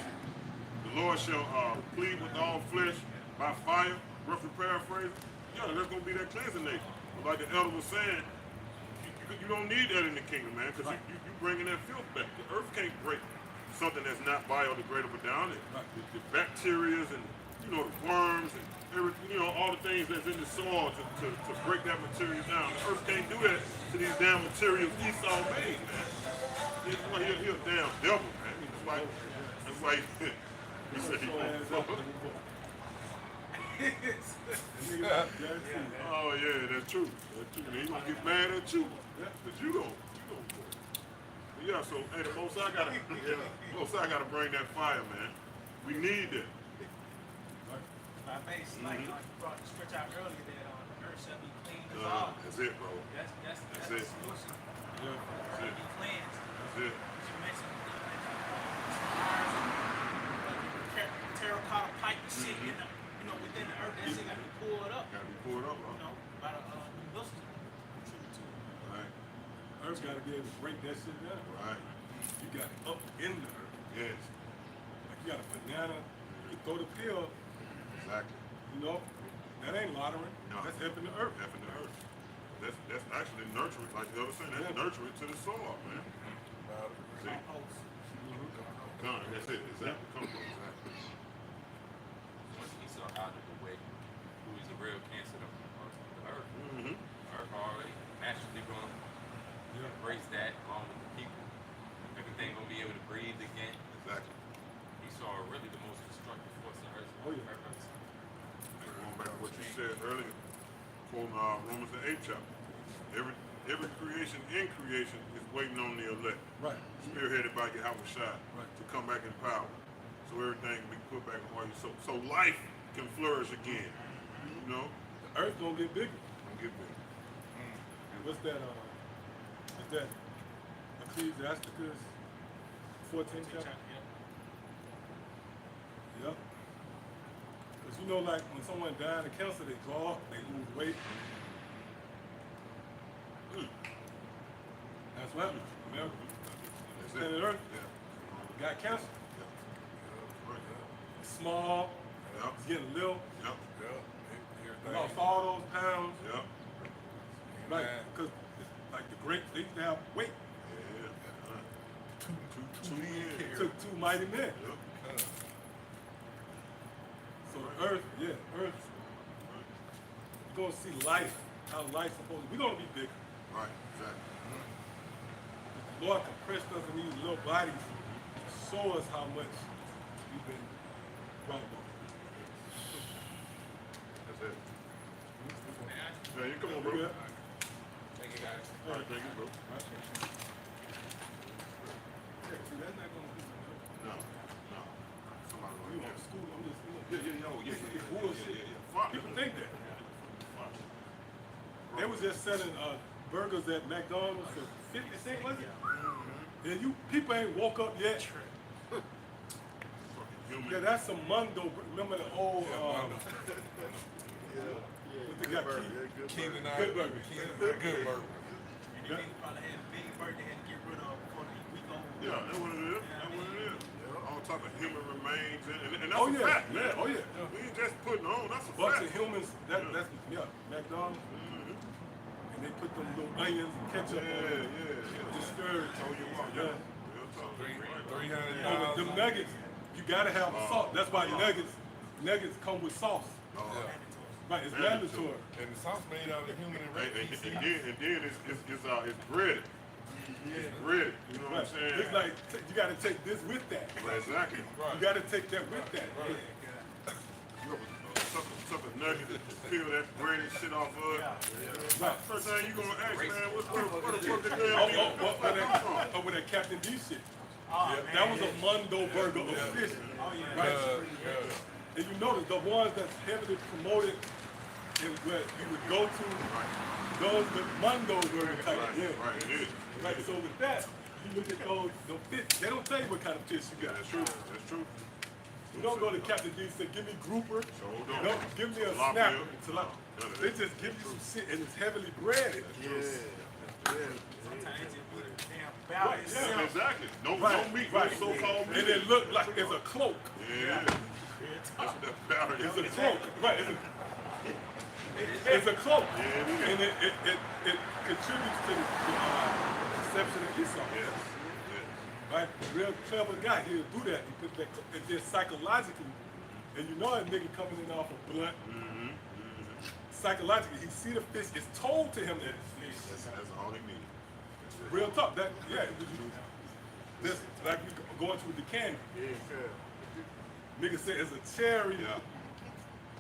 the Lord shall plead with all flesh by fire, roughly paraphrase. Yeah, there's going to be that cleansing nature. But like the elder was saying, you You don't need that in the kingdom, man, because you bringing that filth back. The earth can't break something that's not biodegradable down. The bacteria and the worms and everything, all the things that's in the soil to break that material down. The earth can't do that to these damn materials Esau made, man. He's a damn devil, man. That's why he said he Oh yeah, that's true. That's true. And he gonna get mad at you. Cause you don't. Yeah, so hey, the Most High gotta bring that fire, man. We need that. My base, like you brought the stretch out earlier, that the earth shall be clean as all. That's it, bro. That's That's the it. solution. Yeah, The that's earth it. be cleansed. That's it. You mentioned terracotta pipe and shit in the, within the earth. That shit got to be pulled up. Gotta be poured up, bro. By the Wilson contribute to it. Right. Earth's got to be able to break that shit down. Right. You got it up in the earth. Yes. Like you got a banana, you throw the pill, Exactly. that ain't lottery. No. That's helping the earth. Half in the earth. That's actually nurturing, like the other saying. That's nurturing to the soil, man. See? Compost. That's it. Exactly. Compost. Exactly. Once Esau out of the way, who is a real cancer of the earth, Mm-hmm. earth already naturally going to embrace that along with the people. Everything going to be able to breathe again. Exactly. Esau are really the most destructive force on earth. Oh, yeah. And going back to what you said earlier, quoting Romans the 8th chapter. Every creation in creation is waiting on the elect, Right. spearheaded by Yahweh Shai, Right. to come back in power. So everything can be put back in order. So life can flourish again. The earth gonna get bigger. Don't get big. What's that? Is that Ecclesiasticus 14 chapter? Yep. Because like when someone died of cancer, they draw, they lose weight. That's what happens. Remember? That's Planet it. Earth Yeah. got cancer. Yeah. Right. Small, Yep. it's getting little. Yep. Lost all those pounds. Yep. Right. Because like the great, they used to have weight. Yeah. Two years. It took two mighty men. Yep. So the earth, earth, you're gonna see life, how life's supposed to be. We're gonna be bigger. Right. Exactly. The Lord compressed us in these little bodies to show us how much we've been brought up. That's it. Yeah, you come on, bro. Yeah. Thank you, guys. All right, thank you, bro. Right. Yeah, see, that's not gonna be No. Somebody you like want that. school, I'm just, It's bullshit. Fuck. People think that. Fuck. They was just selling burgers at McDonald's for 50 cents, was it? And people ain't woke up yet. Fucking human. Yeah, that's some Mundo. Remember the old, what they got? Keenan Good burger. Good burger. And then they probably had a big bird they had to get rid of before the week over. Yeah, that's what it is. That's what it is. All type of human remains, and that's Oh a yeah, fact, man. yeah, oh yeah. We ain't just putting on. That's a Bunch fact. of humans. That's McDonald's, and they put them little onions and ketchup on it. Yeah. Discouraged. Oh, you want Yeah. Real talk. Oh, them $300. nuggets, you gotta have the salt. That's why nuggets come with sauce. Oh, Right, it's Mandatory. mandatory. And the sauce made out of human and red And meat. then it's breaded. It's breaded. You know what I'm Right. saying? It's like you gotta take this with that. Exactly. You gotta take that with that. Suck a nugget, peel that bread and shit off of it. Right. First thing you gonna ask, man, what the fuck is that? With that Captain D shit. Oh, Yeah, man. that was a Mundo burger official. Oh, yeah. Right. And you notice the ones that's heavily promoted is where you would go to those the Mundo burger type. Yeah. Right, it is. Right. So with that, you look at those fish. They don't tell you what kind of fish you got. That's true. That's true. You don't go to Captain D and say, give me grouper. don't. Don't give me a Tilapia. snapper. No. They just give you some shit and it's heavily breaded. Sometimes they just put a damn bow Right, itself. Yeah, exactly. No meat, right. no so-called meat. And it looked like it's a cloak. Yeah. That's what that powder It's is. a cloak. Right. It's a cloak. Yeah, it is. And it contributes to the deception of Esau. Yes. Right? Real clever guy, he'll do that. He put that, and then psychologically, and you know that nigga coming in off of blunt. Psychologically, he see the fish. It's told to him that it's fish. That's all he needs. Real talk. That this like you going to the canyon. Nigga said it's a cherry. Yeah.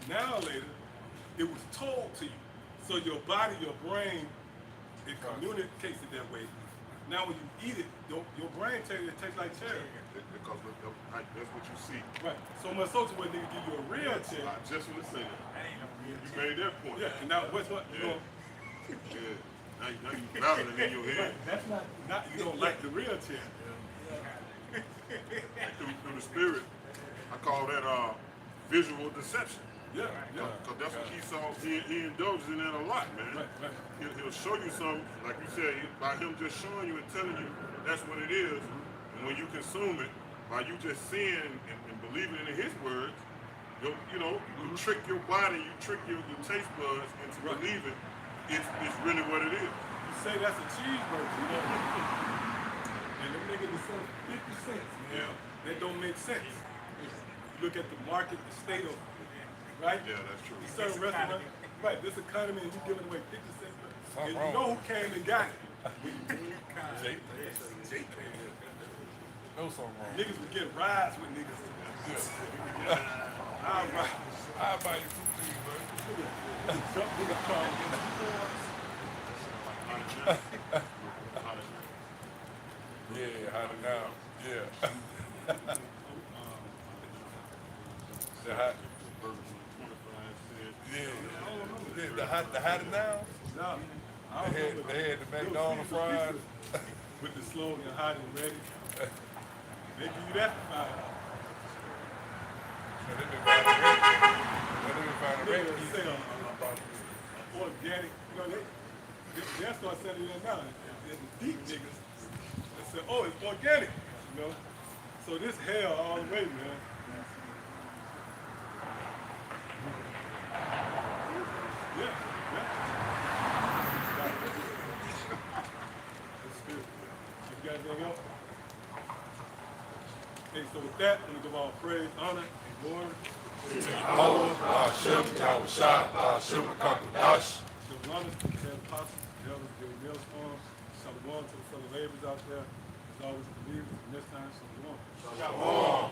Now later, it was told to you. So your body, your brain, it communicates it that way. Now when you eat it, your brain tells you it tastes like cherry. Because that's what you see. Right. So much so to where nigga give you a real cherry. I just want to say that. You made that point. Yeah. And now what's what? You Yeah. know, Now you battling in your head. that's not you don't like the real cherry. Through the spirit, I call that visual deception. Yeah. Yeah. Because that's what Esau, he indulges in that a lot, man. Right. He'll show you something, like you said, by him just showing you and telling you that's what it is. And when you consume it, by you just seeing and believing in his words, you trick your body, you trick your taste buds into believing it's really what it is. You say that's a cheeseburger, you know? And them niggas are selling 50 cents, man. Yeah. That don't make sense. You look at the market, the state of, right? Yeah, that's true. You serve restaurant, right? This economy, and you giving away 50 cents. And you wrong. know who came and got it. No something wrong. Niggas would get rides with niggas. I'll ride. I'll buy you 2 cheeseburgers. Jump in the car. Yeah, hot it down. Yeah. The hot. Yeah. The hot it down. No, I don't They know. had the McDonald's fries. With the slogan, hot and ready. They give you that for $5. They been finding They ready. say organic, you know, they'll start selling you that now. And the deep niggas, they say, oh, it's organic, you know. So this hell all the way, man. Yeah. That's good. You got anything else? Okay, so with that, I'm gonna give all praise, honor, and glory. Hashem, Yahushua, Hashem, Kakadash. The runners, the apostles, the elders, the Mills Farm, Shalom to the fellow laborers out there. As always, believers, and this time, Shalom. Shalom.